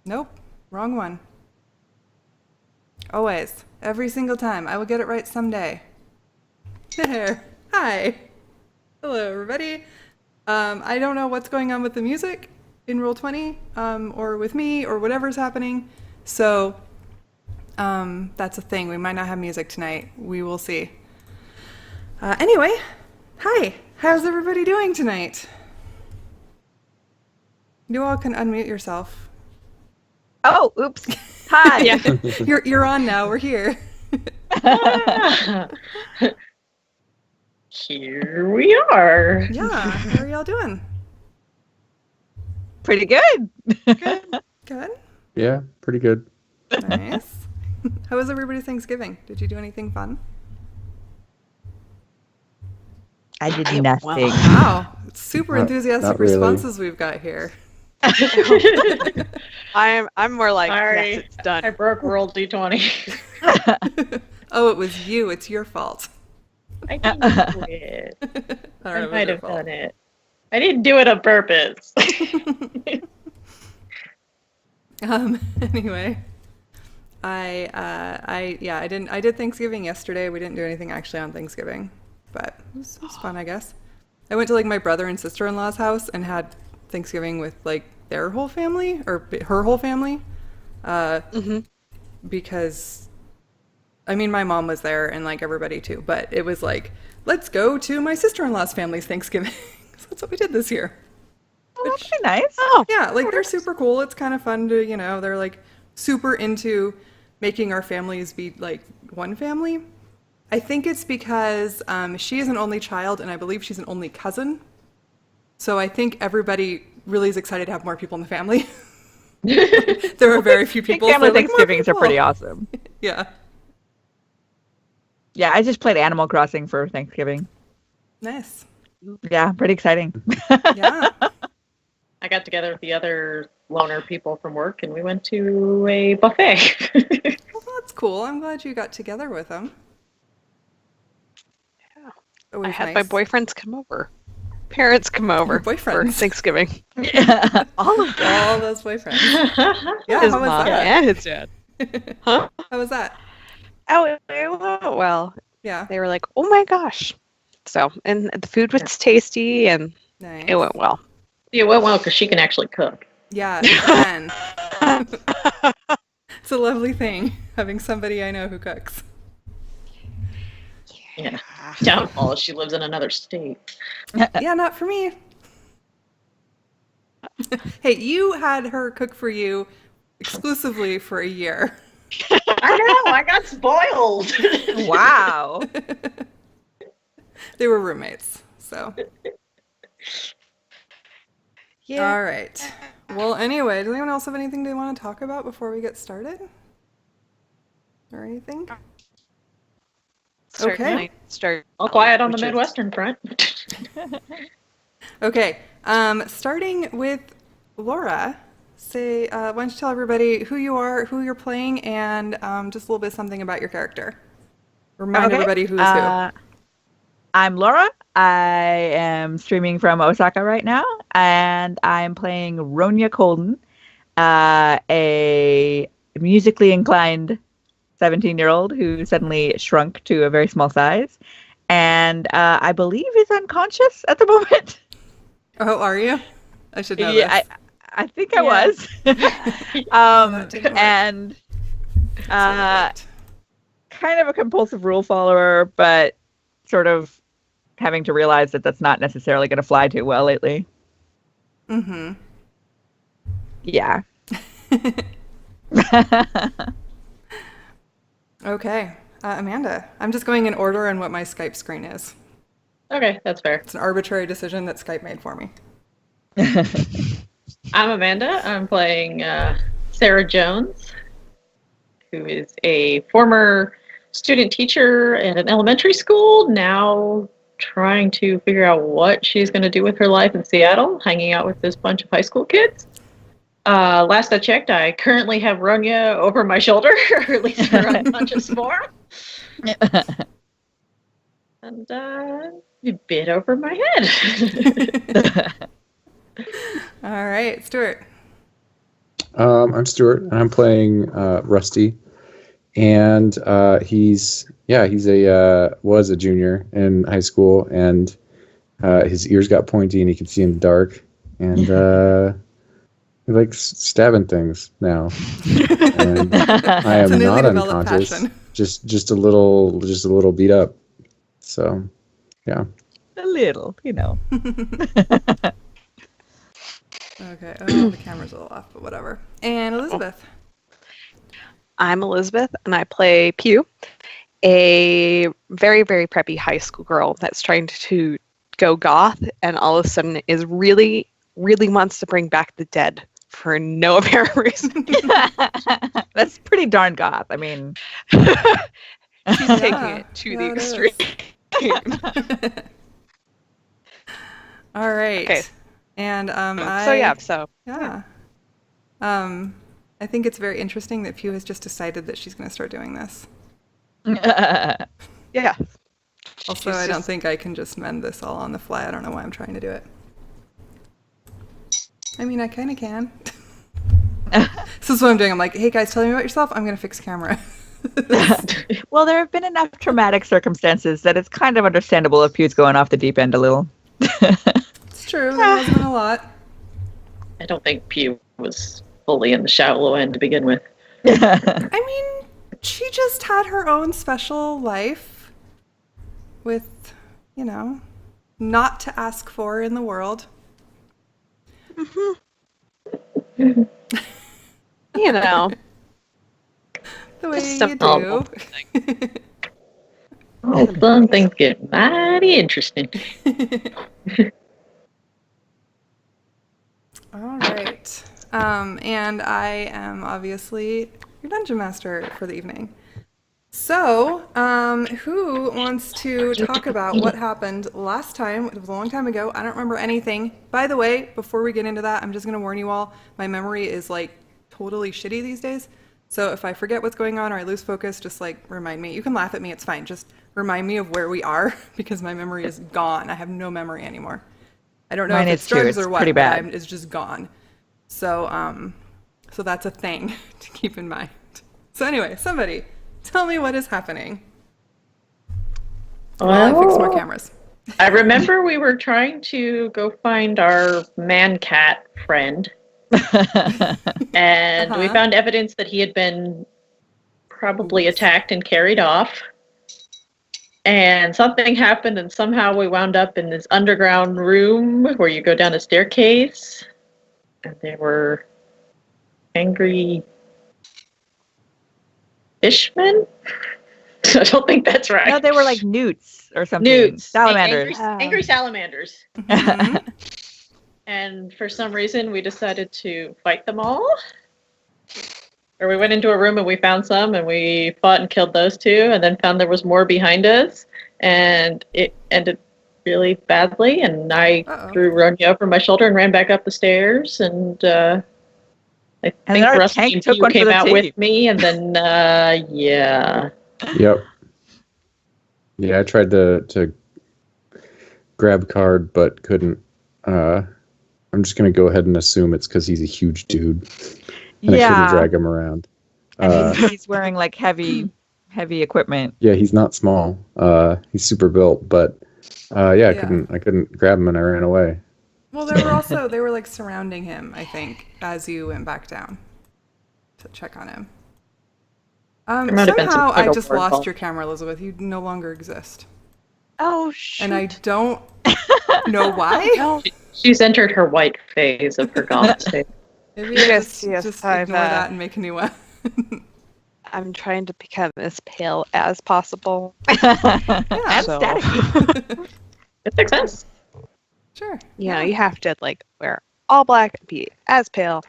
Nope. Wrong one. Always. Every single time. I will get it right someday. There. Hi. Hello, everybody. I don't know what's going on with the music in Roll20, or with me, or whatever's happening. So, that's a thing. We might not have music tonight. We will see. Anyway, hi. How's everybody doing tonight? You all can unmute yourself. Oh, oops. Hi. Yeah. You're on now. We're here. Here we are. Yeah. How are y'all doing? Pretty good. Good. Yeah, pretty good. Nice. How was everybody's Thanksgiving? Did you do anything fun? I did nothing. Wow. Super Not enthusiastic really. responses we've got here. I'm more like, Sorry. yes, it's done. I broke roll d20. Oh, it was you. It's your fault. I didn't do it. I I don't know, might it have was your done it. I didn't do it on purpose. fault. Anyway, I did Thanksgiving yesterday. We didn't do anything actually on Thanksgiving, but it was fun, I guess. I went to like my brother and sister-in-law's house and had Thanksgiving with like their whole family or her whole family. Because I mean, my mom was there and like everybody too, but it was like, let's go to my sister-in-law's family's Thanksgiving. So that's what we did this year. Oh, that's pretty nice. Oh, Yeah, like they're super cool. It's kind of fun to, they're like super into making our families be like one family. I think it's because she is an only child and I believe she's an only cousin. So I think everybody really is excited to have more people in the family. There are very few people. Family so like, more Thanksgivings are people. pretty awesome. Yeah. Yeah, I just played Animal Crossing for Thanksgiving. Nice. Yeah, pretty exciting. Yeah. I got together with the other loner people from work and we went to a buffet. Well, that's cool. I'm glad you got together with them. Yeah. Always I had nice. my boyfriends come over. Parents come over Your for boyfriends. Thanksgiving. Yeah, all of them. All those boyfriends. Yeah, His how was mom that? and his dad. Huh? How was that? Oh, it went well. Yeah. They were like, oh my gosh. So, and the food was tasty and Nice. it went well. It went well because she can actually cook. Yeah, it can. It's a lovely thing having somebody I know who cooks. Yeah. Downfall is she lives in another state. Yeah, not for me. Hey, you had her cook for you exclusively for a year. I know, I got spoiled. Wow. They were roommates, so. Yeah. All right. Well, anyway, does anyone else have anything they want to talk about before we get started? Or anything? Okay. Start. All quiet on the which is- Midwestern front. Okay. Starting with Laura, say, why don't you tell everybody who you are, who you're playing, and just a little bit something about your character. Remind Okay. everybody who's who. I'm Laura. I am streaming from Osaka right now, and I'm playing Ronya Colden, a musically inclined 17-year-old who suddenly shrunk to a very small size, and I believe is unconscious at the moment. Oh, are you? I should know Yeah, this. I think I Yeah. was. That didn't work. And Right. kind of a compulsive rule follower, but sort of having to realize that that's not necessarily going to fly too well lately. Mm-hmm. Yeah. Okay. Amanda, I'm just going in order on what my Skype screen is. Okay, that's fair. It's an arbitrary decision that Skype made for me. I'm Amanda. I'm playing Sarah Jones, who is a former student teacher at an elementary school, now trying to figure out what she's going to do with her life in Seattle, hanging out with this bunch of high school kids. Last I checked, I currently have Ronya over my shoulder, or at least her unconscious form. And a bit over my head. All right, Stuart. I'm Stuart, and I'm playing Rusty, and he's was a junior in high school, and his ears got pointy, and he could see in the dark, and he likes stabbing things now. And I It's a am newly not developed unconscious, passion. just a little beat up. So, yeah. A little, you know. Okay. Oh, the camera's a little off, but whatever. And Elizabeth. I'm Elizabeth, and I play Pew, a very, very preppy high school girl that's trying to go goth, and all of a sudden is really, really wants to bring back the dead for no apparent reason. That's pretty darn goth. I mean, She's taking Yeah. it to Yeah, the it is. extreme. All right. Okay. And So yeah. I think it's very interesting that Pew has just decided that she's going to start doing this. yeah. Also, She's I don't just- think I can just mend this all on the fly. I don't know why I'm trying to do it. I mean, I kind of can. This is what I'm doing. I'm like, hey guys, tell me about yourself. I'm going to fix camera. Well, there have been enough traumatic circumstances that it's kind of understandable if Pew's going off the deep end a little. It's true. There has been a lot. I don't think Pew was fully in the shallow end to begin with. I mean, she just had her own special life with, not to ask for in the world. You know. The way Just you some do. normal Oh, some things get mighty interesting. All right. And I am obviously your dungeon master for the evening. So, who wants to talk about what happened last time? It was a long time ago. I don't remember anything. By the way, before we get into that, I'm just going to warn you all, my memory is like totally shitty these days. So if I forget what's going on or I lose focus, just like remind me. You can laugh at me, it's fine. Just remind me of where we are because my memory is gone. I have no memory anymore. I don't know Mine if is it's too. drugs It's or what, pretty but bad. it's just gone. So, so that's a thing to keep in mind. So anyway, somebody tell me what is happening. While I fix more cameras. I remember we were trying to go find our man cat friend, and we Uh-huh. found evidence that he had been probably attacked and carried off. And something happened, and somehow we wound up in this underground room where you go down a staircase, and there were angry fishmen? I don't think that's right. No, they were like newts or something. Newts. Salamanders. Angry salamanders. Mhm. And for some reason, we decided to fight them all. Or we went into a room and we found some, and we fought and killed those two, and then found there was more behind us, and it ended really badly. And I Uh-oh. threw Romeo over my shoulder and ran back up the stairs, and I And think then our Rusty tank and took Pew one for came the out team. with me, and then yeah. Yep. Yeah, I tried to grab card, but couldn't. I'm just gonna go ahead and assume it's because he's a huge dude, and I couldn't Yeah. drag him around. And he's wearing like heavy equipment. Yeah, he's not small. He's super built, but I Yeah. couldn't grab him, and I ran away. Well, they were like surrounding him, I think, as you went back down to check on him. There might have been some Somehow I tug of just war lost involved. your camera, Elizabeth. You no longer exist. Oh, shoot. And I don't know why. No. She's entered her white phase of her goth state. Maybe Yes, I yes, just I've, ignore that and make a new one. I'm trying to become as pale as possible. And So- staticky. Good success. Sure. You know, you have to like wear all black and be as pale.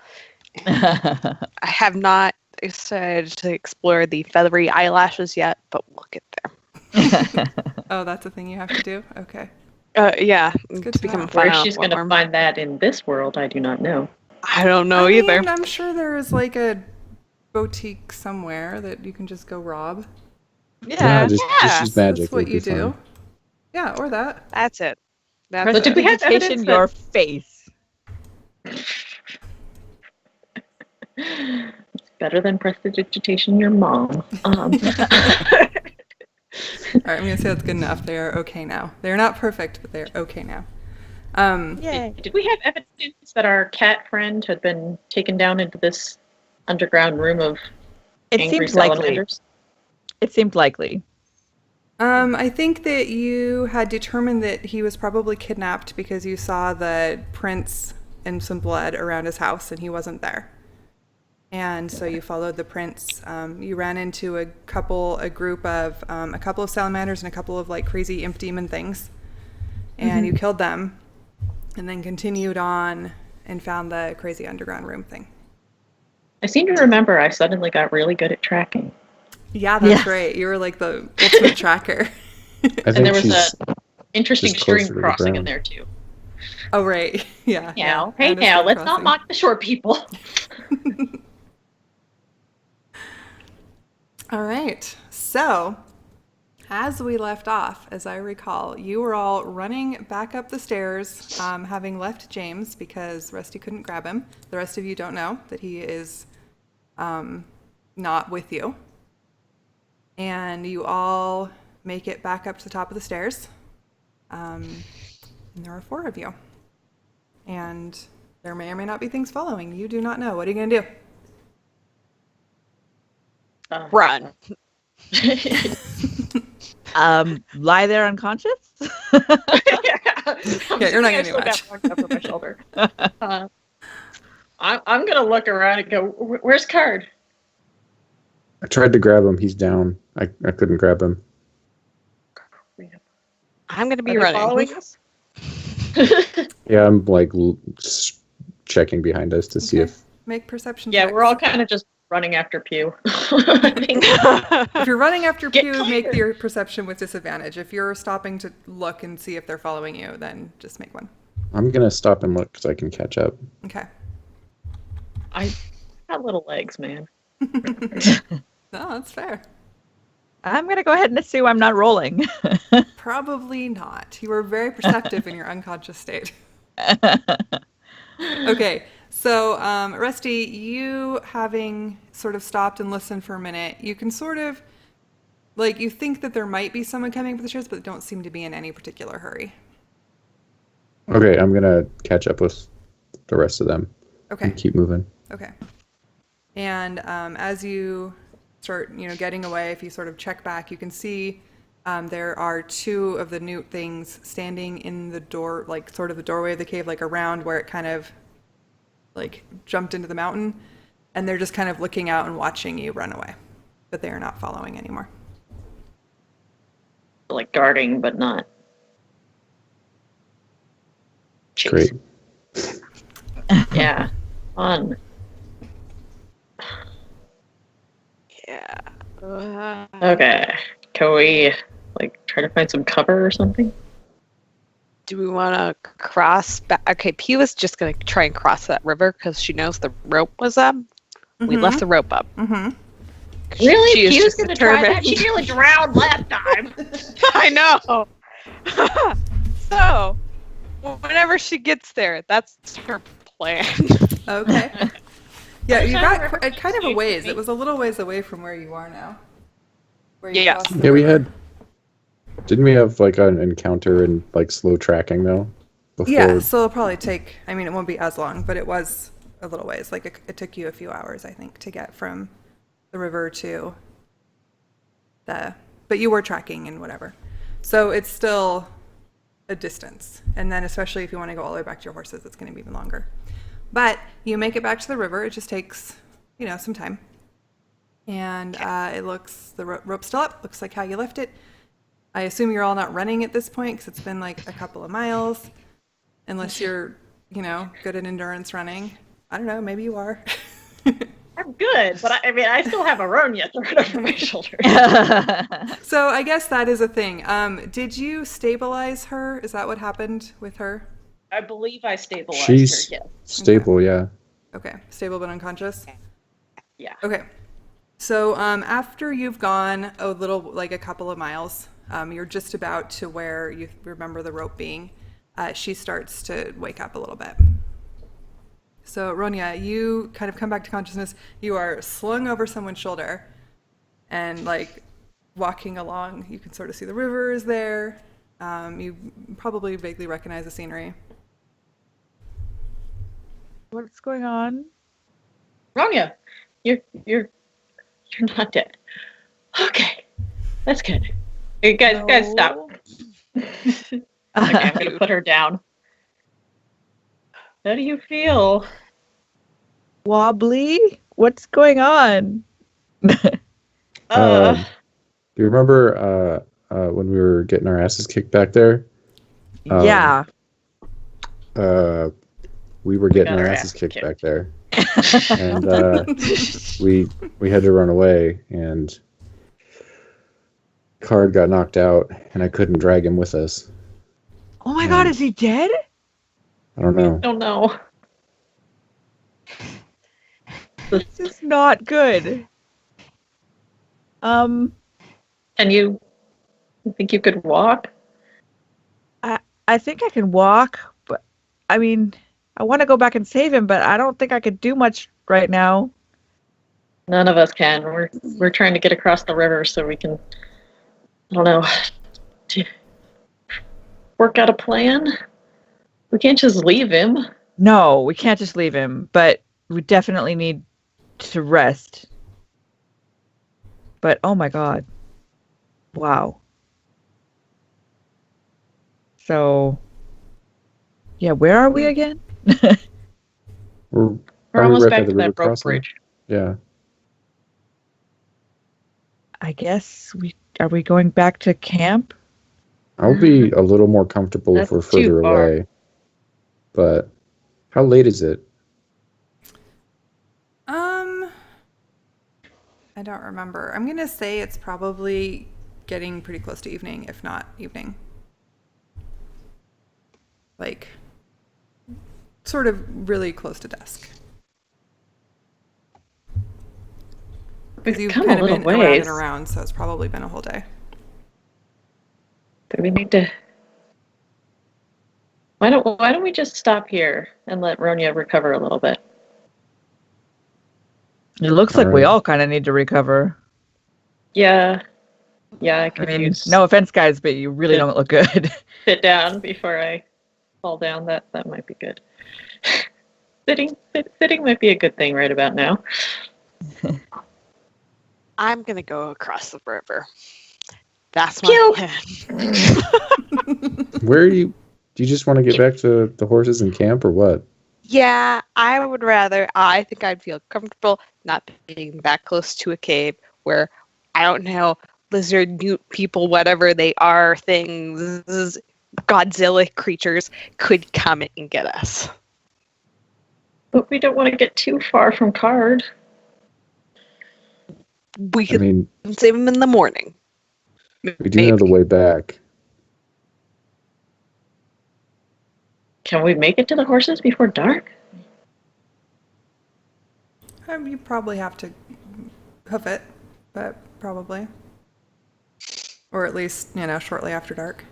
I have not decided to explore the feathery eyelashes yet, but we'll get there. Oh, that's a thing you have to do? Okay. Yeah, good to to become know. a fun Where she's going to form. find that in this world, I do not know. I don't know I either. mean, I'm sure there is like a boutique somewhere that you can just go rob. Yeah. Just use magic. That's what it'll you be do. fine. Yeah, or that. That's it. That's But did we have Prestidigitation evidence your face. It's better than prestidigitation your mom. All right, I'm gonna say that's good enough. They are okay now. They're not perfect, but they're okay now. Yay. Did we have evidence that our cat friend had been taken down into this underground room of It angry seemed likely. salamanders? It seemed likely. I think that you had determined that he was probably kidnapped because you saw the prints and some blood around his house, and he wasn't there. And so you followed the prints. You ran into a group of a couple of salamanders and a couple of like crazy imp demon things, and you killed them, and then continued on and found the crazy underground room thing. I seem to remember I suddenly got really good at tracking. Yeah, that's Yeah. right. You were like the ultimate tracker. I And think there was she's a interesting just closer stream to the crossing in ground. there too. Oh, right. Yeah. Now, I hey understand now, let's not crossing. mock the short people. All right. So, as we left off, as I recall, you were all running back up the stairs, having left James because Rusty couldn't grab him. The rest of you don't know that he is not with you. And you all make it back up to the top of the stairs. And there are 4 of you. And there may or may not be things following. You do not know. What are you going to do? Run. Lie there unconscious? Yeah, you're not gonna do I much. still got one over my shoulder. I'm gonna look around and go, "Where's Card?" I tried to grab him. He's down. I couldn't grab him. I'm going to Are be they running. following us? Yeah, I'm like checking behind us to see Okay. if. Make perception Yeah, checks. we're all kind of just running after Pew. I think. If you're running after Get Pew, make clear. your perception with disadvantage. If you're stopping to look and see if they're following you, then just make one. I'm gonna stop and look because I can catch up. Okay. I got little legs, man. No, that's fair. I'm going to go ahead and assume I'm not rolling. Probably not. You were very perceptive in your unconscious state. Okay, so Rusty, you having sort of stopped and listened for a minute, you can sort of, like, you think that there might be someone coming up the stairs, but don't seem to be in any particular hurry. Okay, I'm gonna catch up with the rest of them. Okay. And keep moving. Okay. And as you start, getting away, if you sort of check back, you can see there are 2 of the newt things standing in the door, like sort of the doorway of the cave, like around where it kind of like jumped into the mountain. And they're just kind of looking out and watching you run away, but they are not following anymore. Like guarding, but not. Chase. Great. Yeah. Fun. Yeah. Okay. Can we try to find some cover or something? Do we want to cross back? Okay, Pew is just going to try and cross that river because she knows the rope was up. We left the rope up. Mm-hmm. Really? She is Pew's just gonna try that? determined. She nearly drowned last time. I know. So, whenever she gets there, that's her plan. Okay. Yeah, you got Whichever kind of a suits ways. me. It was a little ways away from where you are now. Where you Yeah. crossed the Yeah, we river. had. Didn't we have like an encounter and like slow tracking though? Before. Yeah, so it'll probably take, I mean, it won't be as long, but it was a little ways. Like it took you a few hours, I think, to get from the river to but you were tracking and whatever. So it's still a distance. And then especially if you want to go all the way back to your horses, it's going to be even longer. But you make it back to the river. It just takes, some time. And it looks, the rope's still up. Looks like how you left it. I assume you're all not running at this point because it's been like a couple of miles. Unless you're, good at endurance running. I don't know, maybe you are. I'm good, but I still have a Ronya thrown over my shoulder. So I guess that is a thing. Did you stabilize her? Is that what happened with her? I believe I stabilized She's her, yes. stable, yeah. Okay, stable but unconscious? Yeah. Okay. So after you've gone a couple of miles, you're just about to where you remember the rope being, she starts to wake up a little bit. So, Ronya, you kind of come back to consciousness. You are slung over someone's shoulder and, like, walking along. You can sort of see the river is there. You probably vaguely recognize the scenery. What's going on? Ronya, you're not dead. Okay, that's good. Hey, guys, stop. Okay, I'm gonna put her down. How do you feel? Wobbly? What's going on? Do you remember when we were getting our asses kicked back there? Yeah. We were getting got our our asses asses kicked kicked. back there, and we had to run away. And Card got knocked out, and I couldn't drag him with us. Oh my god, is he dead? I don't know. Don't know. This is not good. And you think you could walk? I think I can walk, but I mean, I want to go back and save him, but I don't think I could do much right now. None of us can. We're trying to get across the river so we can, I don't know, to work out a plan. We can't just leave him. No, we can't just leave him, but we definitely need to rest. But oh my god. Wow. So, yeah, where are we again? We're We're probably almost right back by the to river that rope crossing. bridge. Yeah. I guess are we going back to camp? I'll be a little more comfortable if That's we're too further far. away. But how late is it? I don't remember. I'm gonna say it's probably getting pretty close to evening, if not evening. Like, sort of really close to dusk. Because you've come kind a of little been around ways. and around, so it's probably been a whole day. Do we need to? Why don't we just stop here and let Ronya recover a little bit? It looks like we Alright. all kind of need to recover. Yeah, I I could mean, use no offense, guys, but you really Good. don't look good. sit down before I fall down. That might be good. Sitting might be a good thing right about now. I'm gonna go across the river. That's my Cute. plan. Where are you? Do you just want to get back to the horses and camp, or what? Yeah, I would rather. I think I'd feel comfortable not being that close to a cave where I don't know lizard, newt people, whatever they are, things, Godzilla creatures could come and get us. But we don't want to get too far from Card. We I could mean, save them in the morning. we do know the way back. Can we make it to the horses before dark? You probably have to hoof it, but probably. Or at least, shortly after dark.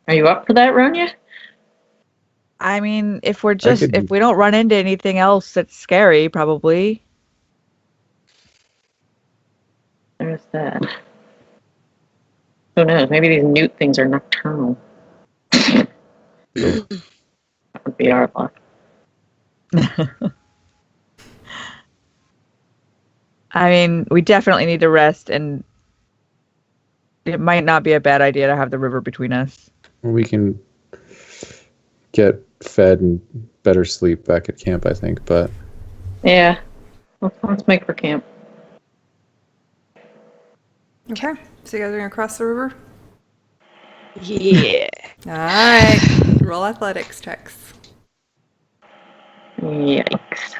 Are you up for that, Ronya? I mean, if we could- don't run into anything else that's scary, probably. There's that. Who knows? Maybe these newt things are nocturnal. That would be our luck. I mean, we definitely need to rest, and it might not be a bad idea to have the river between us. We can get fed and better sleep back at camp, I think. But Yeah. Let's make for camp. Okay, so you guys are gonna cross the river? Yeah. All right, roll athletics checks. Yikes.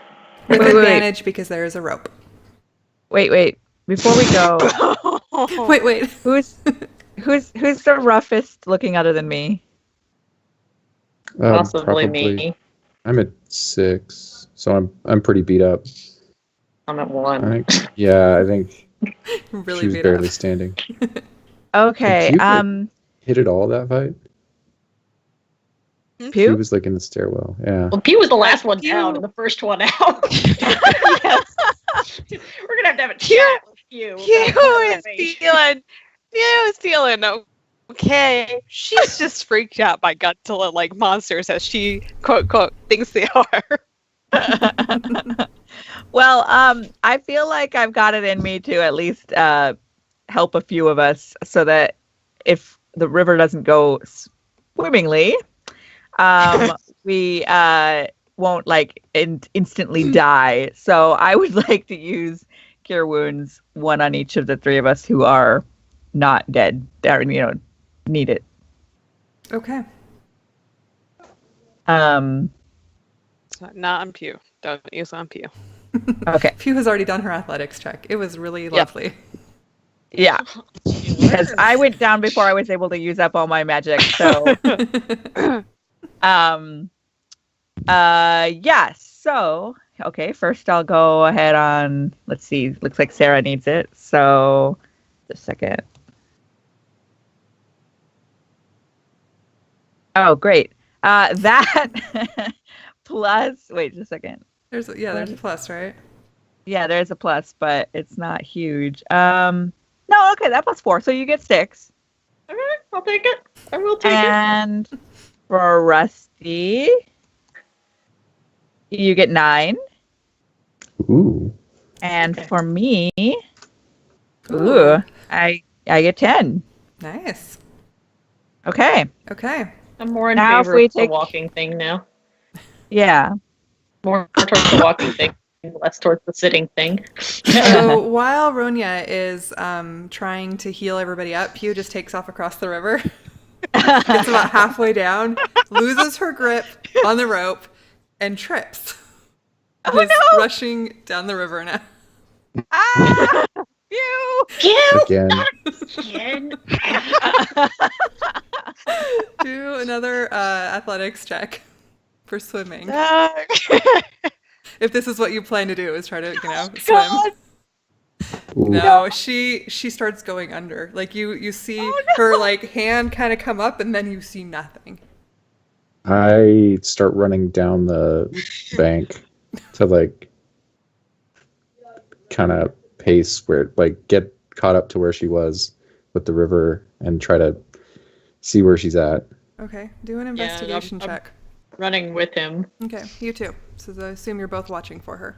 With Wait. advantage because there is a rope. Wait. Before we go, Wait. who's the roughest looking other than me? Possibly probably- me. I'm at 6, so I'm pretty beat up. I'm at I 1. think. Yeah, I think Really she was beat barely up. standing. Okay. Did you hit it all that fight? He Pew? was like in the stairwell. Yeah. Well, P was the last one Pew. down and the first one out. Yes. We're gonna have a chat with you. Pew is stealing. Okay, she's just freaked out by Godzilla like monsters as she quote thinks they are. Well, I feel like I've got it in me to at least help a few of us so that if the river doesn't go swimmingly, we won't like instantly die. So I would like to use Cure Wounds, one on each of the three of us who are not dead, or need it. Okay. Not on Pew. Don't use on Pew. Okay. Pew has already done her athletics check. It was really lovely. Yeah. Because I went down before I was able to use up all my magic. So, yeah. So, okay. First, I'll go ahead on. Let's see. Looks like Sarah needs it. So, just a second. Oh, great. That plus. Wait, just a second. There's a plus, right? Yeah, there's a plus, but it's not huge. No, okay, that plus 4. So you get 6. All right, I'll take it. I will take it. And for Rusty, you get 9. Ooh. And Okay. for me, Ooh. I get 10. Nice. Okay. Okay. I'm more in Now if favor we of the take- walking thing now. Yeah. More towards the walking thing, less towards the sitting thing. So while Ronya is trying to heal everybody up, Pew just takes off across the river, gets about halfway down, loses her grip on the rope, and trips. Oh, is no! rushing down the river now. Ah! Phew! Again. Again. Do another athletics check for swimming. If this is what you plan to do, is try to swim. God. Ooh. No, she starts going under. Like you see her like hand kind of come up, and then you see nothing. I start running down the bank to like kind of pace where like get caught up to where she was with the river and try to see where she's at. Okay, do an I'm- investigation I'm- check. Running with him. Okay, you too. So I assume you're both watching for her.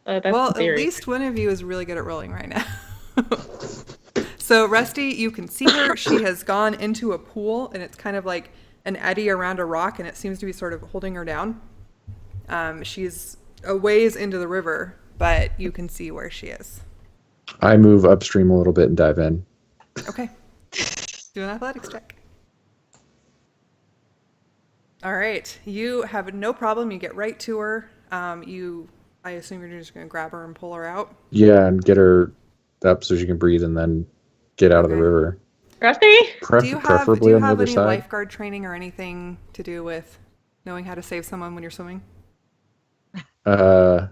That's Well, the theory. at least one of you is really good at rolling right now. So Rusty, you can see her. She has gone into a pool, and it's kind of like an eddy around a rock, and it seems to be sort of holding her down. She's a ways into the river, but you can see where she is. I move upstream a little bit and dive in. Okay. Do an athletics check. All right. You have no problem. You get right to her. I assume you're just going to grab her and pull her out. Yeah, and get her up so she can breathe and then get out of the Okay. river. Rusty? Do you Preferably on the have other any side. lifeguard training or anything to do with knowing how to save someone when you're swimming? I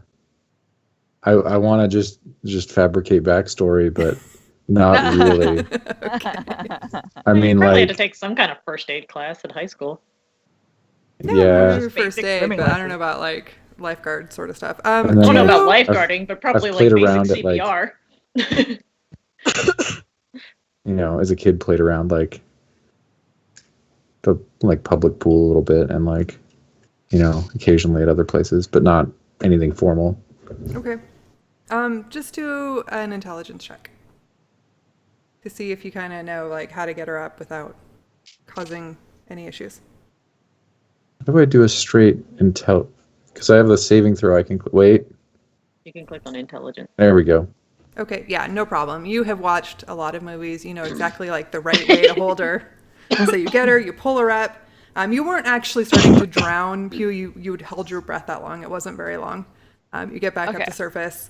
want to just fabricate backstory, but not really. I mean, Probably had to like, take some kind of first aid class in high school. yeah, Maybe first Basic aid, swimming but I don't lessons. know about like lifeguard sort of stuff. And I then, don't know I've- about lifeguarding, but probably I've like played basic around at, like- CPR. as a kid, played around like the public pool a little bit, and like, occasionally at other places, but not anything formal. Okay. Just do an intelligence check to see if you kind of know like how to get her up without causing any issues. How do I do a straight intel? Because I have the saving throw. I can wait. You can click on intelligence. There we go. Okay, yeah, no problem. You have watched a lot of movies. You know exactly like the right way to hold her. So you get her, you pull her up. You weren't actually starting to drown, Pew. You had held your breath that long. It wasn't very long. You get back up Okay. to surface,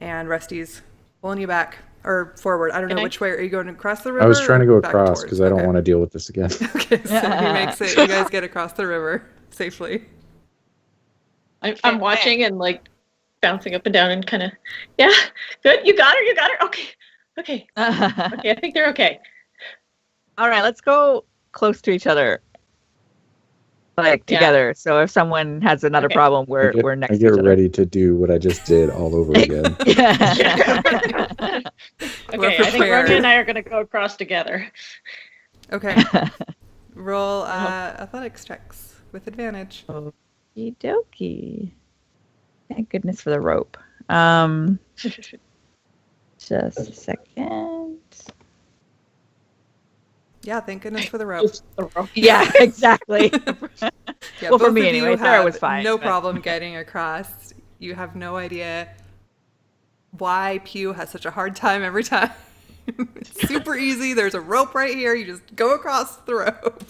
and Rusty's pulling you back or forward. I don't know Can I- which way. Are you going across the river? I was trying to go or back across towards? because I don't Okay. want to deal with this again. Okay, so he makes it. You guys get across the river safely. I'm watching and like bouncing up and down and kind of, yeah, good. You got her. Okay. I think they're okay. All right, let's go close to each other. like Yeah. together. So if someone has another Okay. problem, we're next I to get each other. ready to do what I just did all over again. Yeah. We're Okay, I think prepared. Ronya and I are going to go across together. Okay. Roll athletics checks with advantage. Okie dokie. Thank goodness for the rope. Just a second. Yeah, thank goodness for the rope. Yeah, exactly. Yeah, Well, for both me of anyway, you Sarah have was fine, no but- problem getting across. You have no idea why Pew has such a hard time every time. It's super easy. There's a rope right here. You just go across the rope.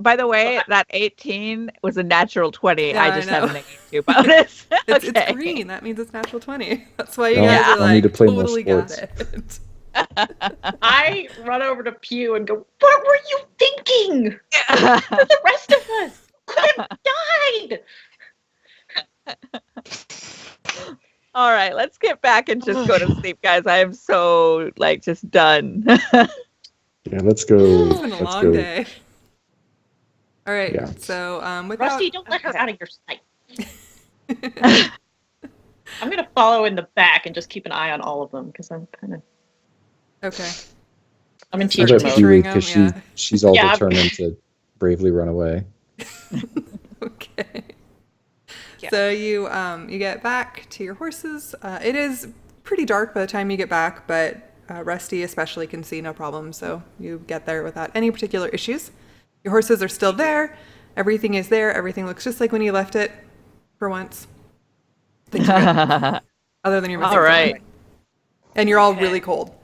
By the way, that 18 was a natural 20. Yeah, I I just know. have a negative 2 bonus. It's Okay. green. That means it's natural 20. That's why you Y'all- guys are y'all need like, to play more totally got sports. it. I run over to Pew and go, "What were you thinking? The rest of us could have died." All right, let's get back and just go to sleep, guys. I am so just done. Yeah, let's go. It's been a Let's long go. day. All right. Yeah. So without Rusty, don't let her Okay. out of your sight. I'm going to follow in the back and just keep an eye on all of them because I'm kind of okay. I'm in I teacher bet mode. Tutoring Pee-wee, because them, yeah. she's all Yeah. determined to bravely run away. Okay. Yeah. So you get back to your horses. It is pretty dark by the time you get back, but Rusty especially can see no problem. So you get there without any particular issues. Your horses are still there. Everything is there. Everything looks just like when you left it for once. Things are good. Other than you're missing All right. someone. And you're all Okay. really cold.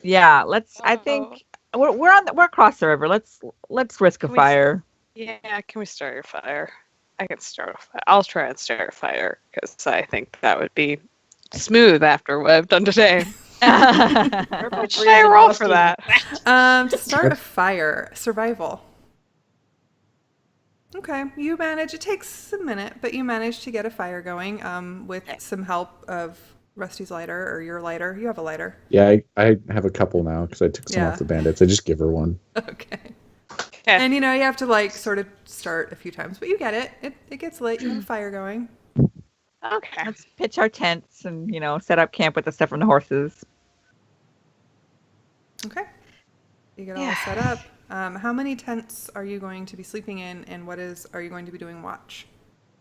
Yeah, I think we're across the river. Let's risk a Can we- fire. Yeah, can we start a fire? I can start a fire. I'll try and start a fire because I think that would be smooth after what I've done today. What should I roll for that? To start a fire, survival. Okay, you manage. It takes a minute, but you manage to get a fire going with some help of Rusty's lighter or your lighter. You have a lighter. Yeah, I have a couple now because I took some Yeah. off the bandits. I just give her one. Okay. Okay. And you have to sort of start a few times, but you get it. It gets lit. You have a fire going. Okay. Let's pitch our tents and set up camp with the stuff from the horses. Okay. You get all Yeah. set up. How many tents are you going to be sleeping in, and are you going to be doing watch?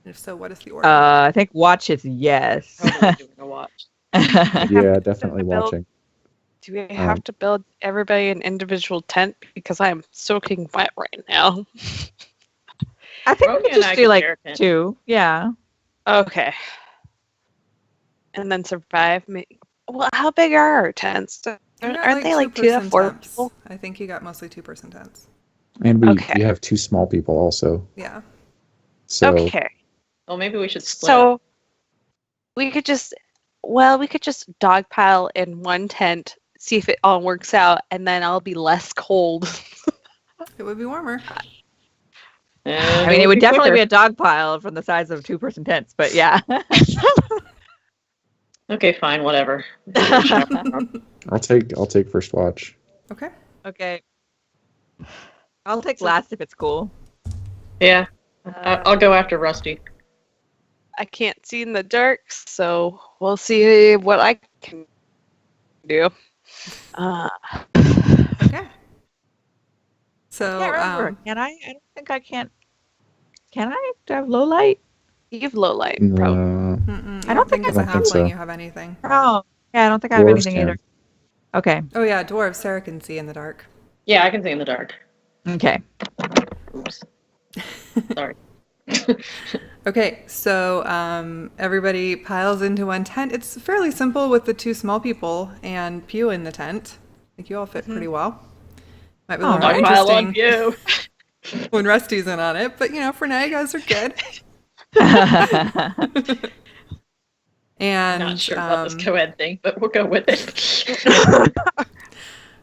And if so, what is the order? I think watch is yes. Totally doing a watch. Yeah, definitely Build- watching. Do we have to build everybody an individual tent because I am soaking wet right now? I think Romy we could and just I do could like share a tent. 2. Yeah. Okay. And then survive me. Well, how big are our tents? You got, Aren't they like 2 to 2-person 4 tents. people? I think you got mostly 2-person tents. And we Okay. have 2 small people also. Yeah. So Okay. Well, maybe we should split up. So we could just dogpile in one tent, see if it all works out, and then I'll be less cold. It would be warmer. I mean, it would definitely be a dog pile from the size of 2-person tents, but yeah. Okay, fine, whatever. I'll take first watch. Okay. Okay. I'll take last if it's cool. Yeah, I'll go after Rusty. I can't see in the dark, so we'll see what I can do. Okay. So, I can't remember. Can I? I don't think I can. Can I? Do I have low light? You have low light, No, mm-mm, I don't think as a I don't think so. halfling you have anything. Oh, yeah. I don't think I have Dwarves anything can. either. Okay. Oh yeah, dwarves. Sarah can see in the dark. Yeah, I can see in the dark. Okay. Oops. Sorry. Okay, so everybody piles into one tent. It's fairly simple with the 2 small people and Pew in the tent. I think you all fit pretty well. Might be a little more I'll pile on interesting you. when Rusty's in on it, but for now you guys are good. And Not sure about this co-ed thing, but we'll go with it.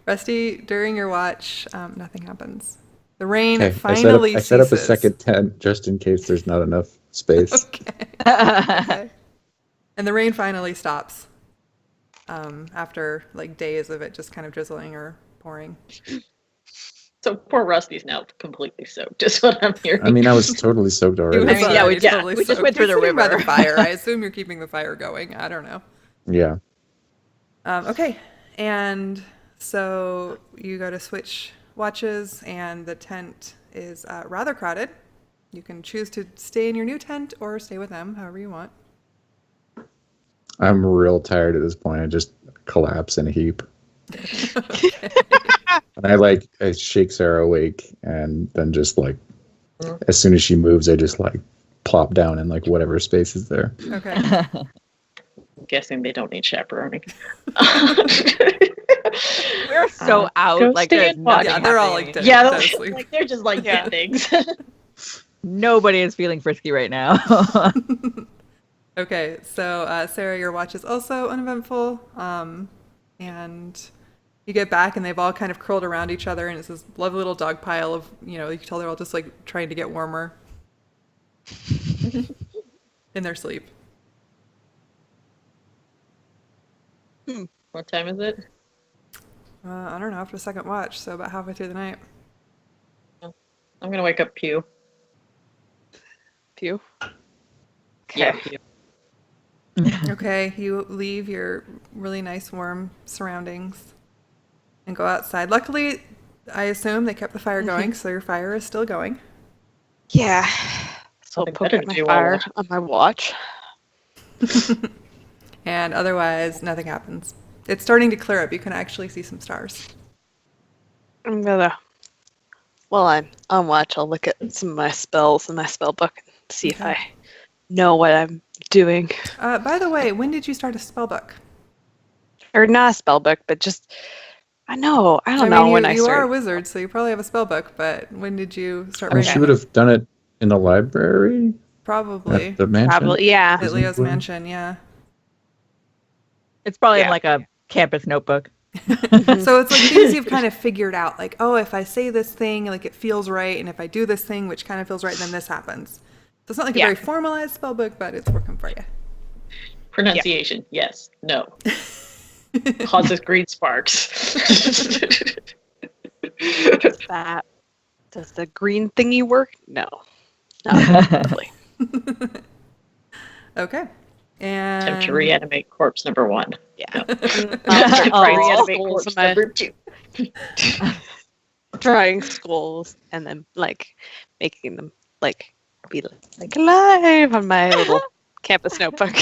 Rusty, during your watch, nothing happens. The rain okay. finally I set up a ceases. second tent just in case there's not enough space. Okay. Okay. And the rain finally stops after days of it just kind of drizzling or pouring. So poor Rusty's now completely soaked, is what I'm hearing. I mean, I was totally soaked He already. was I mean, yeah, already we just- totally we just soaked. went through You're the sitting by the river. fire. I assume you're keeping the fire going. I don't know. Yeah. Okay, and so you go to switch watches, and the tent is rather crowded. You can choose to stay in your new tent or stay with them, however you want. I'm real tired at this point. I just collapse in a heap. And I shake Sarah awake, and then just like, as soon as she moves, I just like plop down in like whatever space is there. Okay. I'm guessing they don't need chaperoning. We're so out. go Like, stay there's and watch. nothing Yeah, they're all, happening. like, dead. Yeah, Dead asleep. like they're just like Yeah. dead things. Nobody is feeling frisky right now. Okay, so Sarah, your watch is also uneventful, and you get back, and they've all kind of curled around each other, and it's this lovely little dog pile of, you can tell they're all just like trying to get warmer in their sleep. What time is it? I don't know, after the second watch, so about halfway through the night. I'm gonna wake up Pew. Pew. Yeah, Okay. Pew. Okay, you leave your really nice warm surroundings and go outside. Luckily, I assume they kept the fire going, so your fire is still going. Yeah. So I'll Something poke better at to my do while fire watching. on my watch. And otherwise, nothing happens. It's starting to clear up. You can actually see some stars. I'm gonna. While I'm on watch, I'll look at some of my spells in my spell book and see if Okay. I know what I'm doing. By the way, when did you start a spell book? Or not a spell book, but just I don't I know mean, when I you are a started. wizard, so you probably have a spell book, but when did you start I mean, writing? she would have done it in the library Probably. at the mansion. Probably, yeah. At Leo's Presumably. mansion, yeah. It's probably in Yeah. like a campus notebook. So it's like things you've kind of figured out, like, oh, if I say this thing, like it feels right, and if I do this thing, which kind of feels right, then this happens. So it's not like a Yeah. very formalized spell book, but it's working for you. Pronunciation, yes. No. Causes green sparks. Does the green thingy work? No. Not really. Okay. Attempt to And reanimate corpse number 1. Yeah. No. I'm Oh. Reanimate schools corpse in my- number 2. drawing skulls and then like making them like be like alive on my little campus notebook.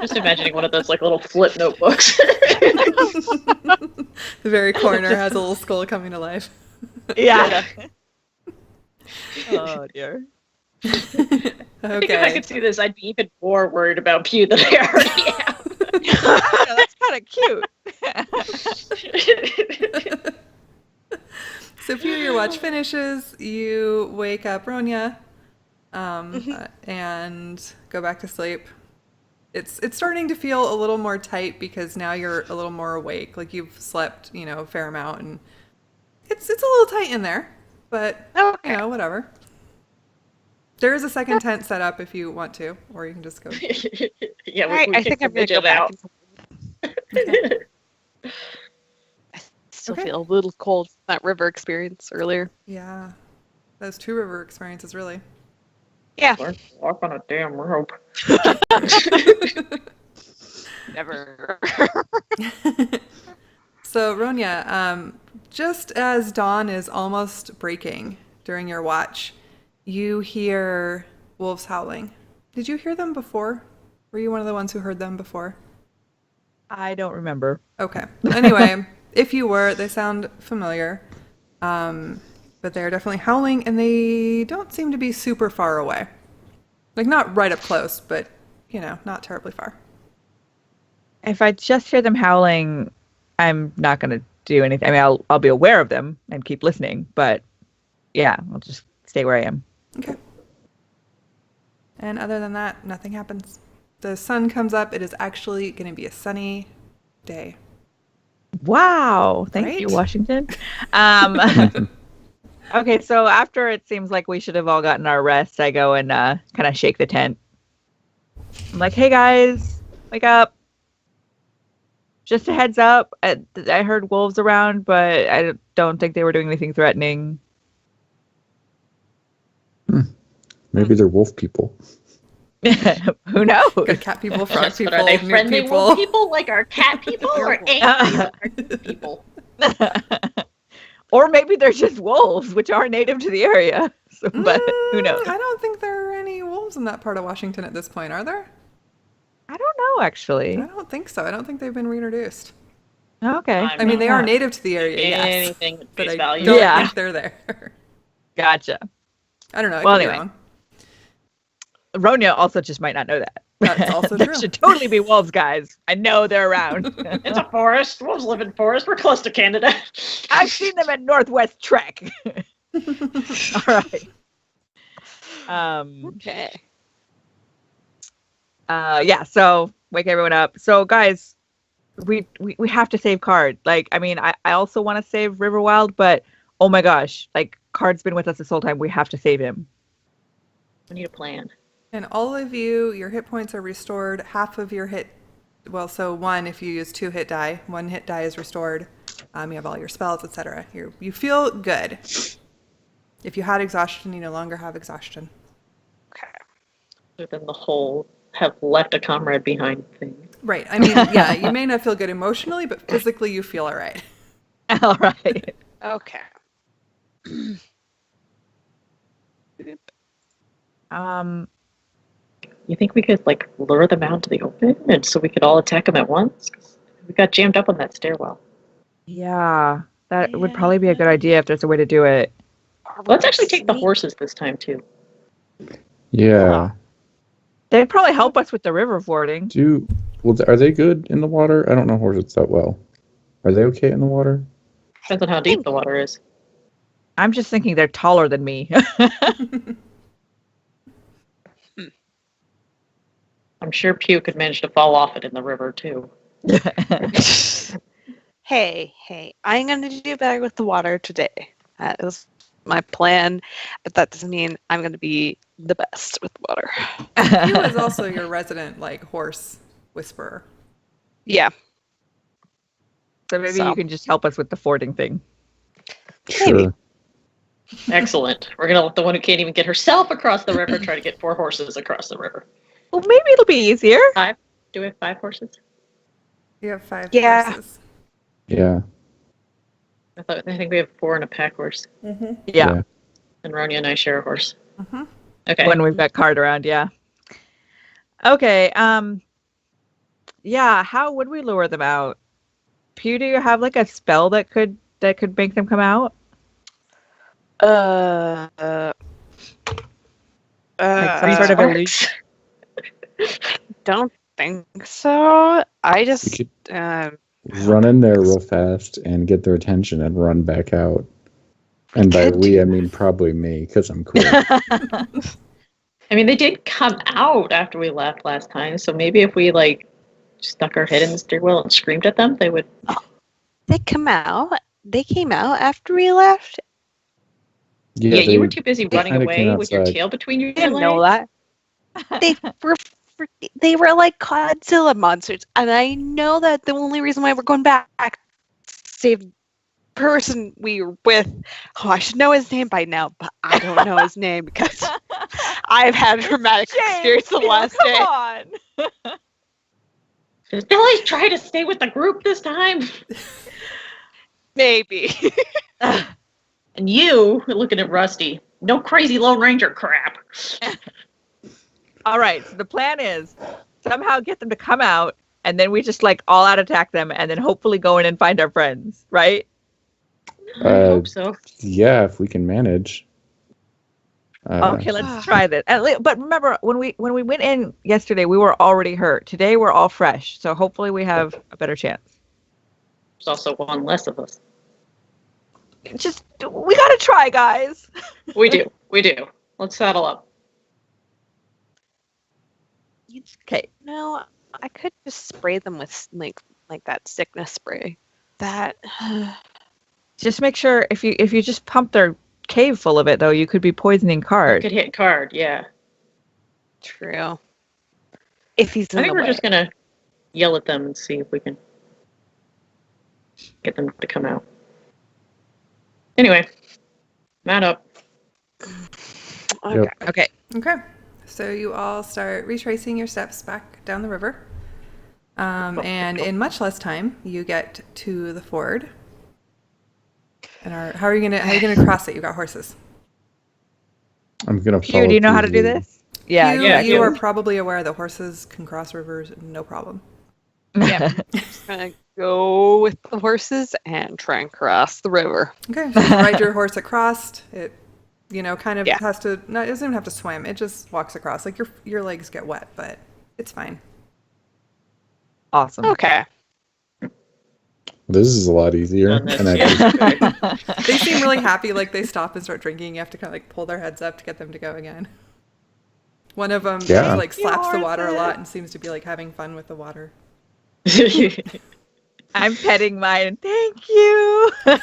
Just imagining one of those like little flip notebooks. the very corner has a little skull coming to life. Yeah. Oh dear. I think if I Okay. could see this, I'd be even more worried about Pew than I already am. Yeah, that's kind of cute. So if your watch finishes, you wake up Ronya and go back to sleep. It's starting to feel a little more tight because now you're a little more awake. Like you've slept, a fair amount, and it's a little tight in there, but Okay. whatever. There is a second tent set up if you want to, or you can just go. Yeah, I we think kicked I'm the gonna go midget back. out. Still Okay. feel a little cold from that river experience earlier. Yeah, those two river experiences really. Yeah. Learn to walk on a damn rope. Never. So, Ronya, just as dawn is almost breaking during your watch, you hear wolves howling. Did you hear them before? Were you one of the ones who heard them before? I don't remember. Okay. Anyway, if you were, they sound familiar. But they're definitely howling, and they don't seem to be super far away. Like, not right up close, but, not terribly far. If I just hear them howling, I'm not going to do anything. I mean, I'll be aware of them and keep listening, but yeah, I'll just stay where I am. Okay. And other than that, nothing happens. The sun comes up. It is actually going to be a sunny day. Wow. Thank you, Right? Washington. Okay, so after it seems like we should have all gotten our rest, I go and kind of shake the tent. I'm like, hey guys, wake up. just a heads up. I heard wolves around, but I don't think they were doing anything threatening. Maybe they're wolf people. Who knows? Good cat people, frog Yes, people, but are they newt friendly people. wolf people like our cat people or angry like our newt people? Or maybe they're just wolves, which are native to the area. So, but who knows? I don't think there are any wolves in that part of Washington at this point, are there? I don't know, actually. I don't think so. I don't think they've been reintroduced. Okay. I mean, they are native to the area, yes. Anything at But face I value. don't Yeah. think they're there. Gotcha. I don't know. I Well, could be anyway. wrong. Ronya also just might not know that. That's also There true. should totally be wolves, guys. I know they're around. It's a forest. Wolves live in forest. We're close to Canada. I've seen them at Northwest Trek. All right. Okay. Yeah, so wake everyone up. So guys, we have to save Card. Like, I mean, I also want to save Riverwild, but oh my gosh, like Card's been with us this whole time. We have to save him. We need a plan. And all of you, your hit points are restored. Half of your hit, well, so one if you use 2 hit die. 1 hit die is restored. You have all your spells, etc. You feel good. If you had exhaustion, you no longer have exhaustion. Okay. Within the whole have left a comrade behind thing. Right. I mean, yeah, you may not feel good emotionally, but physically you feel all right. All right. Okay. You think we could like lure them out to the open and so we could all attack them at once? 'Cause we got jammed up on that stairwell. Yeah, that would probably be a good idea if there's a way to do it. Let's actually take the horses this time too. Yeah. They'd probably help us with the river fording. Are they good in the water? I don't know horses that well. Are they okay in the water? Depends on how deep the water is. I'm just thinking they're taller than me. I'm sure Pew could manage to fall off it in the river too. Hey, I'm going to do better with the water today. That is my plan, but that doesn't mean I'm going to be the best with water. He was also your resident, like, horse whisperer. Yeah. So maybe So. you can just help us with the fording thing. Maybe. Sure. Excellent. We're gonna let the one who can't even get herself across the river try to get 4 horses across the river. Well, maybe it'll be easier. 5? Do we have 5 horses? You have 5 Yeah. horses. Yeah. I think we have 4 and a pack horse. Yeah. And Ronya and I share a horse. Mhm. Okay. When we've got Card around, yeah. Okay. Yeah. How would we lure them out? Pew, do you have like a spell that could make them come out? Like some sort of illusion. Don't think so. I You just could run in there real fast and get their attention and run back out. And by could we, do I mean probably me, because I'm cool. I mean, they did come out after we left last time, so maybe if we like stuck our head in the stairwell and screamed at them, they would. they come out. They came out after we left. Yeah, they- you were too busy running kinda away came with your outside. tail between your I didn't legs. know that. They were they were like Godzilla monsters, and I know that the only reason why we're going back to save the person we were with. Oh, I should know his name by now, but I don't know his name because I've had a traumatic experience the last day. on. Did Billy try to stay with the group this time? Maybe. And you are looking at Rusty. No crazy Lone Ranger crap. All right. So the plan is somehow get them to come out, and then we just like all out attack them, and then hopefully go in and find our friends. Right? I hope so. Yeah, if we can manage. Okay, let's try this. But remember, when we went in yesterday, we were already hurt. Today, we're all fresh. So hopefully, we have a better chance. There's also one less of us. Just we gotta try, guys. We do. Let's saddle up. Okay. No, I could just spray them with like that sickness spray. That Just make sure if you just pump their cave full of it, though, you could be poisoning Card. Could hit Card, yeah. true. If he's in I think the we're way. just gonna yell at them and see if we can get them to come out. Anyway, mat up. Okay. Yep. Okay. Okay. So you all start retracing your steps back down the river. And in much less time, you get to the ford. And how are you gonna cross it? You got horses. I'm gonna Pew, follow. do you know how to through do the- this? Yeah. You yeah. are probably aware that horses can cross rivers no problem. Yeah. Just gonna go with the horses and try and cross the river. Okay. So you ride your horse across. It, kind of Yeah. has to. No, it doesn't even have to swim. It just walks across. Like your legs get wet, but it's fine. Awesome. Okay. This is a lot easier. Done this, And I yeah. They seem really happy. Like they stop and start drinking. You have to kind of like pull their heads up to get them to go again. One of them Yeah. like slaps the water a lot and seems to be like having fun with the water. I'm petting mine. Thank you. yeah,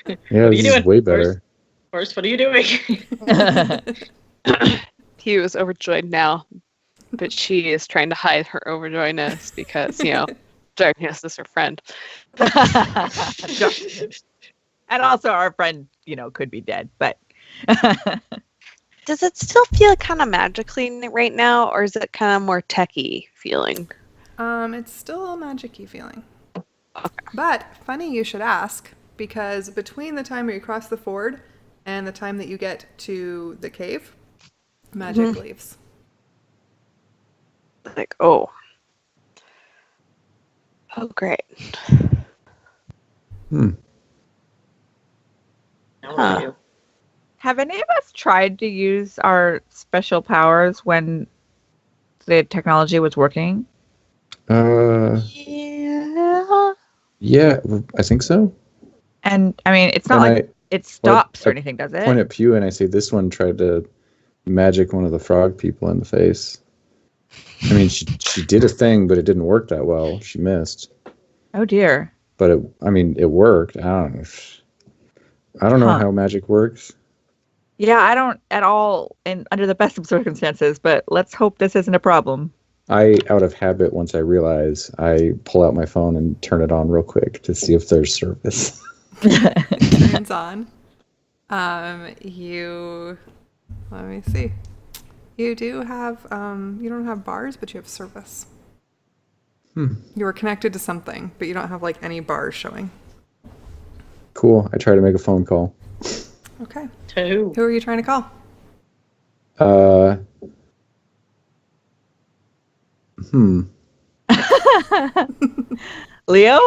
What are this you is doing? way better. Horse, what are you doing? He was overjoyed now, but she is trying to hide her overjoyedness because, darkness is her friend. And also our friend, could be dead, but Does it still feel kind of magically right now, or is it kind of more techie feeling? It's still a magic-y feeling. But funny you should ask, because between the time you cross the ford and the time that you get to the cave, magic leaves. Like, oh, great. Hmm. Now what do I do? have any of us tried to use our special powers when the technology was working? Yeah. Yeah, I think so. And I mean, it's not And like it stops or I anything, does it? Point at Pew and I say, this one tried to magic one of the frog people in the face. I mean, she did a thing, but it didn't work that well. She missed. Oh dear. But it worked. I don't know Huh. how magic works. Yeah, I don't at all, and under the best of circumstances. But let's hope this isn't a problem. Out of habit, once I realize, I pull out my phone and turn it on real quick to see if there's service. It turns on. Let me see. You do have, you don't have bars, but you have service. You were connected to something, but you don't have like any bars showing. Cool. I try to make a phone call. Okay. To who? Who are you trying to call? Leo?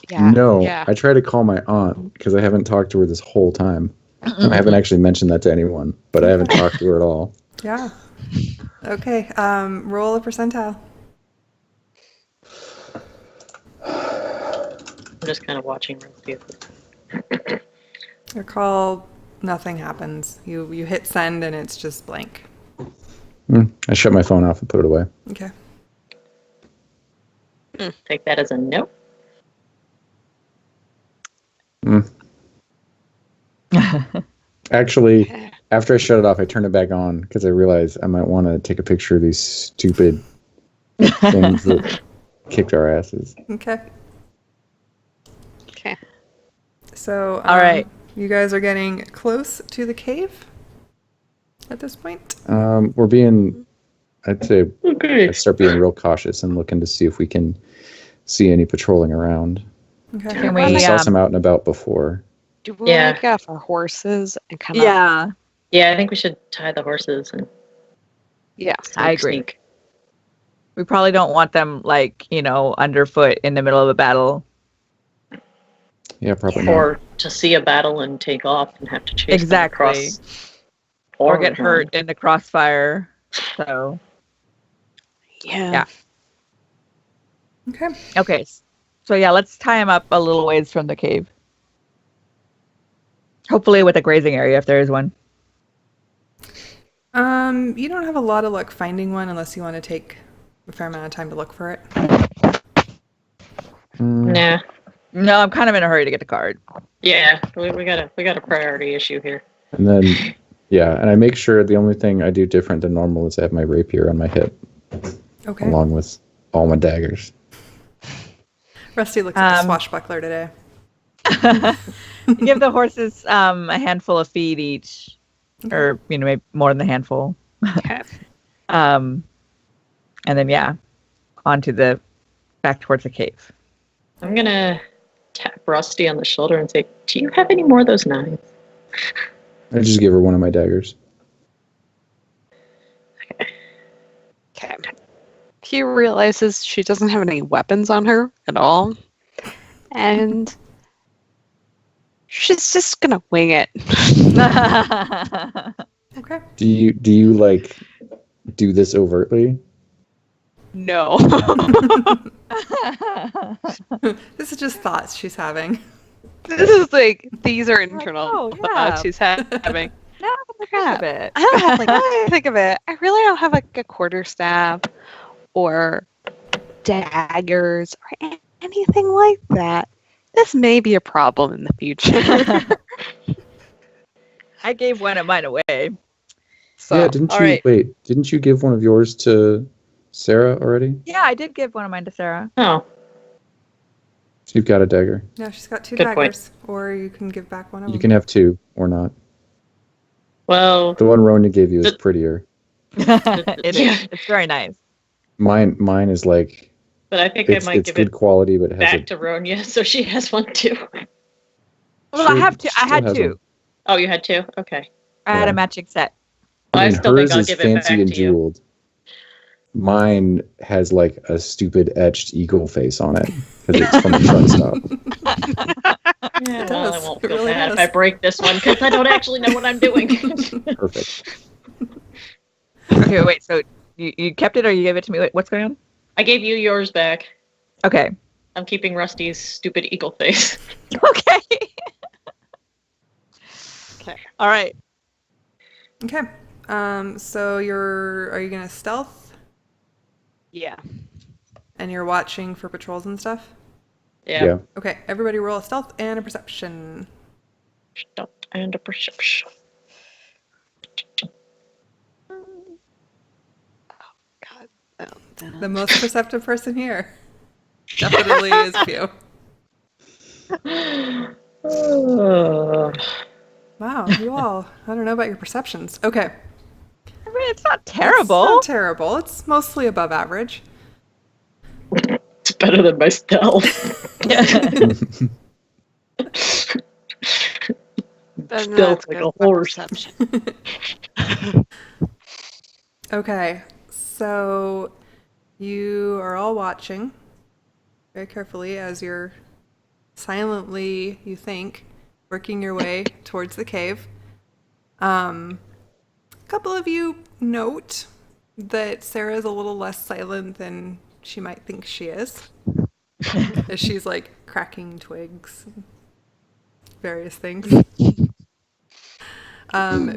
Yeah. No, Yeah. I try to call my aunt because I haven't talked to her this whole time. I haven't actually mentioned that to anyone, but I haven't talked to her at all. Yeah. Okay. Roll a percentile. I'm just kind of watching Rusty. Your call, nothing happens. You hit send and it's just blank. I shut my phone off and put it away. Okay. Take that as a no. Actually, after I shut it off, I turned it back on because I realized I might want to take a picture of these stupid things that kicked our asses. Okay. Okay. So, All right. You guys are getting close to the cave at this point. We're being, I'd say, Okay. I start being real cautious and looking to see if we can see any patrolling around. Okay. Can We we? saw some out and about before. Do we Yeah. want to get off our horses and kind of? Yeah, Yeah, I think we should tie the horses and Yeah. I agree. sneak. we probably don't want them underfoot in the middle of a battle. Yeah, probably not. Or to see a battle and take off and have to chase Exactly. them across. Or get hurt in the crossfire. So Yeah. Okay. okay, so yeah, let's tie him up a little ways from the cave. Hopefully with a grazing area if there is one. You don't have a lot of luck finding one unless you want to take a fair amount of time to look for it. Nah. No, I'm kind of in a hurry to get the card. Yeah, we got a priority issue here. And then, yeah, and I make sure the only thing I do different than normal is I have my rapier on my hip, Okay. along with all my daggers. Rusty looks like a swashbuckler today. You give the horses a handful of feed each, or maybe more than the handful. Okay. And then back towards the cave. I'm gonna tap Rusty on the shoulder and say, "Do you have any more of those knives?" I just give her one of my daggers. Okay. He realizes she doesn't have any weapons on her at all, and she's just gonna wing it. Okay. Do you like do this overtly? No. This is just thoughts she's having. This is like, these are internal oh, yeah. thoughts she's having. No, Crap. of it. I don't have, like, now that I think of it, I really don't have like a quarterstaff or daggers or anything like that. This may be a problem in the future. I gave one of mine away. So, yeah, didn't all you right. wait? Didn't you give one of yours to Sarah already? Yeah, I did give one of mine to Sarah. Oh, So you've got a dagger. No, she's got 2 Good point. daggers. Or you can give back one of You them. can have 2 or not. well, The one Ronya gave you is prettier. It is. Yeah. It's very nice. Mine is like but I think it's I might give good it quality, but it has back to Ronya, so she has one too. Well, I have two. I still had has 2. one. Oh, you had 2? Okay. I had Yeah. a matching set. I mean, still think hers I'll is give it back fancy and to you. jeweled. Mine has like a stupid etched eagle face on it because it's from a truck stop. Yeah, It well, I does. won't It feel really bad does. if I break this one because I don't actually know what I'm doing. Perfect. Okay, wait. So you kept it or you gave it to me? Wait, what's going on? I gave you yours back. Okay. I'm keeping Rusty's stupid eagle face. Okay. okay. All right. Okay. So are you gonna stealth Yeah. and you're watching for patrols and stuff? Yeah. Okay, everybody roll a stealth and a perception. Stealth and a perception. God. The most perceptive person here definitely is Pew. Wow, you all. I don't know about your perceptions. Okay. I mean, it's not terrible. It's not terrible. It's mostly above average. It's better than my stealth. Then Still that's like good a for horse. perception. Okay, so you are all watching very carefully as you're silently, you think, working your way towards the cave. A couple of you note that Sarah's a little less silent than she might think she is. As she's like cracking twigs, and various things.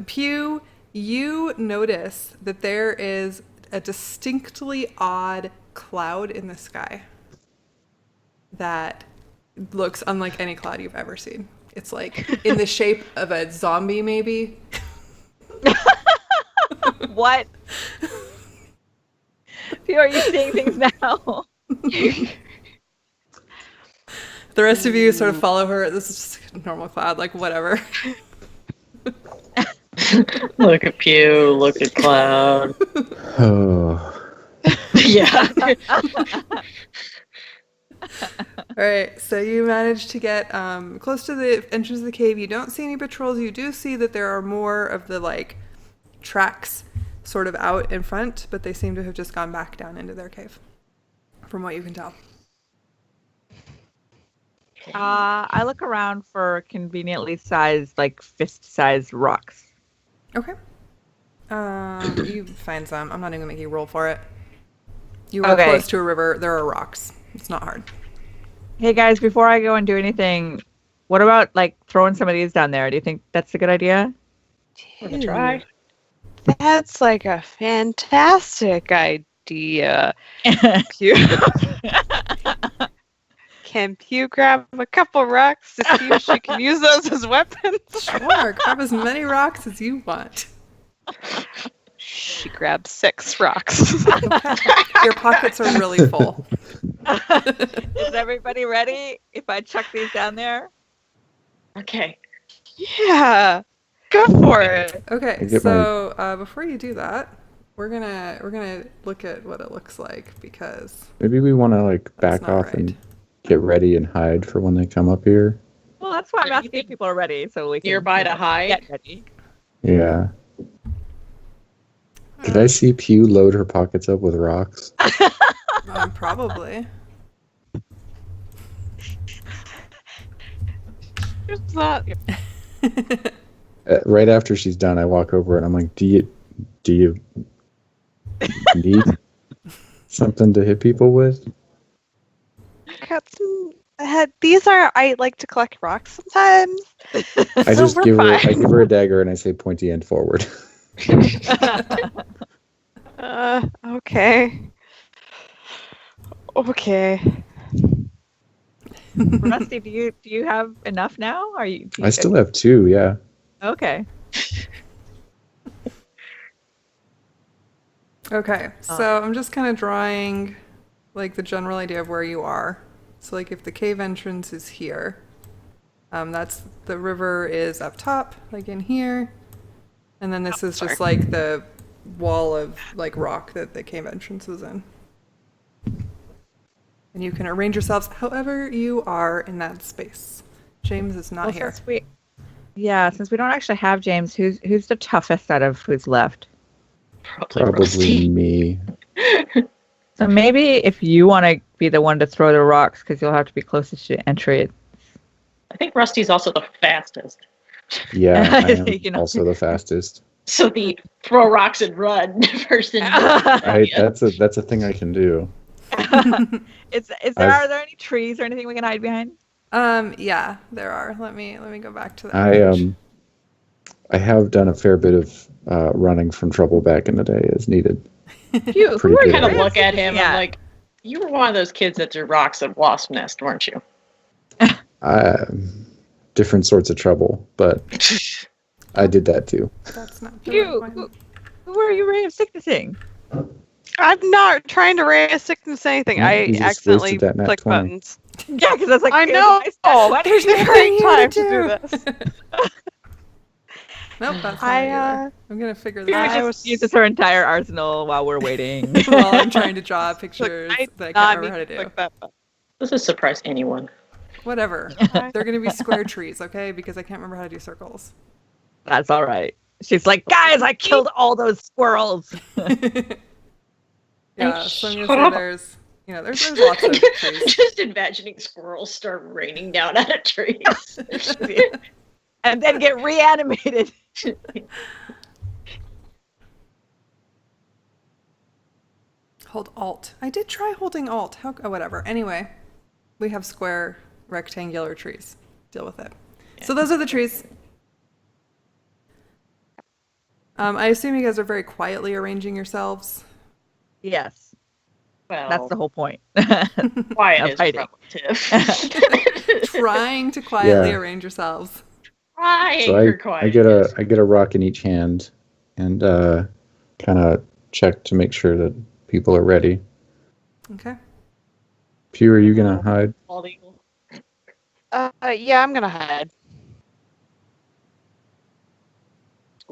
Pew, you notice that there is a distinctly odd cloud in the sky that looks unlike any cloud you've ever seen. It's like in the shape of a zombie, maybe. What? Are you seeing things now? The rest of you sort of follow her. This is just a normal cloud, like whatever. Look at Pew, look at Cloud. Oh, Yeah. All right, so you manage to get close to the entrance of the cave. You don't see any patrols. You do see that there are more of the like tracks sort of out in front, but they seem to have just gone back down into their cave, from what you can tell. I look around for conveniently sized, like fist-sized rocks. Okay. You find some. I'm not even gonna make you roll for it. You are Okay. close to a river. There are rocks. It's not hard. Hey guys, before I go and do anything, what about like throwing some of these down there? Do you think that's a good idea? Wanna try? That's like a fantastic idea. Pew. Can Pew grab a couple rocks to see if she can use those as weapons? Sure, grab as many rocks as you want. She grabs 6 rocks. Okay. Your pockets are really full. Is everybody ready? If I chuck these down there? Okay. Yeah. Go for it. I Okay, get so before you do that, we're gonna look at what it looks like because Maybe we want to like That's back not off right. and get ready and hide for when they come up here. Well, that's why I'm You asking think if people are ready, so we can nearby to hide? get ready. Yeah. Did I see Pew load her pockets up with rocks? probably. It's not. Right after she's done, I walk over and I'm like, "Do you need something to hit people with?" Got some. These are. I like to collect rocks sometimes. I just we're give her fine. a dagger and I say pointy end forward. Okay. Okay. Rusty, do you have enough now? Are you? I still have 2, yeah. Okay. Okay, so I'm just kind of drawing like the general idea of where you are. So like if the cave entrance is here, that's the river is up top, like in here, and then this is just like the wall of like rock that the cave entrance is in. And you can arrange yourselves however you are in that space. James is not Well, here. since we don't actually have James, who's the toughest out of who's left? Probably Rusty. me. So maybe if you want to be the one to throw the rocks, because you'll have to be closest to entry. I think Rusty's also the fastest. Yeah, I am You know. also the fastest. So the throw rocks and run person. That's a thing I can do. Are there any trees or anything we can hide behind? Yeah, there are. Let me go back to that. I have done a fair bit of running from trouble back in the day as needed. You Pretty good Kind at of it. look at him Yeah. and like, you were one of those kids that threw rocks at Wasp Nest, weren't you? Different sorts of trouble, but I did that too. That's not the You, right one. who are you ray of sicknessing? I'm not trying to raise sickness anything. Yeah, I you just accidentally wasted that nat clicked 20. buttons. Yeah, because that's like I here's a know. nice stat. There's It's nothing great here time to to do do. this. Nope, that's not I, it either. I'm gonna figure this Fury out just uses her entire arsenal while we're waiting. while I'm trying to draw pictures I that I not can't need remember how to to do. click that button. This is surprise anyone. Whatever. They're gonna be square trees, okay? Because I can't remember how to do circles. That's all right. She's like, guys, I killed all those squirrels. Yeah, so I'm Shut gonna up. say there's lots of trees. Just imagining squirrels start raining down out of trees. And then get reanimated. Hold Alt. I did try holding Alt. Whatever. Anyway, we have square rectangular trees. Deal with it. So those are the trees. I assume you guys are very quietly arranging yourselves. Yes, Well, that's the whole point. quiet of is hiding. relative. Trying to quietly Yeah. arrange yourselves. Trying So for quiet. I get a rock in each hand and kind of check to make sure that people are ready. Okay. Pew, are you gonna hide? Bald eagle. Yeah, I'm gonna hide.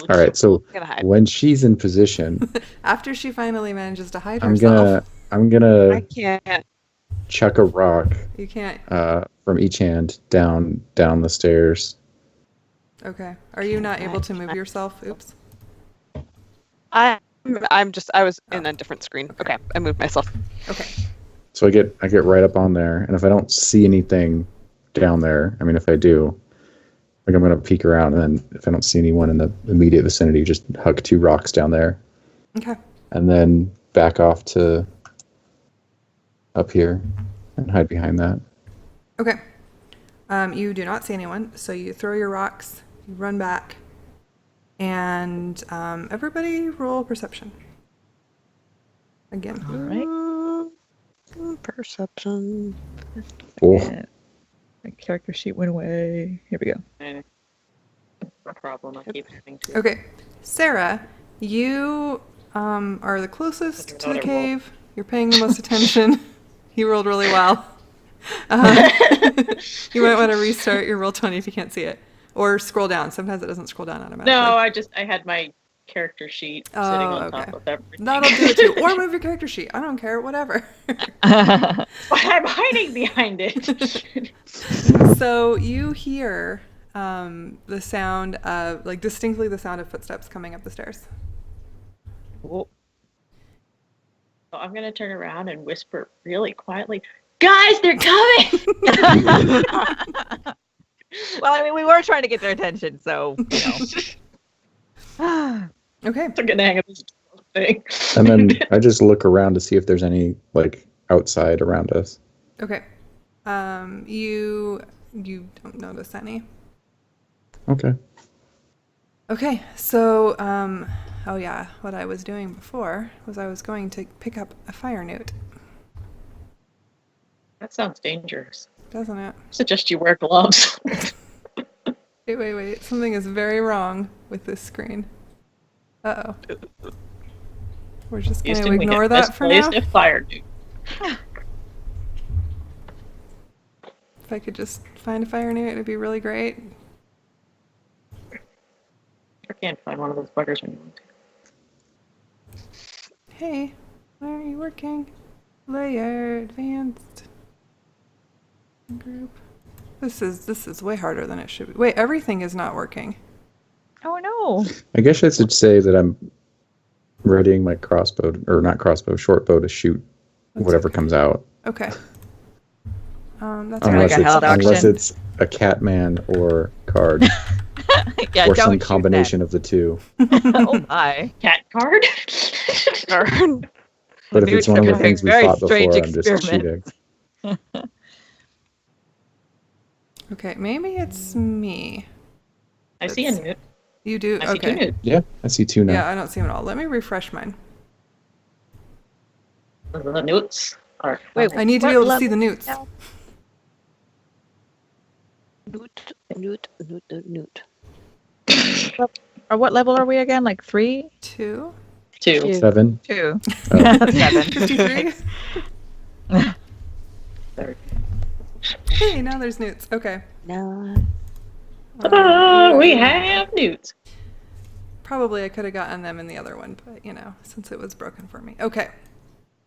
All right. So I'm gonna hide. when she's in position, After she finally manages to hide I'm herself, gonna I can't. chuck a rock you can't. from each hand down the stairs. Okay. Are you not able to move yourself? Oops. I was in a different screen. Okay, I moved myself. Okay. So I get right up on there, and if I don't see anything down there, I mean, if I do, like I'm gonna peek around, and then if I don't see anyone in the immediate vicinity, just huck 2 rocks down there, Okay. and then back off to up here and hide behind that. Okay. You do not see anyone, so you throw your rocks, you run back, and everybody roll perception. Again. All right. Perception. Oh, My character sheet went away. Here we go. No problem. I keep having to. Okay. Sarah, you are the closest to the Another roll. cave. You're paying the most attention. You rolled really well. Um, you might want to restart your Roll20 if you can't see it. Or scroll down. Sometimes it doesn't scroll down automatically. No, I had my character sheet sitting on top of everything. That'll do it too. Or move your character sheet. I don't care. Whatever. But I'm hiding behind it. So you hear the sound of, like, distinctly the sound of footsteps coming up the stairs. So I'm going to turn around and whisper really quietly, guys, they're coming! Well, I mean, we were trying to get their attention, so, Okay. I'm going to hang up this thing. And then I just look around to see if there's any like outside around us. Okay. You don't notice any. Okay. Okay, so, oh yeah, what I was doing before was I was going to pick up a firenewt, That sounds dangerous. doesn't it? Suggest you wear gloves. Wait. Something is very wrong with this screen. Uh-oh. We're just going to ignore that for now. A fire dude. If I could just find a firenewt, it'd be really great. I can't find one of those buggers when you want to. Hey, why aren't you working? Layer, advanced, group. This is way harder than it should be. Wait, everything is not working. oh no. I guess I should say that I'm readying my crossbow, or not crossbow, short bow to shoot That's whatever okay. comes out. Okay. That's Kinda alright. like a held Unless auction. it's a Catman or card, Yeah, or don't some shoot combination of the two. that. Oh my. Cat card? But if Dude, it's one of the they're things we very fought before, strange I'm just experiment. cheating. Okay, maybe it's me. I see a newt. You do? I see two Okay. newts. Yeah, I see two now. Yeah, I don't see them at all. Let me refresh mine. The newts are. Wait, I need to be What able to see the level newts. now? Newt. Or what level are we again? Like 3? 2? Two. 7. 2. Oh. 7. 53? Third. Hey, now there's newts. Okay. No. Ta-da! We have newts. Probably I could have gotten them in the other one, but since it was broken for me. Okay.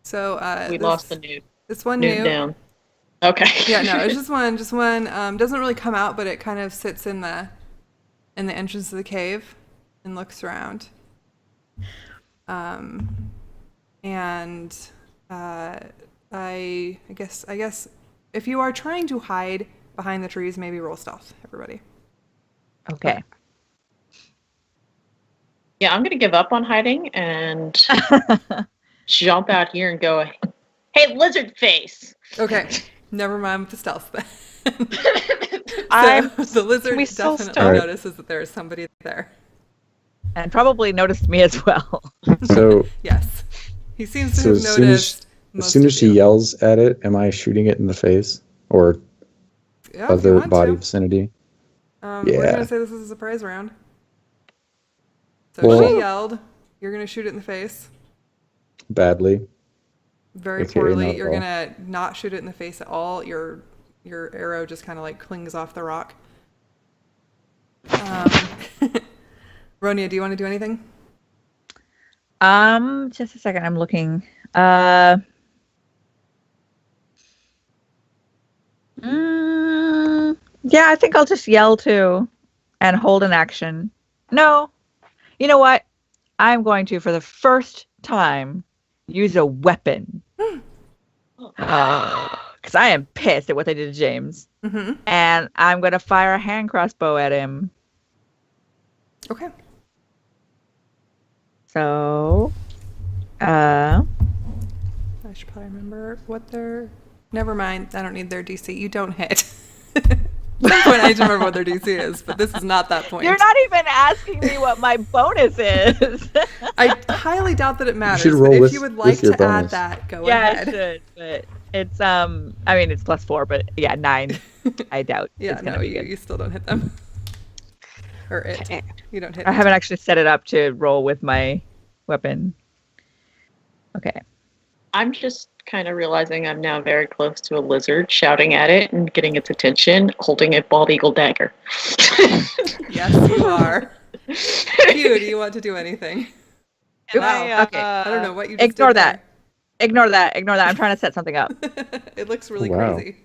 So We lost the newt. This one Newt new. down. Okay. Yeah, no, it's just one. Just one. Doesn't really come out, but it kind of sits in the entrance of the cave and looks around. And I guess if you are trying to hide behind the trees, maybe roll stealth, everybody. Okay. Yeah, I'm gonna give up on hiding and jump out here and go, hey, lizard face! Okay, never mind with the stealth then. I'm- So the lizard we still definitely stealth? notices that there is somebody there. And probably noticed me as well. So Yes, he seems to So have as soon as- noticed. as most soon of as she you. yells at it, am I shooting it in the face or Yeah, if you other want body to. vicinity? We're Yeah. gonna say this is a surprise round. So Well- she yelled. You're gonna shoot it in the face. Badly. Very Okay, poorly. not at You're all. gonna not shoot it in the face at all. Your arrow just kind of like clings off the rock. Ronia, do you want to do anything? Just a second. I'm looking. Yeah, I think I'll just yell too and hold an action. No. You know what? I'm going to, for the first time, use a weapon. Because I am pissed at what they did to James. Mm-hmm. And I'm going to fire a hand crossbow at him. Okay. So, I should probably remember what their. Never mind. I don't need their DC. You don't hit. At some point, I need to remember what their DC is, but this is not that point. you're not even asking me what my bonus is. I highly doubt that it matters. should But roll if with- you would with like your to add bonus. that, go Yeah, I ahead. should, but it's I mean it's +4, but yeah, 9. I doubt Yeah, it's gonna no, be you, good. you still don't hit them. Or it. Okay. You don't hit I it. haven't actually set it up to roll with my weapon. Okay. I'm just kind of realizing I'm now very close to a lizard, shouting at it and getting its attention, holding a bald eagle dagger. Yes, you are. Q, do you want to do anything? Wow. Okay. I don't know what you just Ignore did that. Ignore that. Ignore that. I'm trying to set something up. there. It looks really Wow. crazy.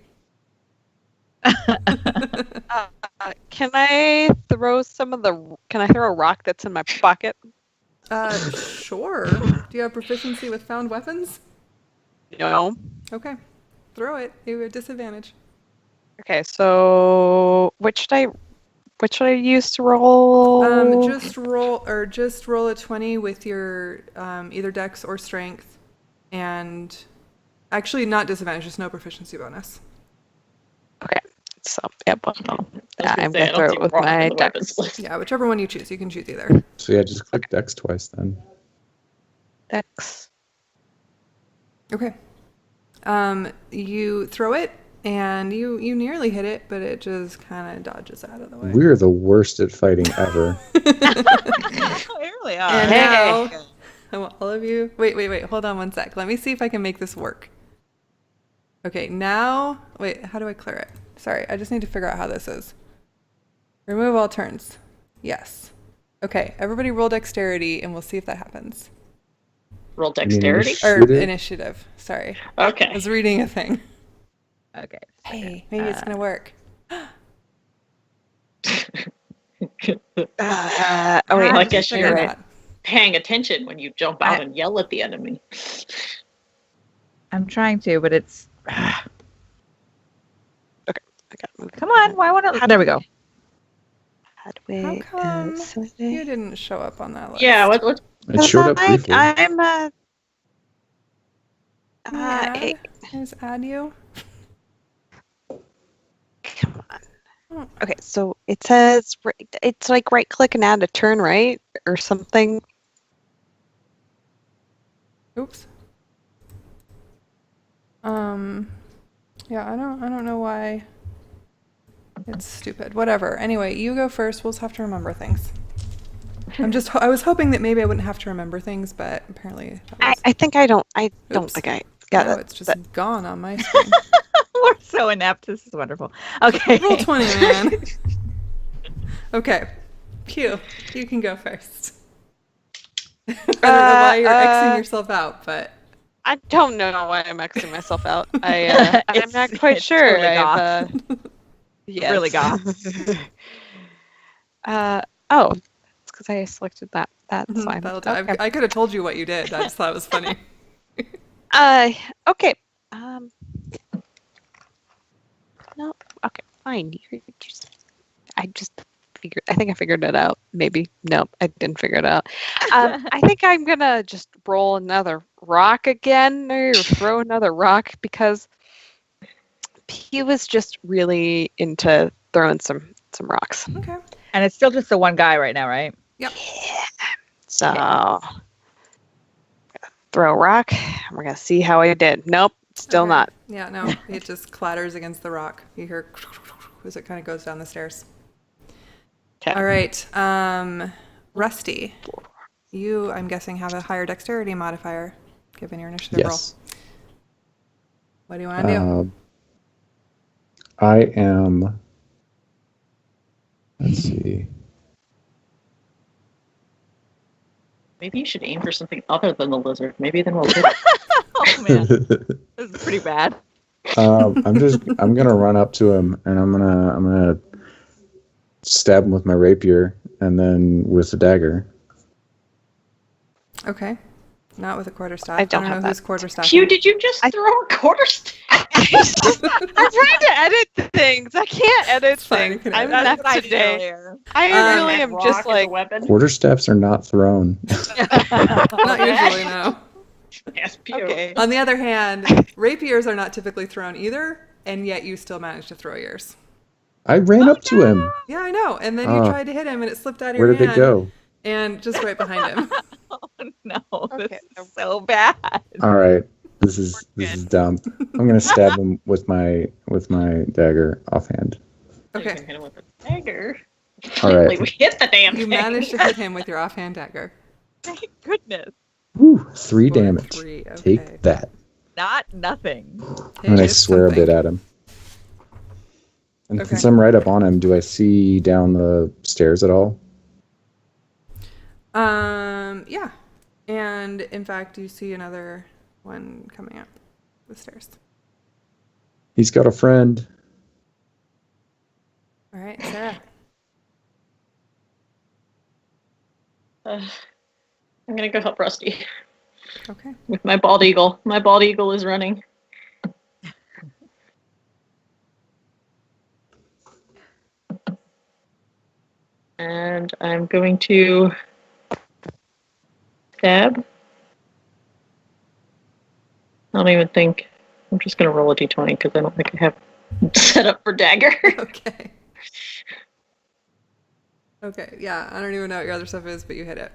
Can I throw Can I throw a rock that's in my pocket? Sure. Do you have proficiency with found weapons? No. Okay. Throw it. You have disadvantage. Okay, so what should I use to roll? Just roll a 20 with your either dex or strength, and actually not disadvantage, just no proficiency bonus. Okay, so yep. Well, I was I'm say, I gonna don't throw see it with rock on my the dex. weapons list. Yeah, whichever one you choose, you can choose either. So yeah, just click Dex twice then. Dex. Okay. You throw it, and you nearly hit it, but it just kind of dodges out of the way. We're the worst at fighting ever. We really are. And Hey. now, I want all of you. Wait. Hold on one sec. Let me see if I can make this work. Okay, now, wait, how do I clear it? Sorry, I just need to figure out how this is. Remove all turns. Yes. Okay, everybody roll dexterity, and we'll see if that happens. Roll mean dexterity? Or Shoot it? initiative. Sorry. Okay. I was reading a thing. Okay. Hey, maybe it's going to work. Oh wait, I Well, guess figure you're it right. out. Paying attention when you jump out and yell at the enemy. I'm trying to, but it's. I got moved. Come on. Why won't it? There we go. How do we? How come select you it? didn't show up on that list? Yeah, what It showed up briefly. I'm Yeah. Just add you. come on. Okay, so it says it's like right click and add a turn, right, or something. Oops. Yeah, I don't know why it's stupid. Whatever. Anyway, you go first. We'll just have to remember things. I was hoping that maybe I wouldn't have to remember things, but apparently that was, I think I don't Oops. think I got now it. it's just gone on my screen. We're so inept. This is wonderful. Okay. Roll 20, man. Okay. Q, you can go first. I don't know why you're Xing yourself out, but I don't know why I'm Xing myself out. I'm It's- not quite it's sure. totally goth. Yes. Really goth. Oh, it's because I selected that. That's fine. that'll do. Okay. I could have told you what you did. I just thought it was funny. Okay. No. Okay. Fine. I think I figured it out. Maybe. No, I didn't figure it out. I think I'm gonna just roll another rock again, or throw another rock, because he was just really into throwing some rocks. Okay. And it's still just the one guy right now, right? Yep. So throw a rock. And we're gonna see how I did. Nope. Still Okay. not. Yeah, no. It just clatters against the rock. You hear as it kind of goes down the stairs. Okay. All right. Rusty, you, I'm guessing, have a higher dexterity modifier given your initiative Yes. roll. What do you want to do? I am. Let's see. maybe you should aim for something other than the lizard. Maybe then we'll hit it. Oh man, this is pretty bad. I'm gonna run up to him and I'm gonna stab him with my rapier and then with the dagger. Okay. Not with a quarterstaff. I don't know have whose that. quarterstaff. Q, did you just throw a quarterstaff? I'm trying to edit things. I can't edit It's fine, you things. can I'm edit. not That's what I did today. earlier. I really That am rock just as a like weapon? Quarterstaffs are not thrown. Not usually, no. Yes, Pew. okay. On the other hand, rapiers are not typically thrown either, and yet you still managed to throw yours. I ran up to him. Yeah, I know. And then you Oh. tried to hit him, and it slipped out of Where your did hand. it go? And just right behind him. Oh no, Okay. this is so bad. All right. This is dumb. I'm gonna stab him with my dagger offhand. You Okay. can hit him with a dagger. All right. Wait, we hit the damn You thing. managed to hit him with your offhand dagger. Thank goodness. Woo, 3 For damage. 3, okay. Take that. not nothing. And I It is swear something. a bit at him. And Okay. since I'm right up on him, do I see down the stairs at all? Yeah. And in fact, you see another one coming up the stairs. He's got a friend. All right, Sarah. I'm gonna go help Rusty Okay. with my bald eagle. My bald eagle is running. And I'm going to stab. I don't even think. I'm just going to roll a d20 because I don't think I have set up for dagger. Okay. Okay, yeah, I don't even know what your other stuff is, but you hit it.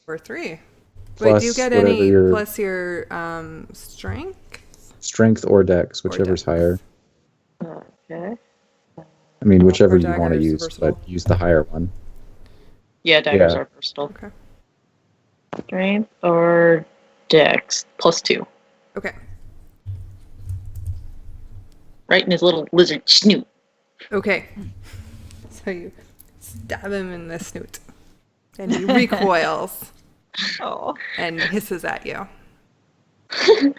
For 3. Wait, Plus do you get whatever any your- plus your strength? Strength or dex, whichever's dex. higher. Okay. I mean, whichever you want to dagger's use, versatile. but use the higher one. Yeah, daggers Yeah. are versatile. Okay. Strength or dex plus 2. Okay. Right in his little lizard snoot. Okay. So you stab him in the snoot. And he recoils Oh. and hisses at you. I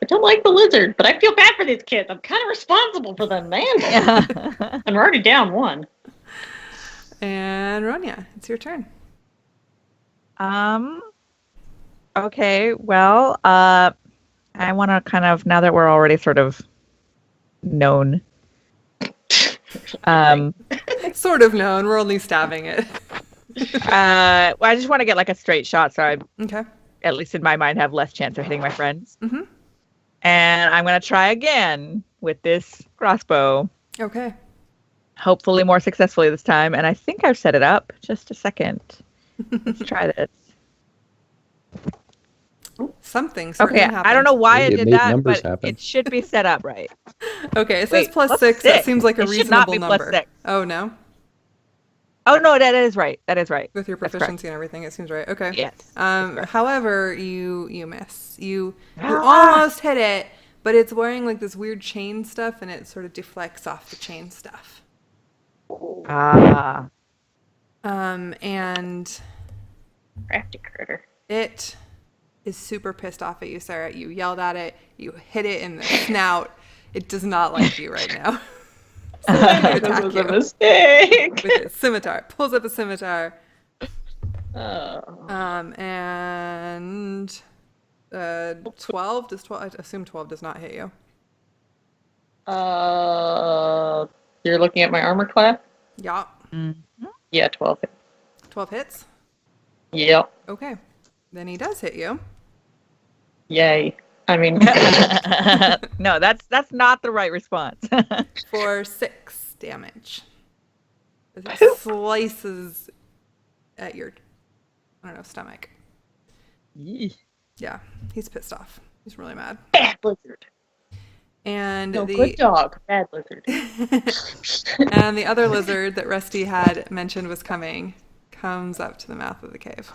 don't like the lizard, but I feel bad for these kids. I'm kind of responsible for them, man. I'm already down 1. And Ronya, it's your turn. Okay, well, I want to kind of, now that we're already sort of known, Sort of known. We're only stabbing it. well, I just want to get like a straight shot so I, Okay. at least in my mind, have less chance of hitting my friends. Mhm. And I'm going to try again with this crossbow, Okay. hopefully more successfully this time. And I think I've set it up. Just a second. Let's try this. Something certainly Okay, happened. I don't know why It I did made that, numbers but happen. it should be set up right. Okay, it says Wait, plus plus 6. That 6. seems like a It should not reasonable be plus number. 6. Oh, no? Oh, no, that is right. That is right. With your That's correct. proficiency and everything, it seems right. Okay. Yes. that's correct. However, you miss. You Ah! almost hit it, but it's wearing like this weird chain stuff, and it sort of deflects off the chain stuff. Ah. And Crafty critter. it is super pissed off at you, Sarah. You yelled at it. You hit it in the snout. It does not like you right now. So it's gonna This attack was you a mistake. with its scimitar. Pulls up a scimitar. Oh. And 12 does 12. I assume 12 does not hit you. You're looking at my armor class? Yeah, Yeah, 12. 12 hits. Yep. Okay, then he does hit you Yay. I mean, No, that's not the right response. for 6 damage. As it slices at your, I don't know, stomach. Yee. Yeah, he's pissed off. He's really mad. bad lizard. And No, the good dog, bad lizard. and the other lizard that Rusty had mentioned was coming comes up to the mouth of the cave.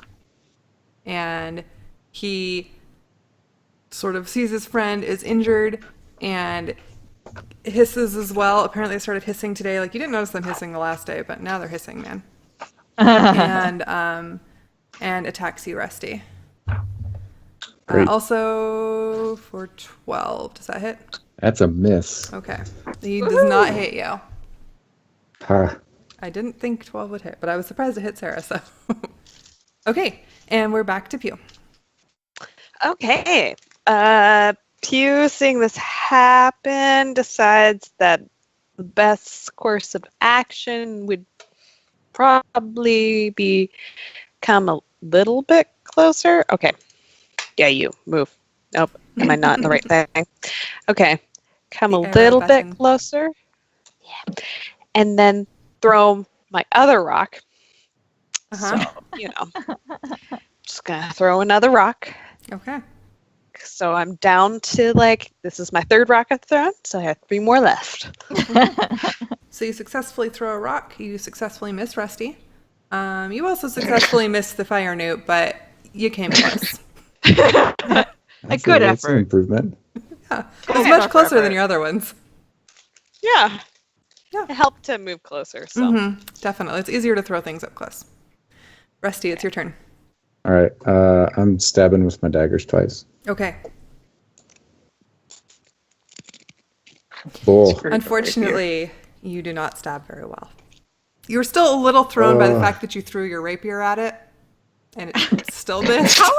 And he sort of sees his friend is injured and hisses as well. Apparently they started hissing today. Like, you didn't notice them hissing the last day, but now they're hissing, man. And attacks you, Rusty. Great. Also for 12. Does that hit? That's a miss. Okay. He does not hit you. Ha. I didn't think 12 would hit, but I was surprised it hit Sarah, so. Okay, and we're back to Pew. Okay. Pew, seeing this happen, decides that the best course of action would probably be come a little bit closer. Okay. Yeah, you move. Nope. Am I not in the right thing? Okay. Come The a arrow little button. bit closer. Yeah. And then throw my other rock. Uh-huh. So, you know, just gonna throw another rock. Okay. So I'm down to this is my third rock I've thrown, so I have 3 more left. So you successfully throw a rock. You successfully miss Rusty. You also successfully missed the fire newt, but you came close. A good That's an effort. improvement. Yeah, Cool. it's much Effort. closer than your other ones. Yeah. Yeah. It helped to move closer. So Definitely, it's easier to throw things up close. Rusty, it's your turn. All right. I'm stabbing with my daggers twice. Okay. Oh, Unfortunately, you do not stab very well. You were still a little thrown by the fact that you threw your rapier at it, and it still missed. How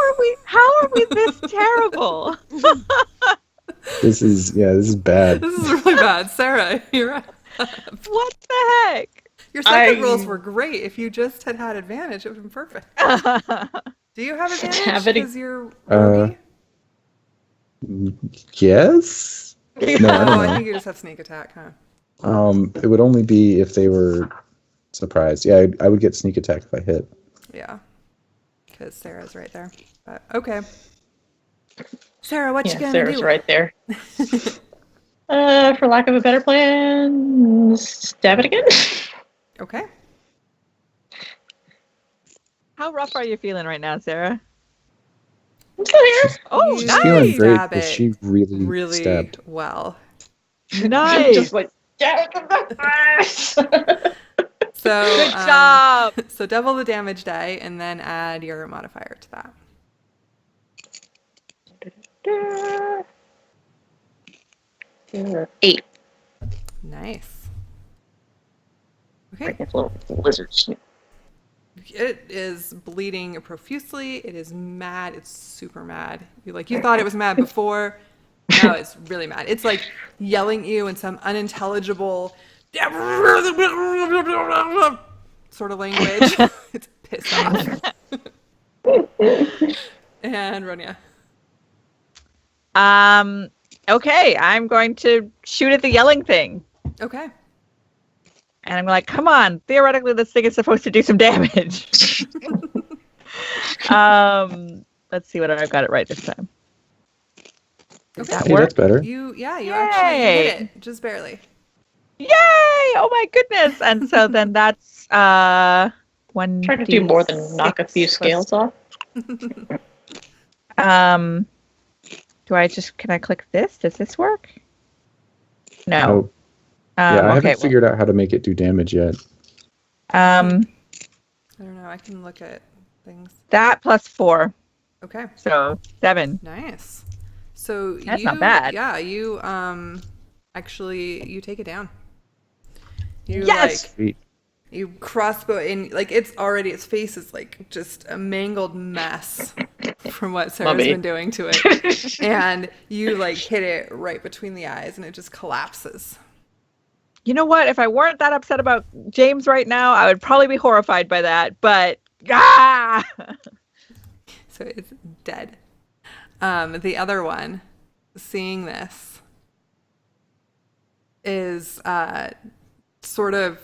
are we this terrible? this is bad. This is really bad. Sarah, you're up. What the heck? Your second rolls were great. If you just had had advantage, it would have been perfect. Do you have advantage because you're roguey? Yes. No, I don't I know. think you just have sneak attack, huh? It would only be if they were surprised. Yeah, I would get sneak attack if I hit. Yeah, because Sarah's right there. But okay, Sarah, what you gonna Sarah's do? right there. For lack of a better plan, stab it again. Okay. How rough are you feeling right now, Sarah? I'm still here. Oh, You She's nice. feeling great stab because it she really stabbed. well. Nice. Just like, get it in the face. So Good job. So double the damage die and then add your modifier to that. 8. Nice. Okay. Like a little lizard snoop. It is bleeding profusely. It is mad. It's super mad. You thought it was mad before. Now it's really mad. It's like yelling at you in some unintelligible sort of language. It's pissed off. And Ronya. Okay, I'm going to shoot at the yelling thing. Okay. And I'm like, come on, theoretically this thing is supposed to do some damage. Let's see whether I've got it right this time. Does Okay. that Hey, work? that's better. You Yay. actually hit it. Just barely. Yay! Oh my goodness. And so then that's one. Try to do more than knock a few scales off. Can I click this? Does this work? No. Oh, yeah, I okay, haven't figured out how to make it do damage yet. I don't know. I can look at things. That plus 4. Okay. So 7. Nice. So That's not bad. Yeah, you actually you take it down. You Yes! Sweet. you crossbow in its face is like just a mangled mess from what Sarah's Mummy. been doing to it. And you hit it right between the eyes and it just collapses. You know what? If I weren't that upset about James right now, I would probably be horrified by that. But So it's dead. The other one, seeing this, is sort of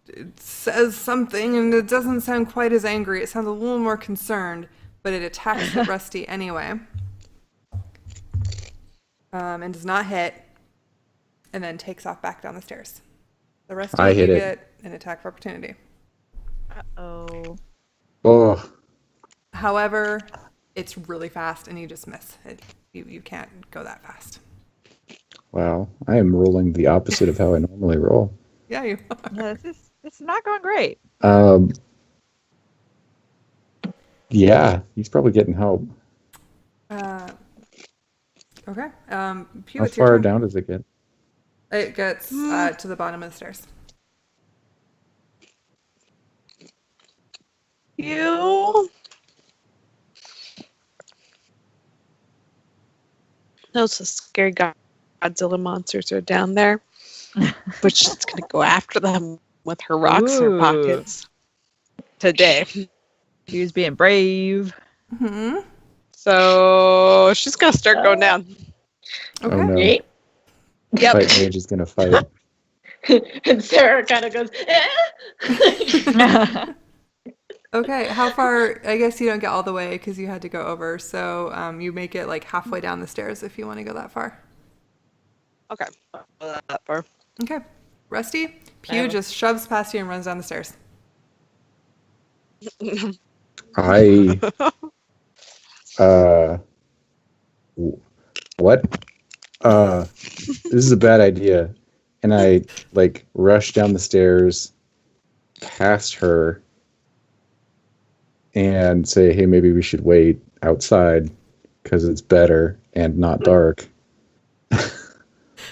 it says something and it doesn't sound quite as angry. It sounds a little more concerned, but it attacks at Rusty anyway. And does not hit, and then takes off back down the stairs. The Rusty, I hit you it. get an attack of opportunity. Uh-oh. Oh, However, it's really fast and you just miss. You can't go that fast. wow. I am rolling the opposite of how I normally roll. Yeah, you are. Yeah, this is not going great. Yeah, he's probably getting help. Okay. Pew, How it's your far turn. down does it get? It gets to the bottom of the stairs. You. Those scary Godzilla monsters are down there, but she's gonna go after them with her rocks in her Ooh. pockets today. She's being brave. Mm-hmm. So she's gonna start going down. Okay. Oh no. 8. Yep. Fight Mage is gonna fight. And Sarah kind of goes, Okay. How far? I guess you don't get all the way because you had to go over. So you make it halfway down the stairs if you want to go that far. Okay. That far. Okay. Rusty, Pew just shoves past you and runs down the stairs. I what? This is a bad idea. And I like rush down the stairs past her and say, hey, maybe we should wait outside because it's better and not dark.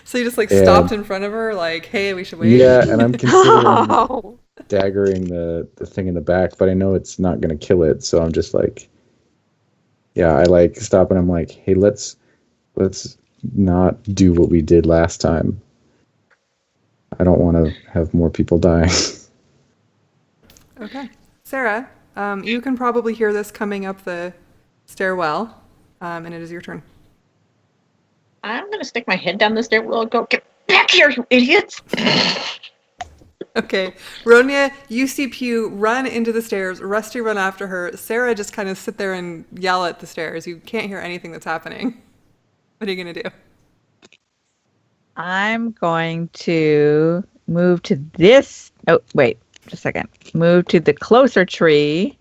So you just like And- stopped in front of her, like, hey, we should wait. Yeah, and I'm considering Oh. daggering the thing in the back, but I know it's not going to kill it, so I'm just like, yeah, I like stop and I'm like, hey, let's not do what we did last time. I don't want to have more people dying. Okay. Sarah, you can probably hear this coming up the stairwell, and it is your turn. I'm going to stick my head down the stairwell and go, get back here, you idiots! Okay. Ronya, you see Pew run into the stairs, Rusty run after her, Sarah just kind of sit there and yell at the stairs. You can't hear anything that's happening. What are you going to do? I'm going to move to this. Oh, wait, just a second. Move to the closer tree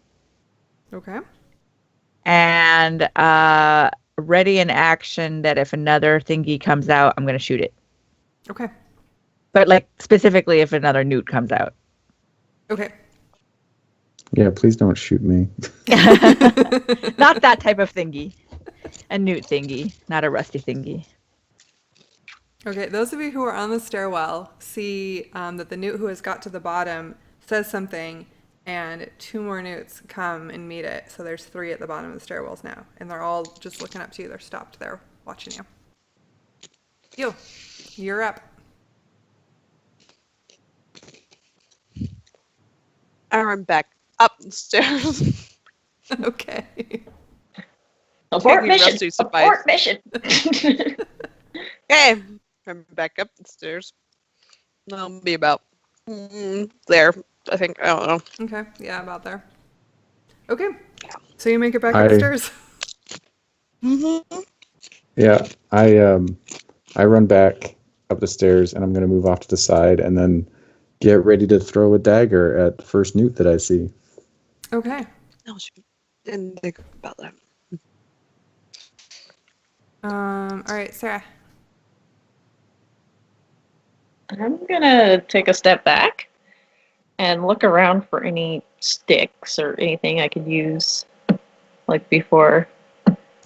Okay. and ready in action that if another thingy comes out, I'm going to shoot it. Okay. But like specifically if another newt comes out. Okay. Yeah, please don't shoot me. Not that type of thingy. A newt thingy, not a rusty thingy. Okay, those of you who are on the stairwell see that the newt who has got to the bottom says something, and 2 more newts come and meet it. So there's 3 at the bottom of the stairwells now, and they're all just looking up to you. They're stopped there watching you. You're up. I run back up the stairs. Okay. Abort me mission! Rusty's advice. Abort mission! Okay, run back up the stairs. I'll be about there. I think. I don't know. Okay, yeah, about there. Okay, so you make it back up the stairs. Yeah, I run back up the stairs and I'm going to move off to the side and then get ready to throw a dagger at the first newt that I see. Okay. No, didn't think about that. All right, Sarah. I'm gonna take a step back and look around for any sticks or anything I could use, like before.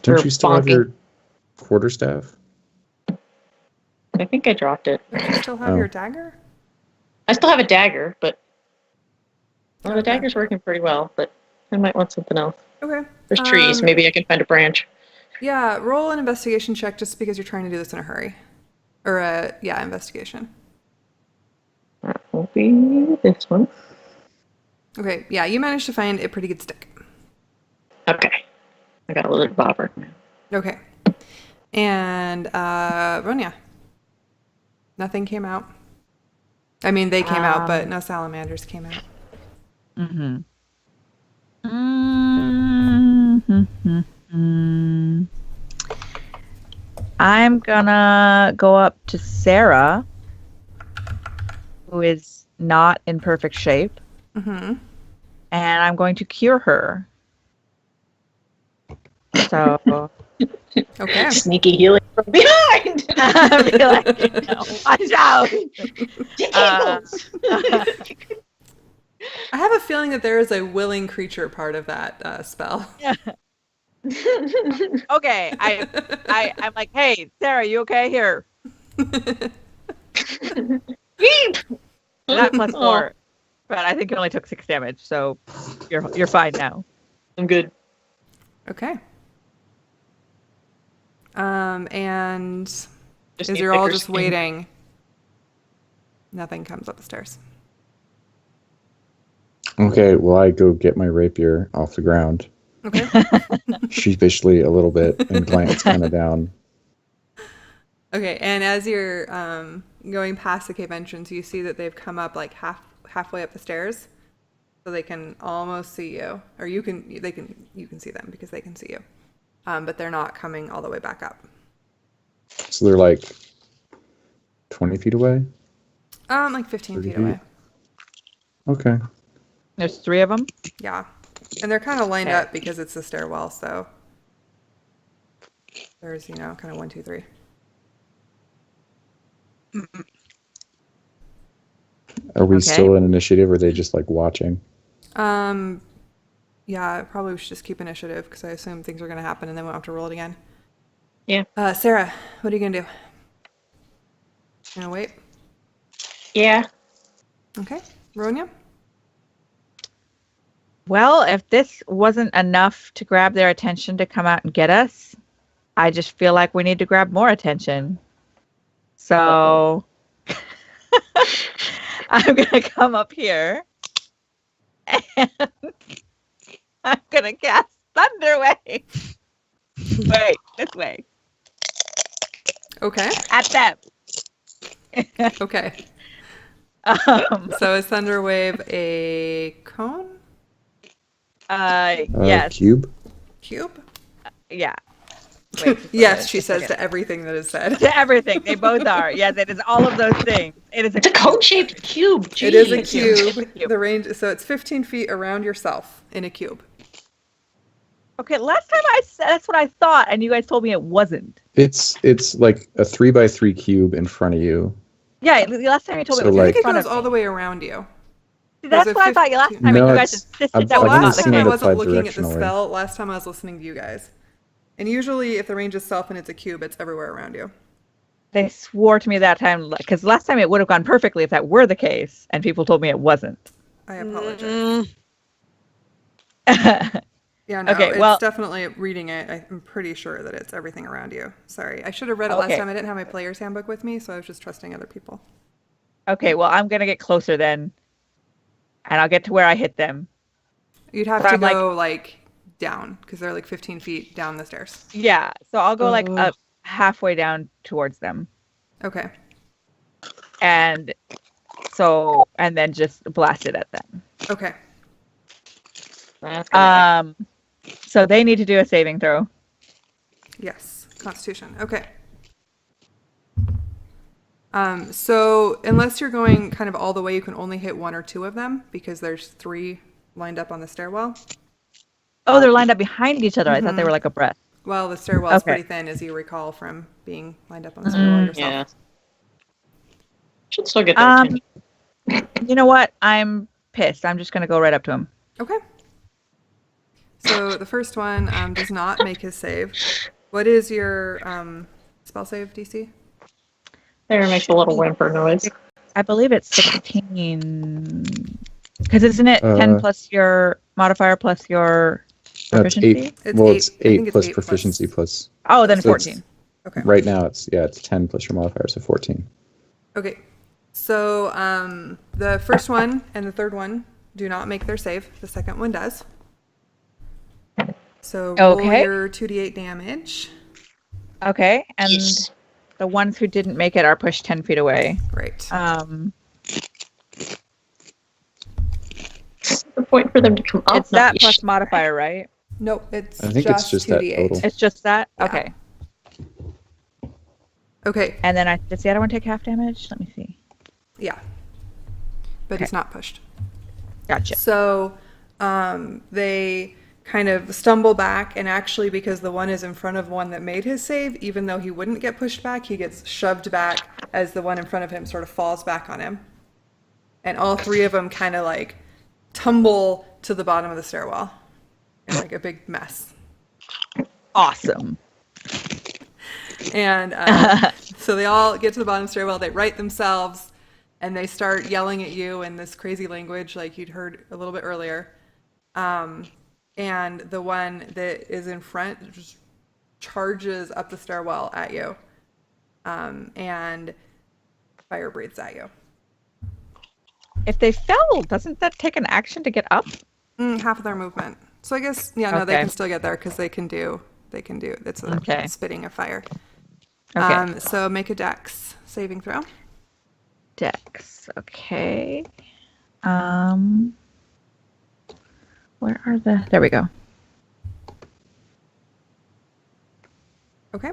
Don't Or you still have bonking. your quarterstaff? I think I dropped it. Don't you still have Oh. your dagger? I still have a dagger, but well, the Okay. dagger's working pretty well, but I might want something else. Okay. There's trees. Maybe I can find a branch. Yeah, roll an investigation check just because you're trying to do this in a hurry. Or investigation. That will be this one. Okay, yeah, you managed to find a pretty good stick. Okay. I got a little bobber. Okay. And Ronya. Nothing came out. I mean, they came out, but no salamanders came out. Mm-hmm. I'm gonna go up to Sarah, who is not in perfect shape, Mm-hmm. and I'm going to cure her. So Okay. Sneaky healing from behind. I'll be like, no, watch out. I have a feeling that there is a willing creature part of that spell. Okay, I'm like, hey, Sarah, you okay? Here, not plus 4, but I think it only took 6 damage, so you're fine now. I'm good. Okay. And Just as need you're all thicker just skin. waiting, nothing comes up the stairs. Okay, well, I go get my rapier off the ground, Okay. sheepishly a little bit, and glance kind of down. Okay, and as you're going past the cave entrance, you see that they've come up like halfway up the stairs, so they can almost see you, or you can see them because they can see you, but they're not coming all the way back up. So they're like 20 feet away? Like 15 30 feet feet? away. Okay. There's 3 of them. Yeah, and they're kind of lined Okay. up because it's a stairwell. So There's, kind of 1, 2, 3. Are we Okay. still in initiative, or are they just like watching? Yeah, probably we should just keep initiative because I assume things are going to happen and then we'll have to roll it again. Yeah. Sarah, what are you going to do? You gonna wait? Yeah. Okay. Ronya? Well, if this wasn't enough to grab their attention to come out and get us, I just feel like we need to grab more attention. So I'm going to come up here and I'm going to cast Thunder Wave. Wait, this way. Okay. At them. Okay. Um, So is Thunder Wave a cone? yes. Cube. Cube? Yeah. Wait, just a Yes, minute, she just a says second. to everything that is said. To everything. They both are. Yes, it is all of those things. It is It's a cone-shaped cube. It is a Jeez. cube. It's a cube. The range, so it's 15 feet around yourself in a cube. Okay, last time I said that's what I thought, and you guys told me it wasn't. It's like a 3x3 cube in front of you. Yeah, the last time you told So, me it was I like- think in it front goes of all me. the way around you. That's there's a what I thought last 15 time, and No, you guys it's- insisted I've that was only not Last the time seen I it case. wasn't applied looking at the directionally. spell. Last time I was listening to you guys. And usually if the range is self and it's a cube, it's everywhere around you. They swore to me that time, because last time it would have gone perfectly if that were the case, and people told me it wasn't. I apologize. Mm-mm. Yeah, no, Okay, it's well- definitely reading it. I'm pretty sure that it's everything around you. Sorry. I should have read it last Okay. time. I didn't have my player's handbook with me, so I was just trusting other people. Okay, well, I'm going to get closer then, and I'll get to where I hit them. You'd have But to I'm like- go like down because they're like 15 feet down the stairs. Yeah, so I'll go like Oh. up halfway down towards them. Okay. And then just blast it at them. Okay. That's gonna So they need to do a saving throw. Yes. Constitution. Okay. So unless you're going kind of all the way, you can only hit 1 or 2 of them because there's 3 lined up on the stairwell. Oh, they're lined up behind each other. I thought they were like abreast. Well, the stairwell is Okay. pretty thin, as you recall from being lined up on the stairwell yourself. yeah. Should still get their Um, attention. You know what? I'm pissed. I'm just going to go right up to him. Okay. So the first one does not make his save. What is your spell save DC? There makes a little whimper noise. I believe it's 16. Because isn't it 10 plus your modifier plus your That's proficiency? 8. It's Well, eight. it's I think 8 it's plus 8 plus- proficiency plus. Oh, then So it's- 14. Okay. Right now, it's 10 plus your modifier, so 14. Okay. So the first one and the third one do not make their save. The second one does. So roll Okay. your 2d8 damage. Okay, and Yes. the ones who didn't make it are pushed 10 feet away. Right. The point for them to come up. It's not that be plus sh- modifier, right? Nope, it's I think it's just that 2d8. total. It's just that? Yeah. Okay. Okay. And then does the other one take half damage? Let me see. Yeah. But he's Okay. not pushed. Gotcha. So they kind of stumble back, and actually, because the one is in front of one that made his save, even though he wouldn't get pushed back, he gets shoved back as the one in front of him sort of falls back on him. And all 3 of them kind of like tumble to the bottom of the stairwell in like a big mess. Awesome. And so they all get to the bottom of the stairwell, they right themselves, and they start yelling at you in this crazy language like you'd heard a little bit earlier. And the one that is in front just charges up the stairwell at you and fire breathes at you. If they fell, doesn't that take an action to get up? Half of their movement. So I guess, yeah, no, they Okay. can still get there because they can do, it's a Okay. spitting of fire. Okay. So make a dex saving throw. Dex. Okay. Where are there we go. Okay.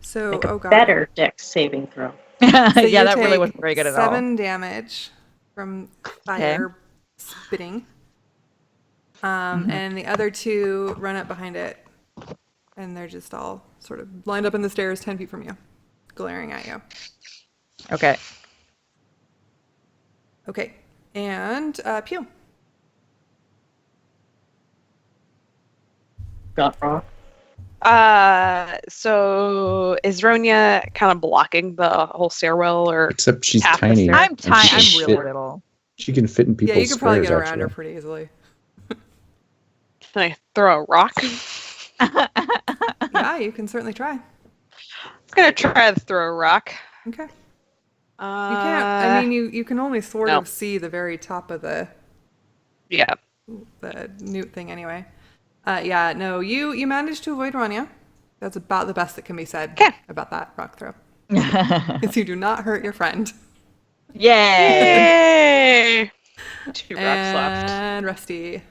So, Make a oh god. better dex saving throw. So Yeah, you that really take wasn't very good at all. 7 damage from fire spitting. Mm-hmm. And the other 2 run up behind it and they're just all sort of lined up in the stairs 10 feet from you, glaring at you. Okay. Okay, and Pew. Got wrong. So is Ronya kind of blocking the whole stairwell, or Except she's half the tiny. stair? I'm and tiny. she I'm can real fit- little. She can fit in people's Yeah, you could probably squares, get around her actually. pretty easily. Can I throw a rock? Yeah, you can certainly try. I'm gonna try to throw a rock. Okay. You can't. I mean, you can only sort no. of see the very top of the Yeah. newt thing anyway. Yeah, no, you managed to avoid Rania. That's about the best that can be said 'Kay. about that rock throw. Because you do not hurt your friend. Yay! Yay! 2 rocks left. And Rusty.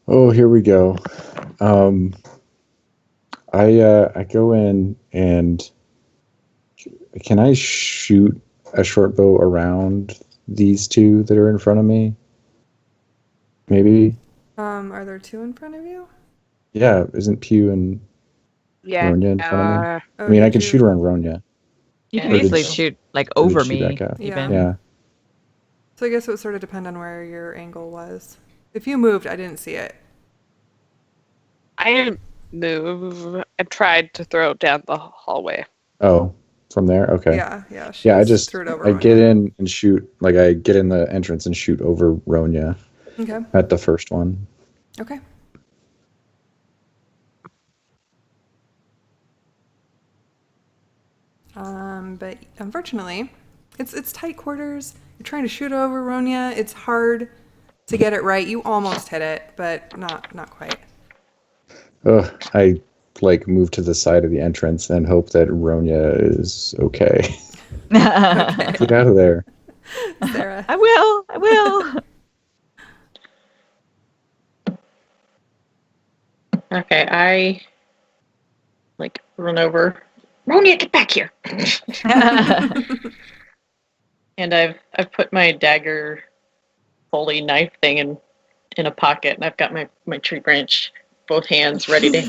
Oh, here we go. I go in and can I shoot a short bow around these two that are in front of me? Maybe. Are there 2 in front of you? Yeah, isn't Pew and Yeah. Ronya in front of me? Oh, I mean, I did can you- shoot around Ronya. You can Yeah. easily Or did- shoot like or did over she me. back out? Even. Yeah. So I guess it would sort of depend on where your angle was. If you moved, I didn't see it. I didn't move. I tried to throw down the hallway. Oh, from there? Okay. Yeah. Yeah, I just threw it over. I Rania. get in and shoot, like I get in the entrance and shoot over Ronya Okay. at the first one. Okay. But unfortunately, it's tight quarters. You're trying to shoot over Ronya. It's hard to get it right. You almost hit it, but not quite. Ugh, I like move to the side of the entrance and hope that Ronya is okay. Get out of there. Sarah. I will. I will. Okay, I like run over. Ronya, get back here! And I've put my dagger, holy knife thing in a pocket, and I've got my tree branch, both hands ready to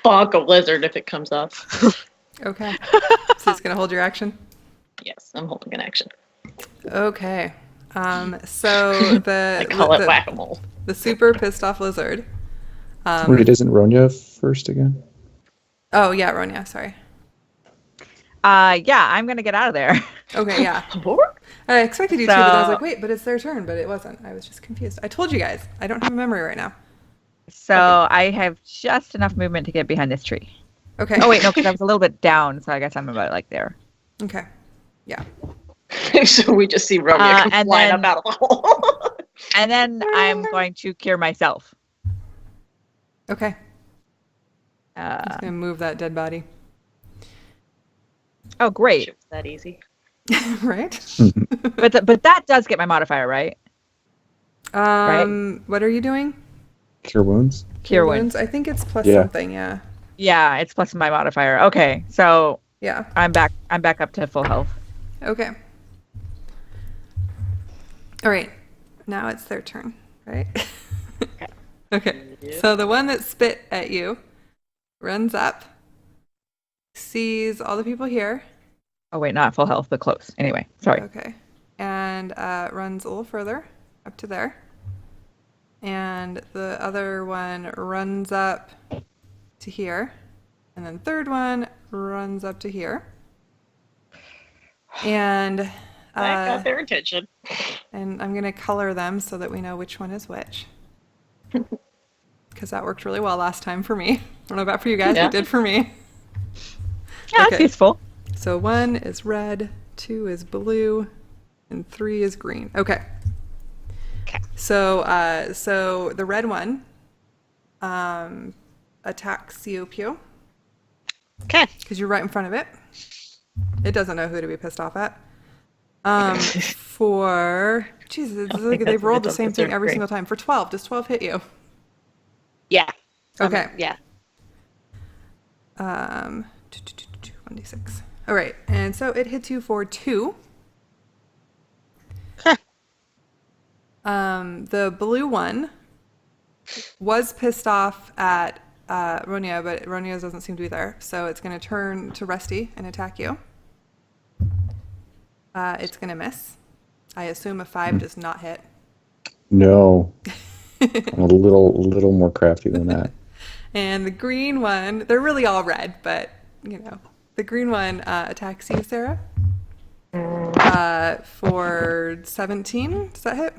bonk a lizard if it comes up. Okay. So it's gonna hold your action. Yes, I'm holding an action. Okay. So I call it the whack-a-mole. the super pissed off lizard. Wait, isn't Ronya first again? Oh yeah, Ronya. Sorry. Yeah, I'm gonna get out of there. Okay. Yeah. I expected you to, but I was like, wait, but it's their turn, but it wasn't. I was just confused. I told you guys, I don't have a memory right now. So I have just enough movement to get behind this tree. Okay. Oh wait, no, because I was a little bit down, so I guess I'm about like there. Okay. Yeah. So we just see Ronya come and flying then- up out of the hole. And then I'm going to cure myself. Okay. I'm Uh, just gonna move that dead body. oh great, It's that easy. Right? but that does get my modifier, right? What are you doing? Cure wounds? Cure wounds. I think it's plus Yeah. something. Yeah. Yeah, it's plus my modifier. Okay, so Yeah. I'm back up to full health. Okay. All right. Now it's their turn, right? Okay. So the one that spit at you runs up, sees all the people here. Oh wait, not full health, but close. Anyway, sorry. Okay. And runs a little further up to there. And the other one runs up to here. And then third one runs up to here. And That got their attention. and I'm going to color them so that we know which one is which. Because that worked really well last time for me. I don't know about for you guys, Yeah. but it did for me. Yeah, it's Okay. useful. So 1 is red, 2 is blue, and 3 is green. Okay. So the red one attacks you, Pew, Okay. because you're right in front of it. It doesn't know who to be pissed off at. For Jesus, it's like that's they've what rolled it the does, same it's thing so every great. single time. For 12, does 12 hit you? Yeah. Okay. Yeah. 1d6. All right, and so it hits you for 2. Huh. The blue one was pissed off at Ronia, but Ronia doesn't seem to be there. So it's going to turn to Rusty and attack you. It's going to miss. I assume a 5 does not hit. No. I'm a little more crafty than that. And the green one, they're really all red, but, you know, the green one attacks you, Sarah, for 17. Does that hit?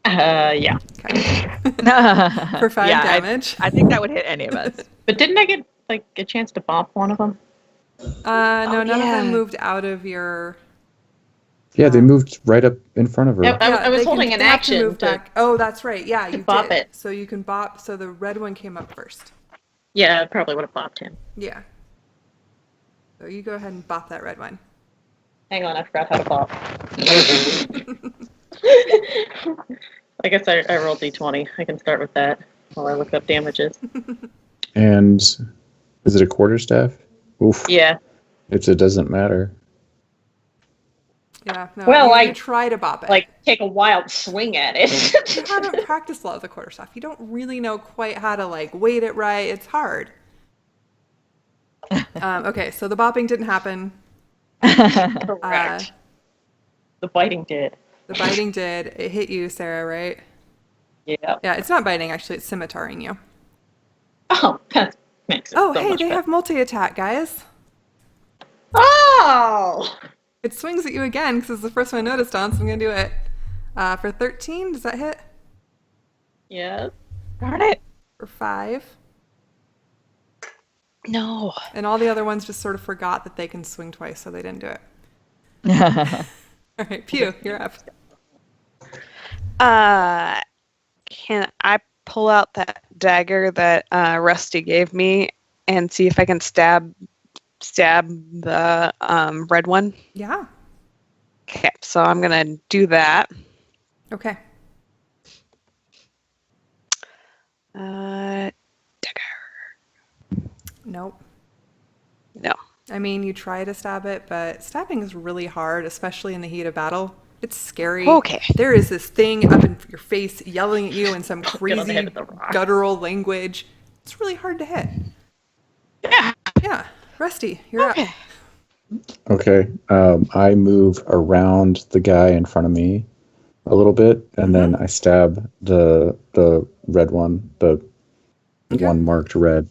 Yeah. Okay. For 5 Yeah, damage. I think that would hit any of us. But didn't I get like a chance to bop one of them? No, none of yeah. them moved out of your... Yeah, they moved right up in front of her. Yep. I was they holding an they have to action move to- back. Oh, that's right. Yeah, you bop did. it. So you can bop. So the red one came up first. Yeah, I probably would have bopped him. Yeah. So you go ahead and bop that red one. Hang on, I forgot how to bop. I guess I rolled d20. I can start with that while I look up damages. And is it a quarterstaff? Oof. Yeah. It doesn't matter. Yeah. No, Well, you try to bop it. Like, take a wild swing at it. You haven't practiced a lot of the quarterstaff. You don't really know quite how to like weight it right. It's hard. Okay, so the bopping didn't happen. Correct. The biting did. The biting did. It hit you, Sarah, right? Yeah. Yeah, it's not biting actually. It's scimitaaring you. Oh, that makes it Oh, so hey, much they better. have multi-attack, guys. Oh! It swings at you again because it's the first one I noticed on, so I'm gonna do it for 13. Does that hit? Yeah. Darn it. For 5. No. And all the other ones just sort of forgot that they can swing twice, so they didn't do it. All right, Pew, you're up. Can I pull out that dagger that Rusty gave me and see if I can stab the red one? Yeah. Okay, so I'm gonna do that. Okay. Dagger. Nope. No. I mean, you try to stab it, but stabbing is really hard, especially in the heat of battle. It's scary. Okay. There is this thing up in your face yelling at you in some Get on the crazy head with the rock. guttural language. It's really hard to hit. Yeah. Yeah. Rusty, you're Okay. up. Okay. I move around the guy in front of me a little bit, and then I stab the red one, the Okay. one marked red,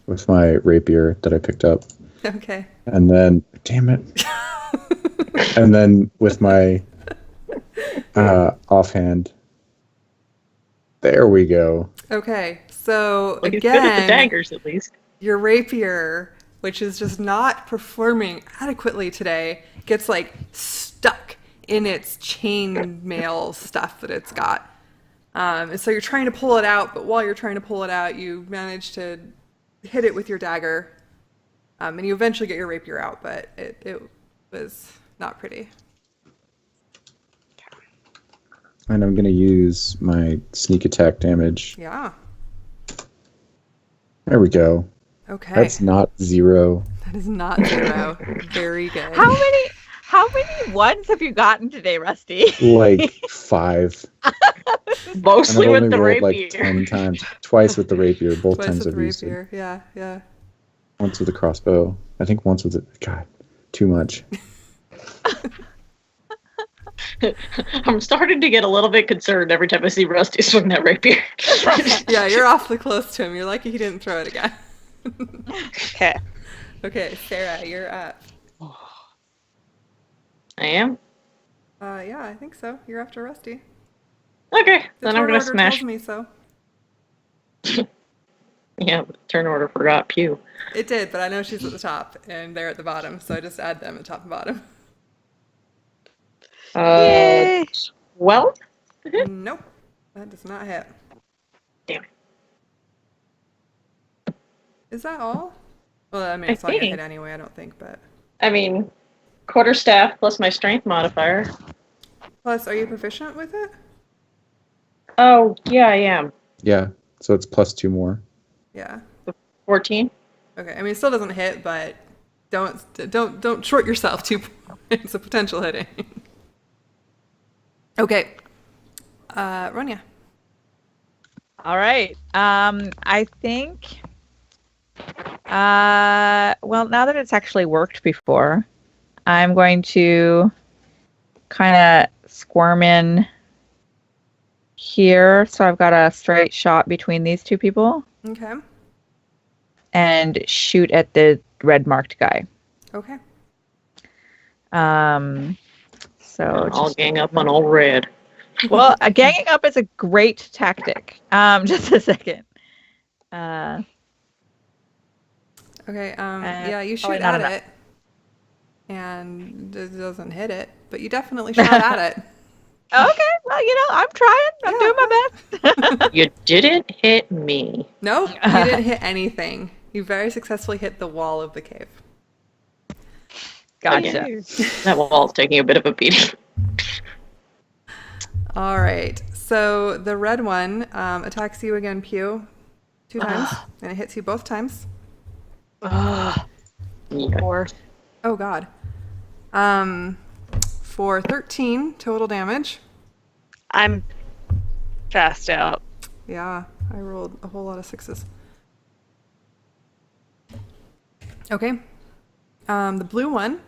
with my rapier that I picked up. Okay. And then, damn it. And then with my offhand, there we go. Okay. So Well, he's good at the again, daggers, at least. your rapier, which is just not performing adequately today, gets like stuck in its chain mail stuff that it's got. And so you're trying to pull it out, but while you're trying to pull it out, you manage to hit it with your dagger. And you eventually get your rapier out, but it was not pretty. And I'm going to use my sneak attack damage. Yeah. There we go. Okay. That's not 0. That is not 0. Very good. How many ones have you gotten today, Rusty? Like 5. And Mostly I've with only the rolled rapier. like 10 times. Twice with the rapier. Both Twice times with I've used it. rapier. Yeah, yeah. Once with the crossbow. I think once with it. God, too much. I'm starting to get a little bit concerned every time I see Rusty swing that rapier. Yeah, you're awfully close to him. You're lucky he didn't throw it again. Okay. Okay, Sarah, you're up. I am? Yeah, I think so. You're after Rusty. Okay, The then I'm turn going order to smash. tells me so. Yeah, the turn order forgot Pew. It did, but I know she's at the top and they're at the bottom, so I just add them at top and bottom. Yay. 12? Nope, that does not hit. Damn it. Is that all? Well, I mean, it's I not gonna think. hit anyway, I don't think, but... I mean, quarterstaff plus my strength modifier. Plus, are you proficient with it? Oh, yeah, I am. Yeah, so it's plus 2 more. Yeah. 14? Okay, I mean, it still doesn't hit, but don't short yourself 2 points of potential hitting. Okay. Ronya. All right. I think. Well, now that it's actually worked before, I'm going to kind of squirm in here, so I've got a straight shot between these two people, Okay. and shoot at the red marked guy. Okay. So I'll just gang up on all red. well, ganging up is a great tactic. Just a second. Okay. Yeah, you shoot probably not at enough. it, and it doesn't hit it, but you definitely shot at it. Okay, well, I'm trying. I'm doing my best. You didn't hit me. Nope, you didn't hit anything. You very successfully hit the wall of the cave. Gotcha. That wall's taking a bit of a beating. All right. So the red one attacks you again, Pew, 2 times, and it hits you both times. Yeah. Or Oh God. For 13 total damage. I'm fast out. Yeah, I rolled a whole lot of 6s. Okay. The blue one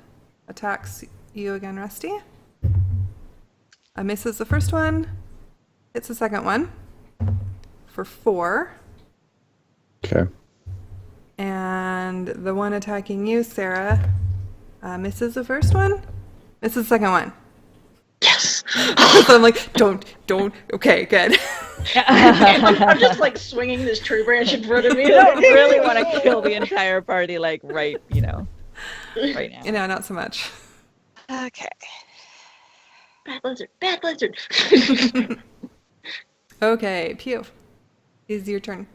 attacks you again, Rusty. Misses the first one. Hits the second one for 4. Okay. And the one attacking you, Sarah, misses the first one. Misses the second one. Yes. So I'm like, don't. Okay, good. I'm just like swinging this tree branch in front of me. You don't really want to kill the entire party, like right now. You know, not so much. Okay. Bad lizard, bad lizard. Okay, Pew. Is your turn.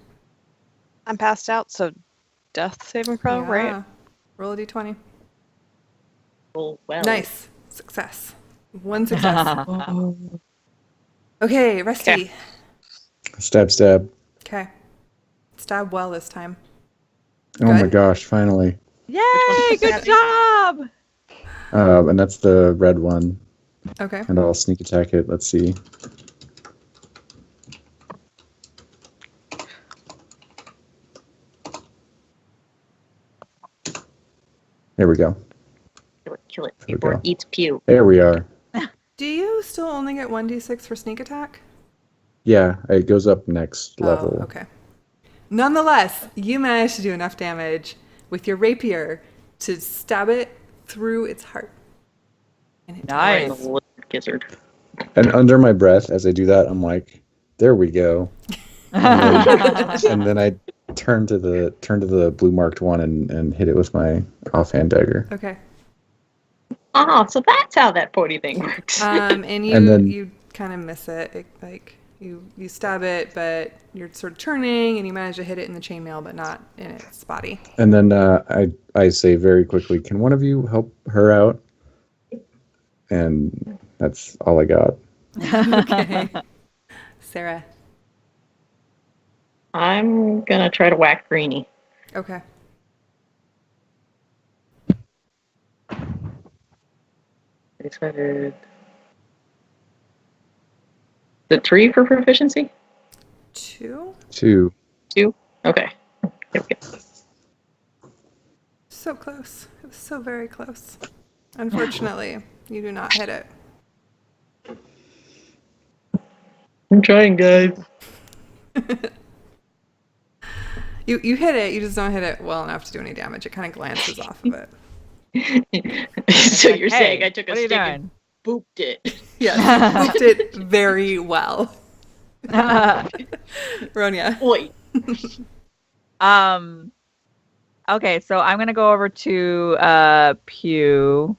I'm passed out, so death saving throw, right? Yeah. Roll a d20. Oh, well. Nice. Success. 1 success. Okay, Rusty. Okay. Stab. Okay. Stab well this time. Oh my Good. gosh, finally. Yay! Good job. And that's the red one. Okay. And I'll sneak attack it. Let's see. There we go. Kill it we before go. it eats Pew. There we are. Do you still only get 1d6 for sneak attack? Yeah, it goes up next level. Oh, okay. Nonetheless, you managed to do enough damage with your rapier to stab it through its heart. And it Nice. dies. The lizard gizzard. And under my breath, as I do that, I'm like, "There we go." And then I turn to the blue marked one and hit it with my offhand dagger. Okay. Oh, so that's how that 40 thing works. And you And then- you kind of miss it. Like you stab it, but you're sort of turning, and you manage to hit it in the chainmail, but not in its body. And then I say very quickly, "Can one of you help her out?" And that's all I got. Okay. Sarah. I'm gonna try to whack Greenie. Okay. Excited. The 3 for proficiency? 2. 2. 2? Okay. There we go. So close. It was so very close. Unfortunately, you do not hit it. I'm trying, guys. You hit it, you just don't hit it well enough to do any damage. It kind of glances off of it. So you're Hey, saying I took a what are you stick and booped it. Yes, you whipped it very well. Ronya. Oi. Okay, so I'm gonna go over to Pew.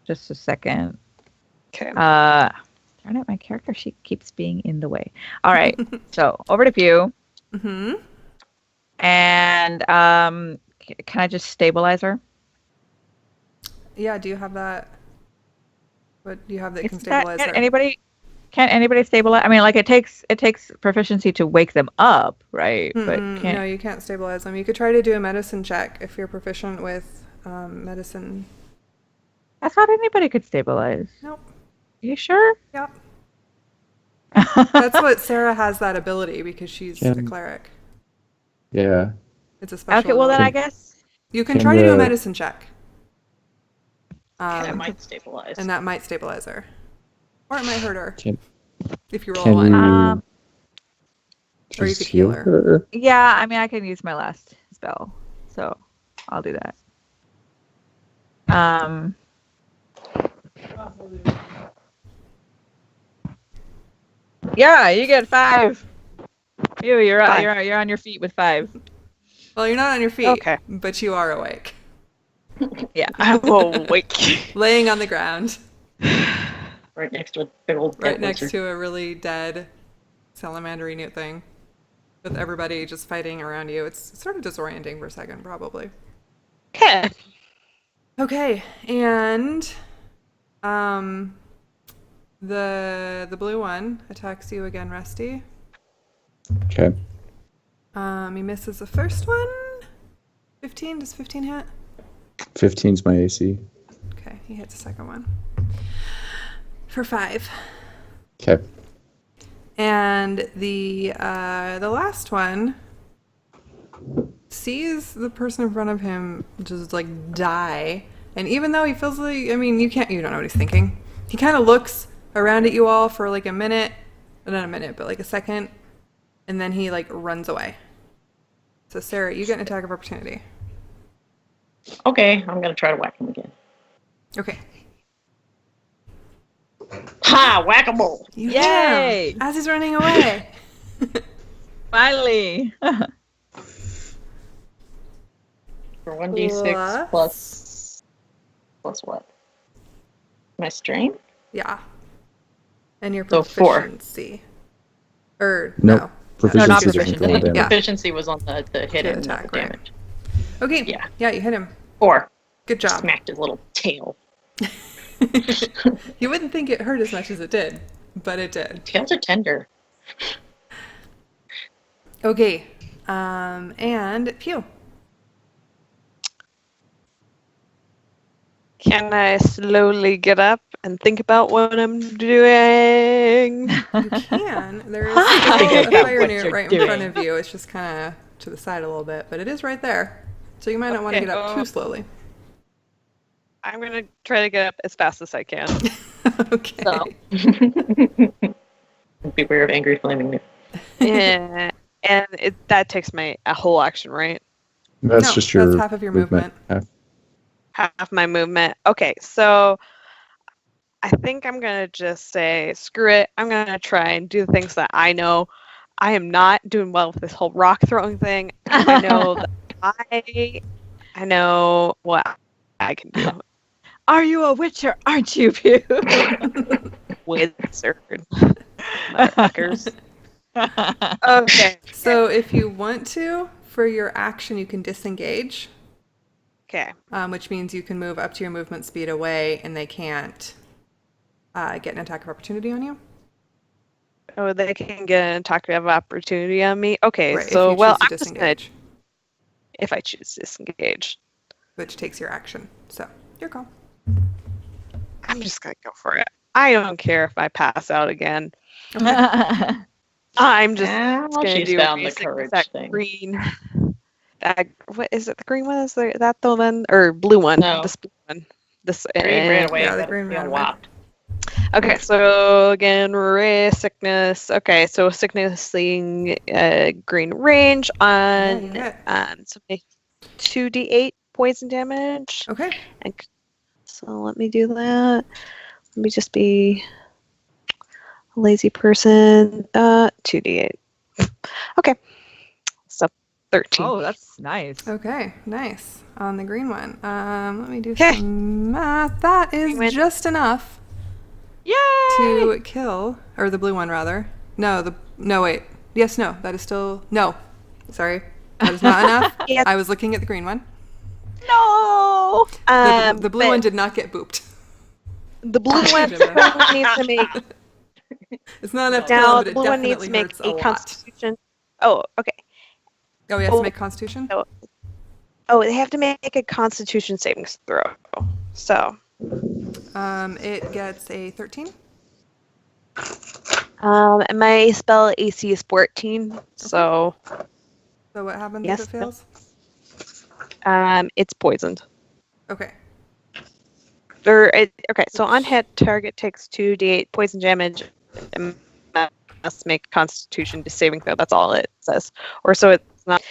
Just a second. Okay. Darn it, my character sheet keeps being in the way. All right, so over to Pew, Mm-hmm. and can I just stabilize her? Yeah, do you have that? What do you have that can Is that- stabilize her? Can anybody stabilize? I mean, like it takes proficiency to wake them up, right? But Mm-mm, can't. no, you can't stabilize them. You could try to do a medicine check if you're proficient with medicine. I thought anybody could stabilize. Nope. You sure? Yep. That's what Sarah has that ability because she's a Can- cleric. Yeah. It's a special. Okay, well then I ability. guess. You can Can try to do a the- medicine check. That might stabilize. And that might stabilize her. Or it might hurt her Can if you roll a can 1. you Um, Or you just could heal her. her? Yeah, I mean I can use my last spell, so I'll do that. Yeah, you get 5. You're Five. you're on your feet with 5. Well, you're not on your feet, Okay. but you are awake. Yeah. I'm awake. Laying on the ground, Right next to a big old right dead next lizard. to a really dead salamander newt thing, with everybody just fighting around you. It's sort of disorienting for a second, probably. Okay. Okay, and the blue one attacks you again, Rusty. Okay. He misses the first one. 15. Does 15 hit? 15's my AC. Okay, he hits the second one for 5. Okay. And the last one sees the person in front of him just like die. And even though he feels like, I mean, you don't know what he's thinking. He kind of looks around at you all for like a minute, not a minute, but like a second, and then he like runs away. So Sarah, you get an attack of opportunity. Okay, I'm gonna try to whack him again. Okay. Ha! Whack-a-mole! You Yay! hit him as he's running away. Finally. For 1d6 plus what? My strength? Yeah. And your So 4. proficiency. Or Nope. no. Proficiency not is proficiency. roll damage. Yeah. Proficiency was on the hit and attack, the right. damage. Okay. Yeah. Yeah, you hit him. 4. Good job. Smacked his little tail. You wouldn't think it hurt as much as it did, but it did. Tails are tender. Okay. And Pew. Can I slowly get up and think about what I'm doing? You can. There is Think still a about fire what newt you're right in front doing. of you. It's just kind of to the side a little bit, but it is right there. So you might not want to Okay. get up too slowly. I'm gonna try to get up as fast as I can. Okay. So. Beware of angry flaming newt. Yeah, and that takes a whole action, right? That's No, just your that's half of your movement. Half my movement. Okay, so I think I'm gonna just say screw it. I'm gonna try and do the things that I know. I am not doing well with this whole rock throwing thing. I know that I know what I can do. Are you a witcher? Aren't you, Pew? Wizard, motherfuckers. Okay. So if you want to, for your action, you can disengage, Okay. which means you can move up to your movement speed away, and they can't get an attack of opportunity on you. Oh, they can get an attack of opportunity on me. Okay, Right, so if you well, choose to I'm just gonna disengage, if I choose to disengage, which takes your action. So your call. I'm just gonna go for it. I don't care if I pass out again. I'm just gonna She's do found the basic with courage that thing. green. That what is it? The green one is that the one or blue one? No. This blue one. This Green ran away. Yeah, the but green it got ran away. whopped. Okay, so again, sickness. Okay, so sickness seeing green range Yeah, you on hit. so make 2d8 poison damage. Okay. And so let me do that. Let me just be a lazy person. 2d8. Okay. So 13. Oh, that's nice. Okay, nice. On the green one. Let me do Okay. some math. That is Green one. just enough Yay! to kill, or the blue one rather. No, wait. Yes, no, that is still, no. Sorry, that is not enough. Yes. I was looking at the green one. No. The blue but one did not get booped. The blue one Gemma. needs to make It's not enough to kill, now. but The it blue one definitely needs to make hurts a a lot. Constitution. Oh, okay. Oh, he has to Oh. make Constitution? Oh, they have to make a Constitution saving throw. So It gets a 13. And my spell AC is 14, so So what happens Yes, if it fails? it's poisoned. Okay. Okay, so on hit, target takes 2d8 poison damage and must make a Constitution saving throw. That's all it says. Or so it's not.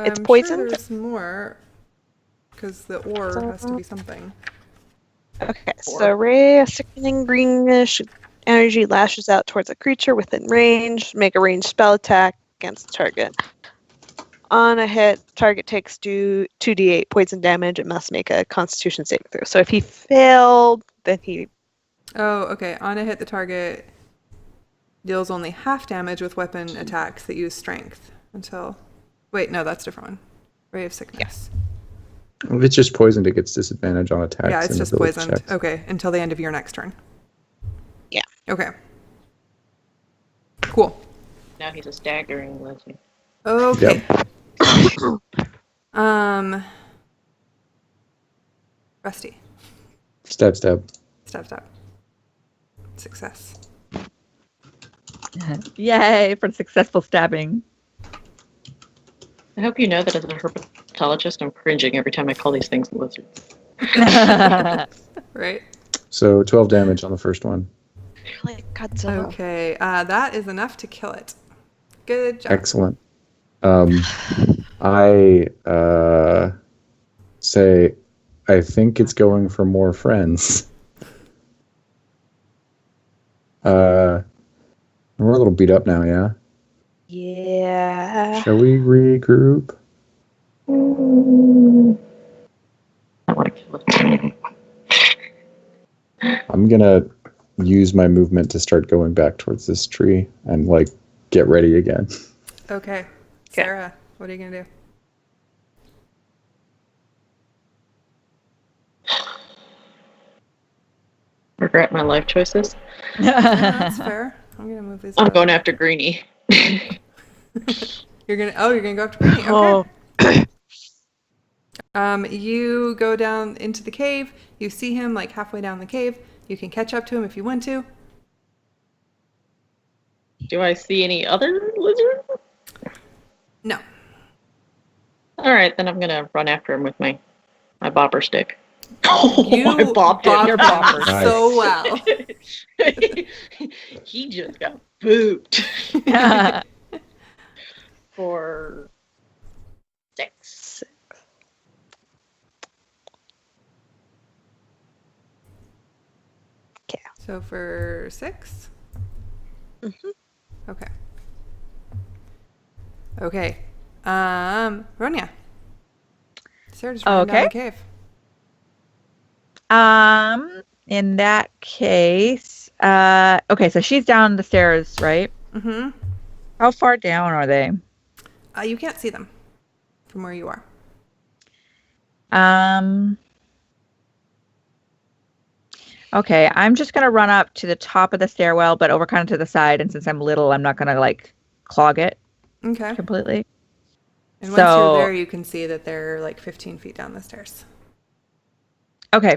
It's I'm poisoned? sure there's more, because the ore has to be something. Okay, so ray of sickening greenish energy lashes out towards a creature within range. Make a ranged spell attack against the target. On a hit, target takes 2d8 poison damage and must make a Constitution saving throw. So if he failed, then he. Oh, okay. On a hit, the target deals only half damage with weapon attacks that use strength until. Wait, no, that's a different one. Ray of sickness. If it's just poisoned, it gets disadvantage on attacks. Yeah, it's and just ability poisoned. checks. Okay, until the end of your next turn. Yeah. Okay. Cool. Now he's a staggering legend. Okay. Yep. Rusty. Stab. Stab. Success. Yay for successful stabbing. I hope you know that as a herpetologist, I'm cringing every time I call these things lizards. Right? So 12 damage on the first one. You're like Godzilla. Okay. That is enough to kill it. Good job. Excellent. I say, I think it's going for more friends. We're a little beat up now, yeah? Yeah. Shall we regroup? I want to kill it. I'm gonna use my movement to start going back towards this tree and like get ready again. Okay. Sarah, what are you going to do? Regret my life choices. That's fair. I'm going to move these I'm up. going after Greenie. You're going to go after Greenie? Okay. You go down into the cave. You see him like halfway down the cave. You can catch up to him if you want to. Do I see any other lizards? No. All right, then I'm gonna run after him with my bopper stick. You I bopped it. Your bopper. Nice. So well. He just got booped for 6. So for 6? Mm-hmm. Okay. Okay. Ronya. Sarah just ran down the cave. In that case, okay, so she's down the stairs, right? Mm-hmm. How far down are they? You can't see them from where you are. Okay, I'm just gonna run up to the top of the stairwell, but over kind of to the side, and since I'm little, I'm not gonna like clog it Okay. completely. And once you're there, you can see that they're like 15 feet down the stairs. Okay.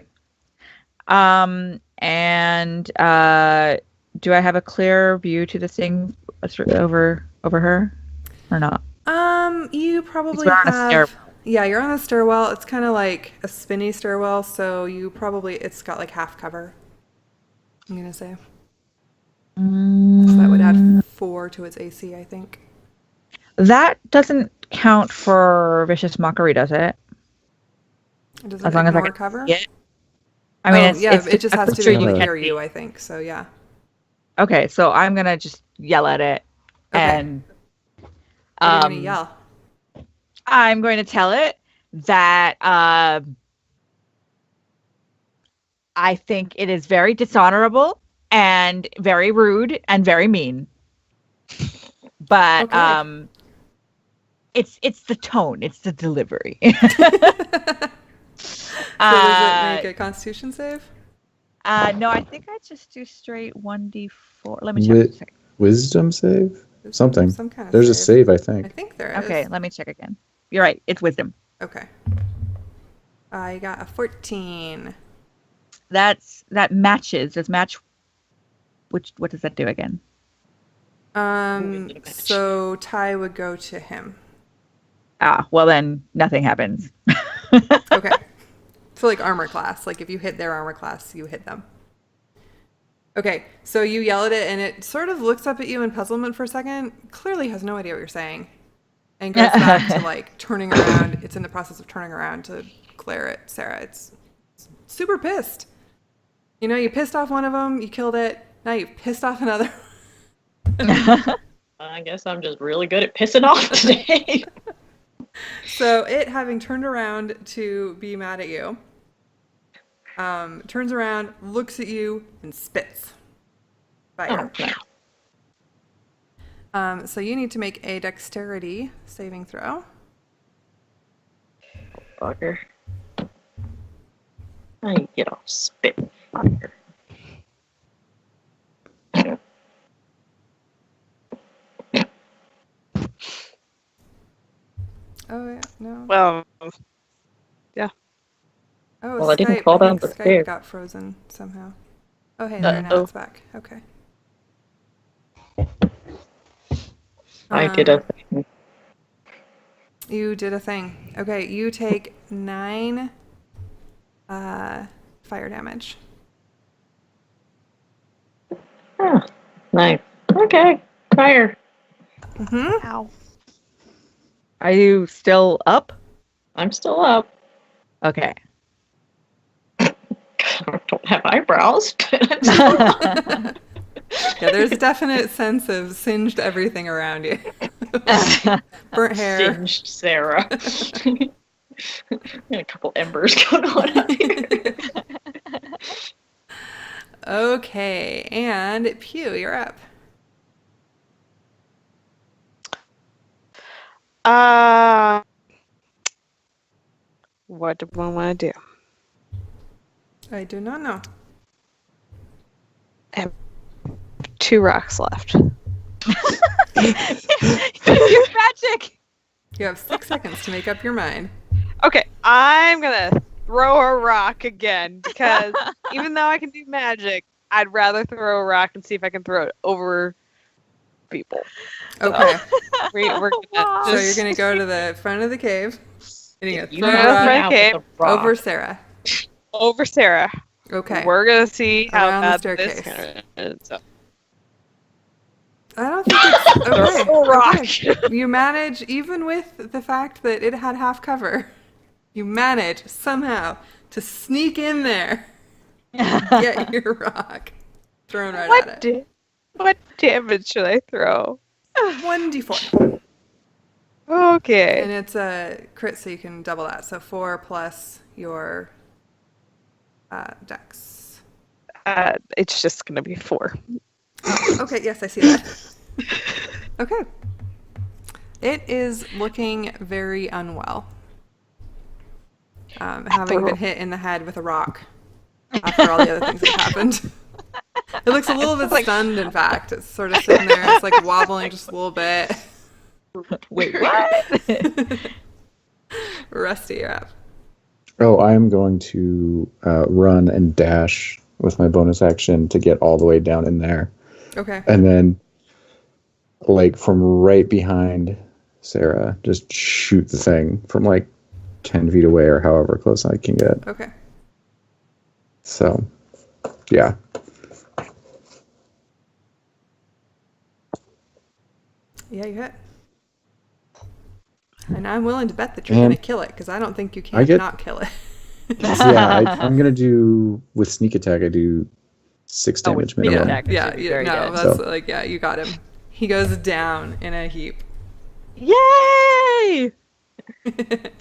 And do I have a clear view to this thing over her or not? You probably we're on a have. stairwell. Yeah, you're on a stairwell. It's kind of like a spinny stairwell, so it's got like half cover. I'm gonna say. So that would add 4 to its AC, I think. That doesn't count for vicious mockery, does it? Does it As long as I ignore can cover? see it? I mean, it just has to be sure able to you hear can you, I think. So yeah. Okay, so I'm gonna just yell at it, Okay. and What do you want to yell? I'm going to tell it that I think it is very dishonorable and very rude and very mean. But Okay. it's the tone, it's the delivery. So does it make a Constitution save? No, I think I just do straight 1d4. Let me check. a second. Wisdom save? Something. Some kind of There's a save, I I think. think there is. Okay, let me check again. You're right, it's wisdom. Okay. I got a 14. That matches. Does match What does that do again? So Ty would go to him. Ah, well then nothing happens. Okay. So like armor class, like if you hit their armor class, you hit them. Okay, so you yell at it and it sort of looks up at you in puzzlement for a second, clearly has no idea what you're saying, and goes back to like turning around. It's in the process of turning around to glare at Sarah. It's super pissed. You know, you pissed off one of them, you killed it, now you've pissed off another. I guess I'm just really good at pissing off today. So it, having turned around to be mad at you, turns around, looks at you, and spits. Fire. no. So you need to make a dexterity saving throw. Fucker. I get off spit fire. Oh yeah, no. Well, Oh, Well, I didn't Skype. fall I down think the Skype stairs. got frozen somehow. Oh hey, there, now Uh-oh. it's back. Okay. I did a thing. You did a thing. Okay, you take 9 fire damage. Oh, nice. Okay, fire. Mm-hmm. ow. Are you still up? I'm still up. Okay. I don't have eyebrows, but I'm still up. Yeah, there's a definite sense of singed everything around you. Burnt hair. Singed Sarah. Got a couple embers going on up here. Okay, and Pew, you're up. What do I want to do? I do not know. 2 rocks left. Use magic. You have 6 seconds to make up your mind. Okay, I'm gonna throw a rock again because even though I can do magic, I'd rather throw a rock and see if I can throw it over people. Okay, We're gonna so you're just gonna go to the front of the cave, and you're You gonna know throw a that's rock right. out Okay. with a rock. over Sarah. over Sarah. Okay. We're gonna see how Around the bad staircase. this ends up. I don't think it's okay. Throw a rock. Okay. You manage, even with the fact that it had half cover, you manage somehow to sneak in there, get your rock thrown right at it. What damage should I throw? 1d4. Okay. And it's a crit, so you can double that. So 4 plus your dex. It's just gonna be 4. Okay, yes, I see that. Okay. It is looking very unwell. Having been hit in the head with a rock after all the other things that happened. It looks a little bit stunned, in fact. It's sort of sitting there. It's like wobbling just a little bit. Wait, what? Rusty, you're up. Oh, I am going to run and dash with my bonus action to get all the way down in there. Okay. And then, like, from right behind Sarah, just shoot the thing from, like, 10 feet away or however close I can get. Okay. So, yeah. Yeah, you hit. And I'm willing to bet that you're And going to kill it, because I don't think you I can get- not kill it. So, yeah, I'm going to do, with sneak attack, I do 6 Oh, with damage sneak minimum. attack. Yeah, Very yeah, no, good. that's So- like, yeah, you got him. He goes down in a heap. Yay! Good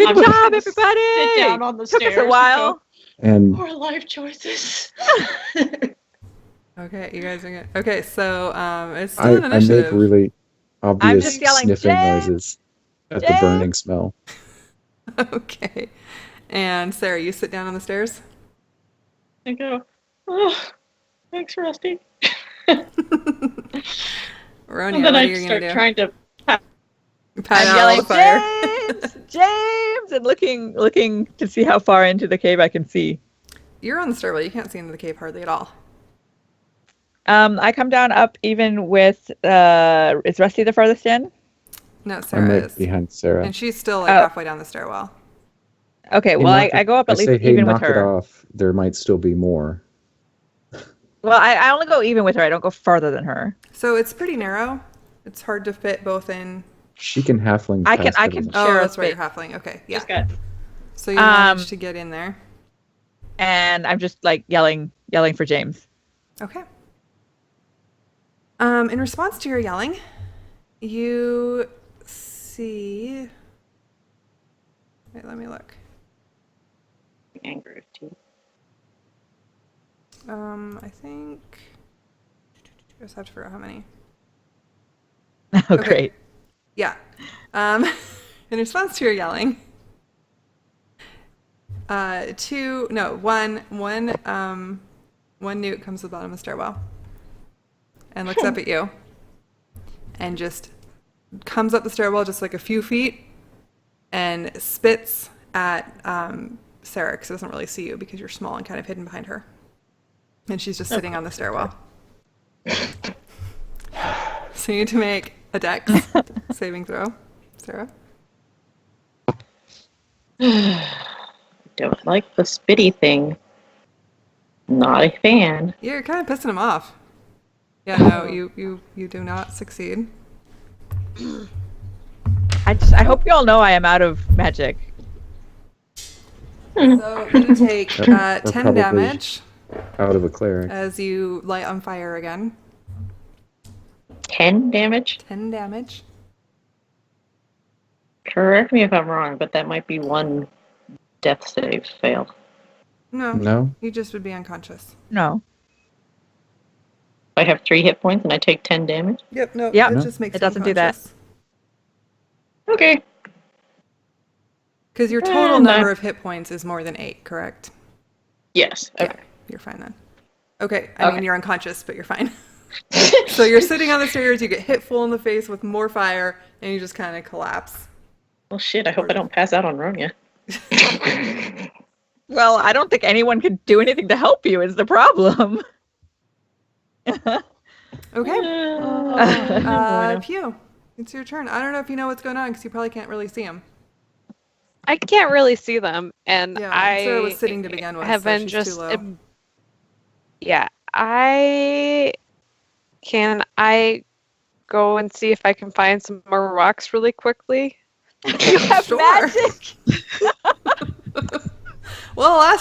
I'm just job, gonna everybody! Sit down on the Took stairs. us a while. And Poor life choices. Okay, you guys are good. Okay, so it's I, still an I make initiative. really obvious just yelling, sniffing "James! noises at the James!" burning smell. Okay. And Sarah, you sit down on the stairs? I go, oh, thanks, Rusty. Ronya, And what then are I you going start to do? trying to. Pat I'm out all yelling, the fire. James! James! And looking to see how far into the cave I can see. You're on the stairwell. You can't see into the cave hardly at all. I come down up even with is Rusty the farthest in? No, I'm Sarah right is. behind Sarah. And she's still like Oh. halfway down the stairwell. Okay, Hey, well knock I it- go up at I least say, hey, even with knock it her. off. There might still be more. Well, I only go even with her. I don't go farther than her. So it's pretty narrow. It's hard to fit both in. She can halfling. I can- past I everything. can- Oh, Share a that's right, you're space. halfling. Okay, yeah. Just got So you managed to get in there. And I'm just like yelling for James. Okay. In response to your yelling, you see. Wait, let me look. Anger of teeth. I think. I just have to figure out how many. Oh, Okay. great. Yeah. In response to your yelling, one newt comes to the bottom of the stairwell and looks up at you and just comes up the stairwell just like a few feet and spits at Sarah because it doesn't really see you because you're small and kind of hidden behind her. And she's just sitting on the stairwell. So you need to make a dex saving throw, Sarah. Don't like the spitty thing. Not a fan. You're kind of pissing him off. Yeah, no, you do not succeed. I hope you all know I am out of magic. So you take Or 10 probably- damage Out of a cleric. as you light on fire again. 10 damage? 10 damage. Correct me if I'm wrong, but that might be one death save fail. No, No. you just would be unconscious. No. I have 3 hit points and I take 10 damage. Yep, no, Yep. it No. just makes It you doesn't do that. unconscious. Okay. Because your total No. number of hit points is more than 8, correct? Yes. Okay. Yeah, you're fine then. Okay, I mean, Okay. you're unconscious, but you're fine. So you're sitting on the stairs, you get hit full in the face with more fire, and you just kind of collapse. Well, shit, I hope I don't pass out on Ronya. Well, I don't think anyone could do anything to help you is the problem. Okay. Bueno. Pew, it's your turn. I don't know if you know what's going on because you probably can't really see him. I can't really see them, and Yeah, I Sarah was sitting to begin with, have so been she's just too low. yeah. Can I go and see if I can find some more rocks really quickly? You have Sure. magic. Well, all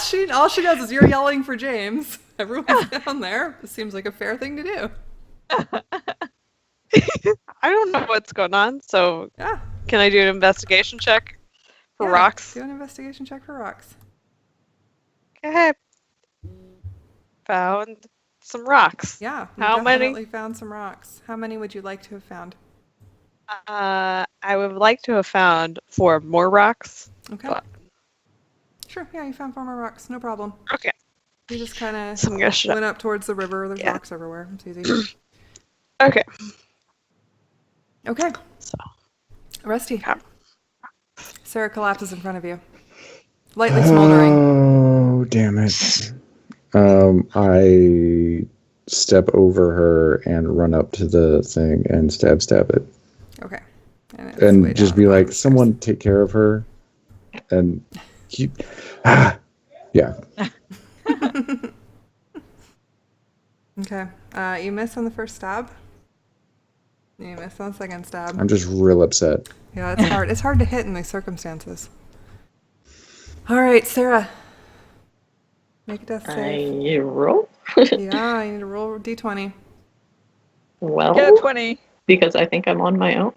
she does is you're yelling for James. Everyone's down there. It seems like a fair thing to do. I don't know what's going on, so Yeah. can I do an investigation check for Yeah, rocks? Do an investigation check for rocks. Okay. Found some rocks. Yeah. You How many? definitely found some rocks. How many would you like to have found? I would like to have found 4 more rocks. Okay. But- Sure. Yeah, you found 4 more rocks. No problem. Okay. You just kind of So I'm gonna shut. went up towards the river. There's Yeah. rocks everywhere. It's easy. Okay. Okay. So. Rusty. Yeah. Sarah collapses in front of you. Lightly smoldering. Oh, damn it. I step over her and run up to the thing and stab it. Okay. And, it's way And just down be at the like, bottom. someone take care of her. And you, yeah. Okay. You miss on the first stab. You miss on the second stab. I'm just real upset. Yeah, it's hard. It's hard to hit in these circumstances. All right, Sarah. Make a death save. I roll? Yeah, you need to roll d20. Well, Get a 20. because I think I'm on my own.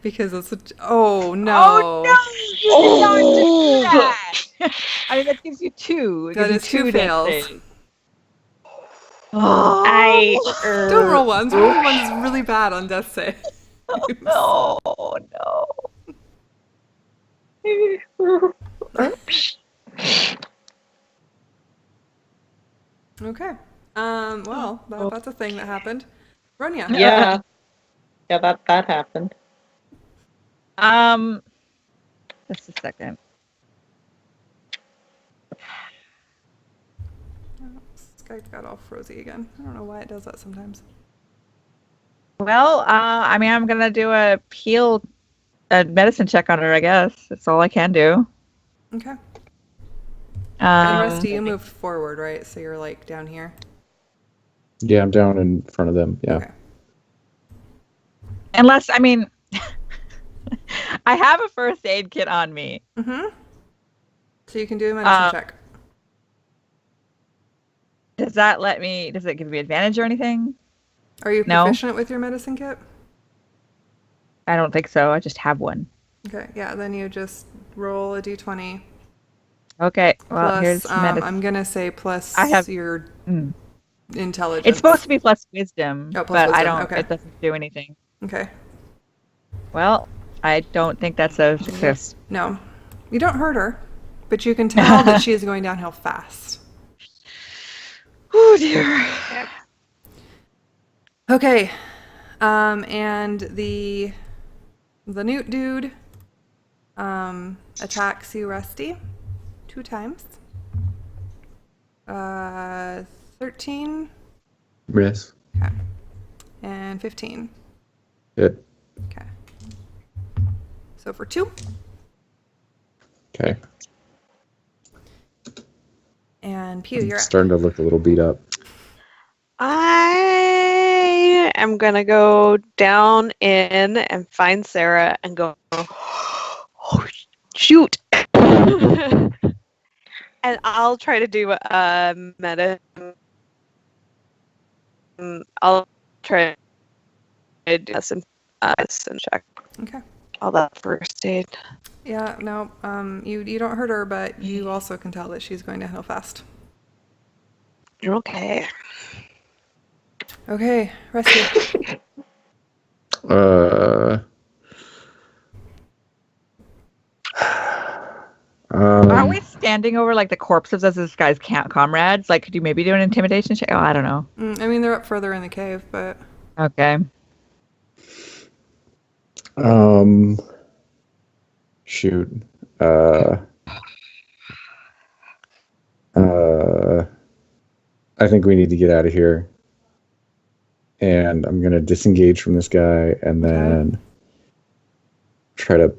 Because it's oh no. Oh no! You did not do that. I mean, that gives you 2. It That gives is you 2 death fails. saves. Oh. Don't roll ones. Rolling ones is really bad on death save. No, no. Oops. Okay. Well, that's a thing that happened. Ronya. Yeah. Yeah, that happened. Just a second. Skype got all frozy again. I don't know why it does that sometimes. Well, I mean, I'm gonna do a medicine check on her. I guess that's all I can do. Okay. And Um, Rusty, you moved forward, right? So you're like down here. Yeah, I'm down in front of them. Yeah. Okay. unless, I mean, I have a first aid kit on me. Mm-hmm. So you can do a medicine check. Does it give me advantage or anything? Are you No. proficient with your medicine kit? I don't think so. I just have one. Okay, yeah, then you just roll a d20. Okay. Well, Plus, here's medicine. I'm going to say plus I have- your Mm. intelligence. It's supposed to be plus wisdom, Oh, plus but I wisdom, don't. okay. It doesn't do anything. Okay. Well, I don't think that's a success. No, you don't hurt her, but you can tell that she is going downhill fast. Oh dear. Okay, and the newt dude attacks you, Rusty, 2 times. 13. Miss. Okay, and 15. Good. Okay. So for 2. Okay. And Pew, you're up. Starting to look a little beat up. I am gonna go down in and find Sarah and go, oh, shoot. And I'll try to do a I'll try to do some medicine check. Okay. All that first aid. Yeah, no, you don't hurt her, but you also can tell that she's going downhill fast. Okay. Okay, Rusty. Aren't we standing over like the corpses as this guy's comrades? Like, could you maybe do an intimidation check? Oh, I don't know. I mean, they're up further in the cave, but Okay. Shoot. I think we need to get out of here. And I'm gonna disengage from this guy and then try to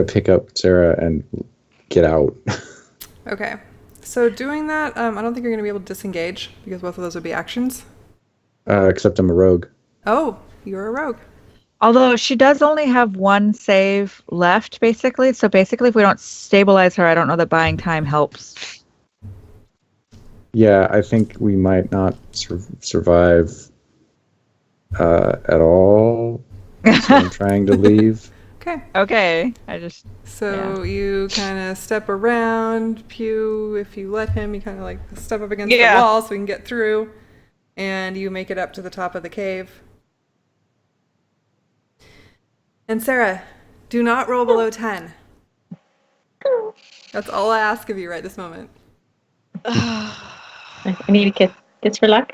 pick up Sarah and get out. okay. So doing that, I don't think you're going to be able to disengage because both of those would be actions. Except I'm a rogue. Oh, you're a rogue. Although she does only have 1 save left, basically. So basically, if we don't stabilize her, I don't know that buying time helps. Yeah, I think we might not survive at all. So I'm trying to leave. Okay. Okay. So you kind of step around Pew. If you let him, you kind of like step up against the wall so we can get through. And you make it up to the top of the cave. And Sarah, do not roll below 10. That's all I ask of you right this moment. I need a kit. Kits for luck.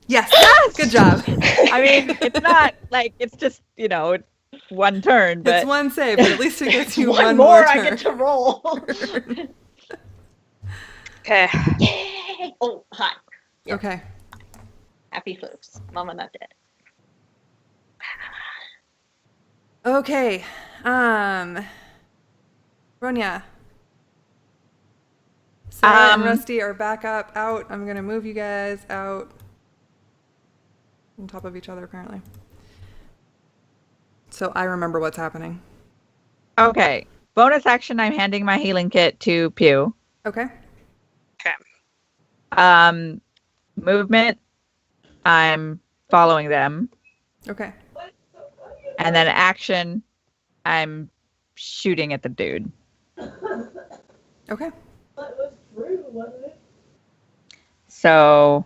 Yes. Good job. I mean, it's not like it's just, 1 turn, but It's 1 save, but at least it gets you One one more turn. I get to roll. Okay. Yay! Oh, hi. Yeah. Okay. Happy folks. Mama not dead. Okay. Ronya. Sarah and Rusty are back up, out. I'm going to move you guys out. On top of each other, apparently. So I remember what's happening. okay. Bonus action, I'm handing my healing kit to Pew. Okay. Movement, I'm following them. Okay. And then action, I'm shooting at the dude. Okay. So,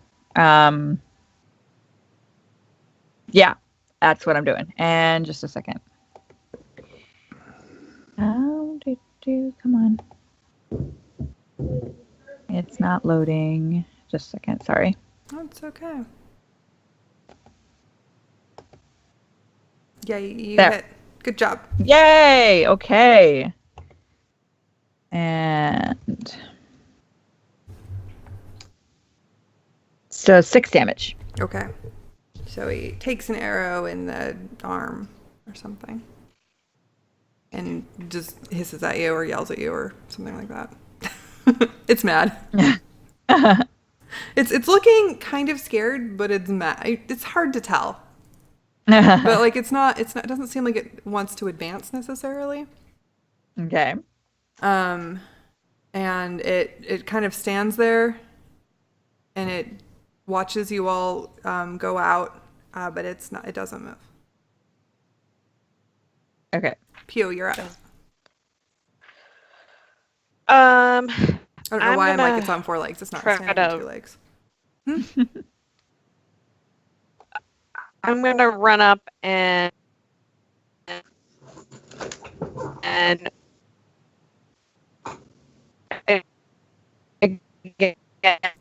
yeah, that's what I'm doing. And just a second. Come on. It's not loading. Just a second, sorry. Oh, it's okay. Yeah, you There. hit. Good job. Yay! Okay. And so 6 damage. Okay. So he takes an arrow in the arm or something. And just hisses at you or yells at you or something like that. It's mad. It's looking kind of scared, but it's mad. It's hard to tell. But like it doesn't seem like it wants to advance necessarily. Okay. And it kind of stands there and it watches you all go out, but it doesn't move. Okay. Pew, you're up. I I don't know why I'm like it's on 4 legs. It's not standing on 2 legs. I'm gonna run up and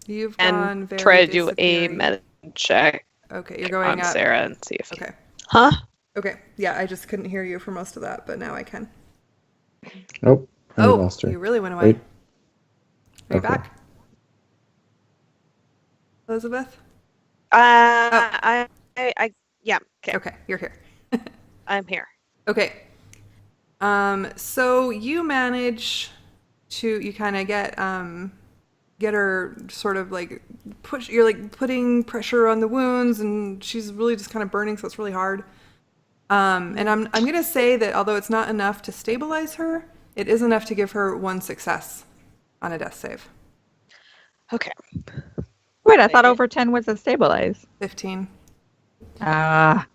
You've gone very try to do a disappearing. medicine check Okay, you're going on up. Sarah and see if. Okay. Huh? Okay. Yeah, I just couldn't hear you for most of that, but now I can. Nope. I lost her. You really went away. Wait. Are you Okay. back? Elizabeth? I yeah. Okay. Okay, you're here. I'm here. Okay. So you manage you kind of get her sort of like you're like putting pressure on the wounds and she's really just kind of burning, so it's really hard. And I'm going to say that although it's not enough to stabilize her, it is enough to give her 1 success on a death save. Okay. Wait, I thought over 10 was a stabilize. 15. I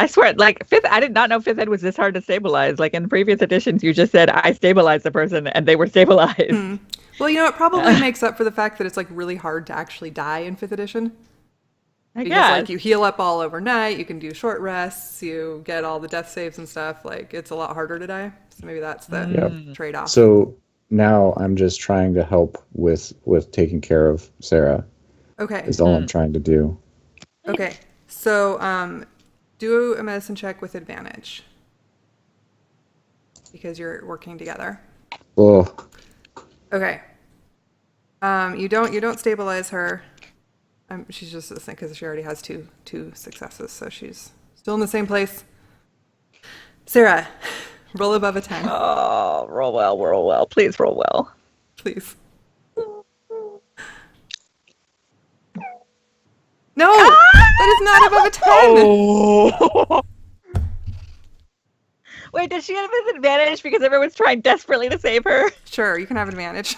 swear, like I did not know 5th ed was this hard to stabilize. Like in previous editions, you just said I stabilized the person and they were stabilized. Well, it probably makes up for the fact that it's like really hard to actually die in 5th edition. I Because guess. like you heal up all overnight, you can do short rests, you get all the death saves and stuff. Like it's a lot harder to die. So maybe that's the trade-off. So now I'm just trying to help with taking care of Sarah. Okay. Is all I'm trying to do. Okay. So do a medicine check with advantage. Because you're working together. Oh, Okay. You don't stabilize her. She's just listening because she already has two successes, so she's still in the same place. Sarah, roll above a 10, Oh, roll well. Please roll well. please. No, that is not above a 10. Wait, does she have an advantage because everyone's trying desperately to save her? Sure, you can have advantage.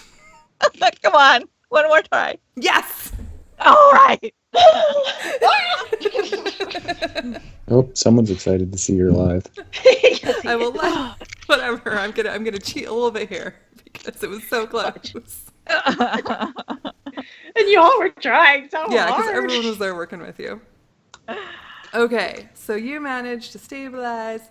Come on, one more try. Yes. All right. oh, someone's excited to see you're alive. I will let whatever. I'm gonna cheat a little bit here because it was so close. And you all were trying so Yeah, because hard. everyone was there working with you. Okay, so you managed to stabilize.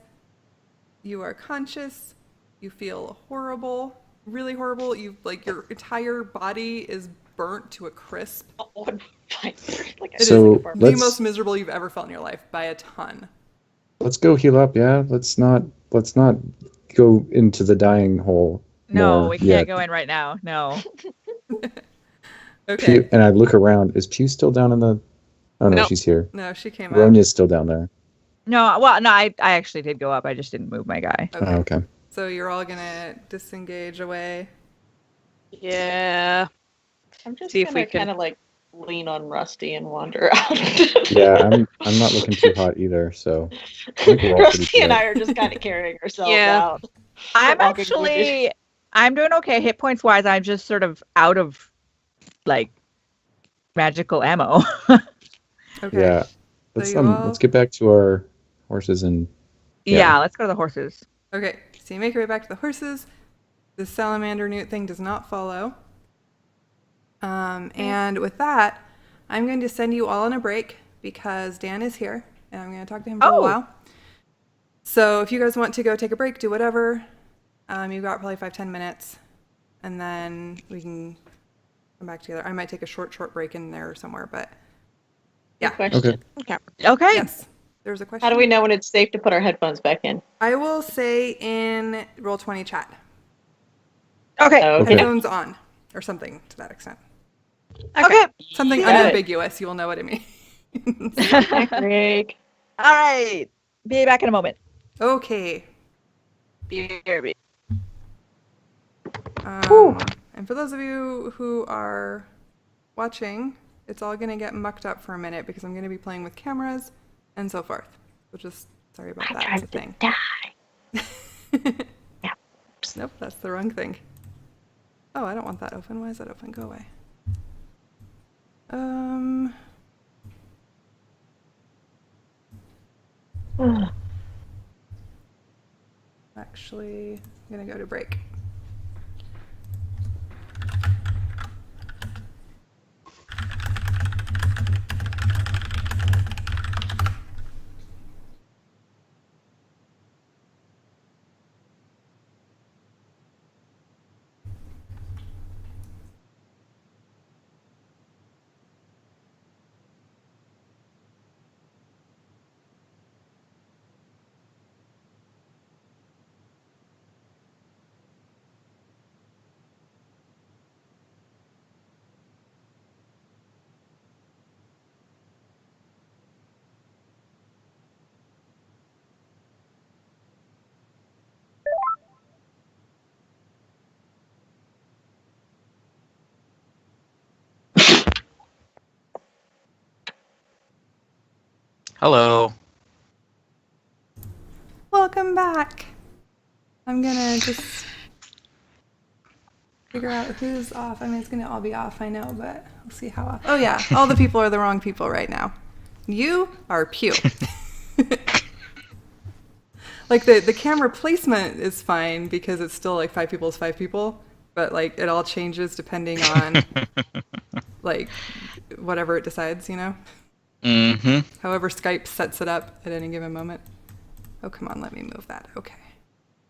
You are conscious. You feel horrible, really horrible. Your entire body is burnt to a crisp. Oh, I'm fine. Like It is So the let's most miserable you've ever felt in your life by a ton. let's go heal up. Yeah, let's not go into the dying hole. No, more we can't yet. go in right now. No. Okay. Pew, and I look around. Is Pew still down in the? Oh no, Nope. she's here. No, she came out. Ronya's still down there. No, well, no, I actually did go up. I just didn't move my guy. Okay. Oh, okay. So you're all gonna disengage away. Yeah. I'm just See if gonna we can- kind of like lean on Rusty and wander out. Yeah, I'm not looking too hot either. So I think we're all pretty Rusty and good. I are just kind of carrying ourselves Yeah. out. I'm Walking actually, I'm doing okay hit points wise. I'm just sort of out of like magical ammo. Okay. Yeah. Let's you all- let's get back to our horses and Yeah, let's go to the horses. Okay. So you make your way back to the horses. The salamander newt thing does not follow. And with that, I'm going to send you all on a break because Dan is here and I'm going to talk to him for a Oh. while. So if you guys want to go take a break, do whatever. You've got probably 5-10 minutes and then we can come back together. I might take a short break in there somewhere, but Yeah. Good question. Okay. Yes. There's a question. How do we know when it's safe to put our headphones back in? I will say in Roll20 chat. Okay. Okay. Headphones on, or something to that extent. Okay. Something Got it. unambiguous. You will know what it means. Greg. All right. Be back in a moment. Okay. BRB. And for those of you who are watching, it's all going to get mucked up for a minute because I'm going to be playing with cameras and so forth. So just sorry about that. It's a thing. Die. Nope, that's the wrong thing. Oh, I don't want that open. Why is that open? Go away. Actually, I'm going to go to break. Hello. Welcome back. I'm gonna just figure out who's off. I mean, it's gonna all be off, I know, but we'll see how off. Oh yeah, all the people are the wrong people right now. You are Pew. Like the camera placement is fine because it's still like 5 people is 5 people, but like it all changes depending on like whatever it decides, you know? Mm-hmm. However Skype sets it up at any given moment. Oh, come on, let me move that. Okay.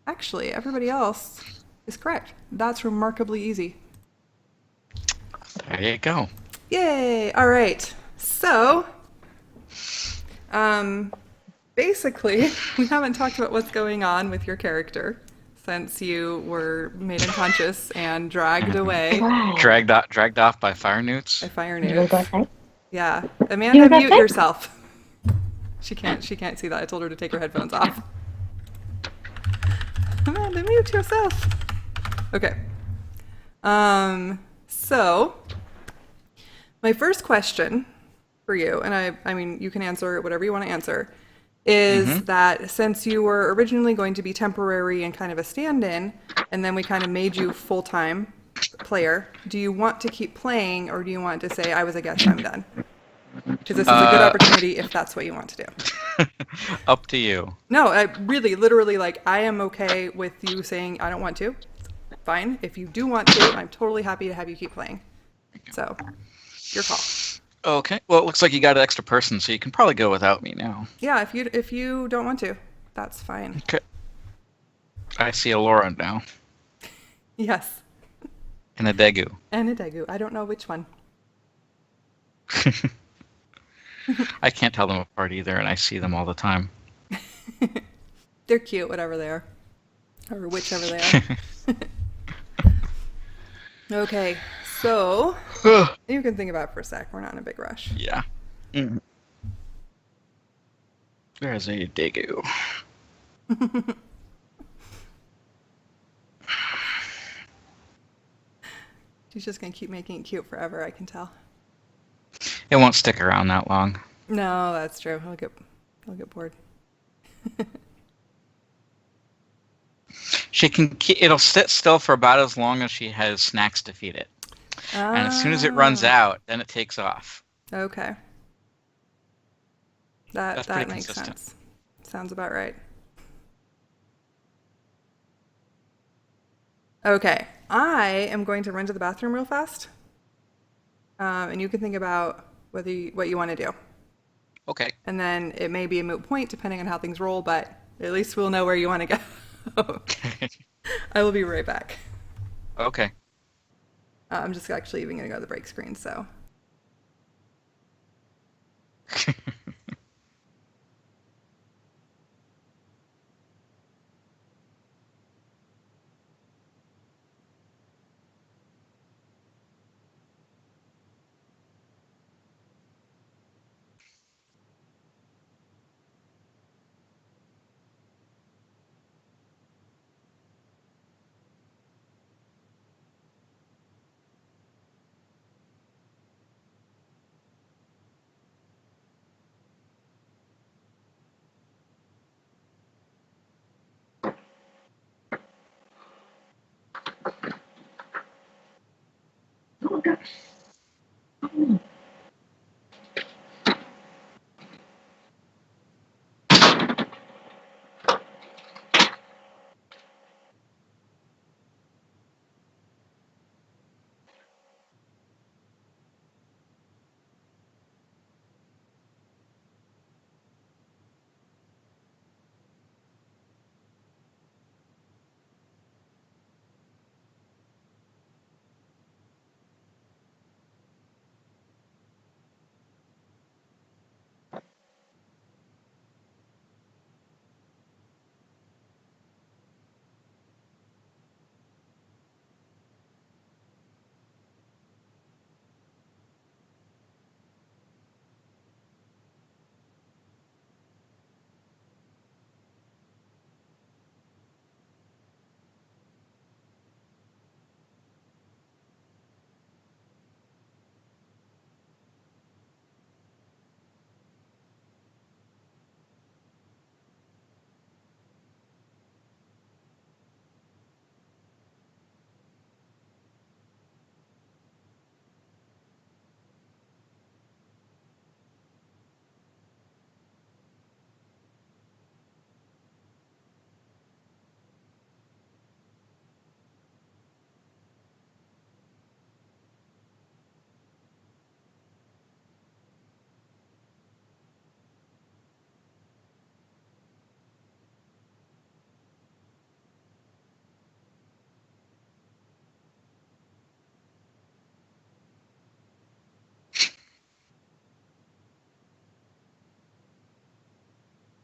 Actually, everybody else is correct. That's remarkably easy. There you go. Yay! All right. So, basically, we haven't talked about what's going on with your character since you were made unconscious and dragged away Dragged off by firenewts. by firenewt. Yeah. Amanda, mute yourself. She can't see that. I told her to take her headphones off. Amanda, mute yourself. Okay. So my first question for you, and I mean, you can answer whatever you want to answer, is that since you were originally going to be temporary and kind of a stand-in, and then we kind of made you full-time player, do you want to keep playing, or do you want to say, I was a guest, I'm done? Because this is a good opportunity if that's what you want to do. Up to you. No, I really, literally, like, I am okay with you saying I don't want to. Fine. If you do want to, I'm totally happy to have you keep playing. So, your call. Okay. Well, it looks like you got an extra person, so you can probably go without me now. Yeah, if you don't want to, that's fine. Okay. I see a Laura now. Yes. And a Degu. And a Degu. I don't know which one. I can't tell them apart either, and I see them all the time. They're cute, whatever they are. Or whichever they are. Okay, so you can think about it for a sec. We're not in a big rush. Yeah. Mm. There's a Degu. She's just gonna keep making it cute forever, I can tell. It won't stick around that long. No, that's true. I'll get bored. It'll sit still for about as long as she has snacks to feed it. And as soon as it runs out, then it takes off. Okay. That pretty makes consistent. sense. Sounds about right. Okay, I am going to run to the bathroom real fast. And you can think about what you want to do. Okay. And then it may be a moot point depending on how things roll, but at least we'll know where you want to go. I will be right back. Okay. I'm just actually even going to go to the break screen, so.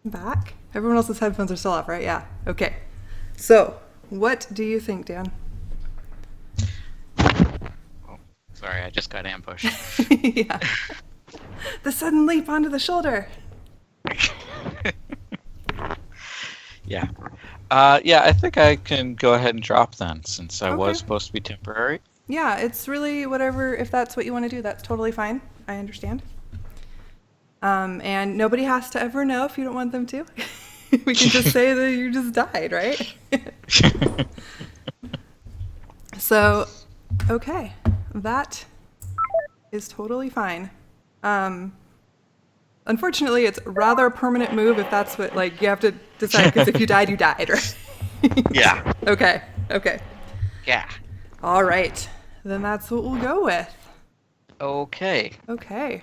Back? Everyone else's headphones are still off, right? Yeah. Okay. So, what do you think, Dan? Sorry, I just got ambushed. Yeah. The sudden leap onto the shoulder. Yeah. Yeah, I think I can go ahead and drop then, since I was Okay. supposed to be temporary. Yeah, it's really whatever. If that's what you want to do, that's totally fine. I understand. And nobody has to ever know if you don't want them to. We can just say that you just died, right? So, okay, that is totally fine. Unfortunately, it's rather a permanent move if that's what, like, you have to decide, because if you died, you died, right? Yeah. Okay. Yeah. All right. Then that's what we'll go with. Okay. Okay.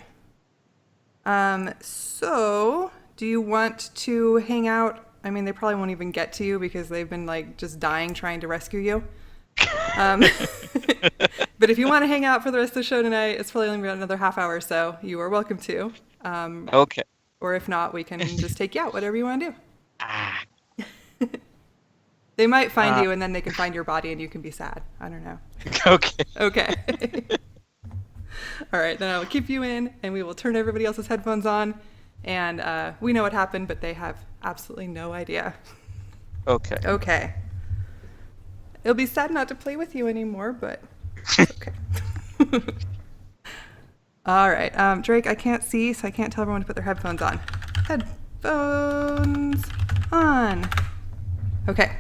So, do you want to hang out? I mean, they probably won't even get to you because they've been, like, just dying trying to rescue you. But if you want to hang out for the rest of the show tonight, it's probably only about another half hour or so. You are welcome to. Okay. Or if not, we can just take you out, whatever you want to do. Ah. They might find you and then they can find your body and you can be sad. I don't know. Okay. Okay. All right, then I'll keep you in and we will turn everybody else's headphones on. And we know what happened, but they have absolutely no idea. Okay. Okay. It'll be sad not to play with you anymore, but it's okay. All right, Drake, I can't see, so I can't tell everyone to put their headphones on. Headphones on. Okay.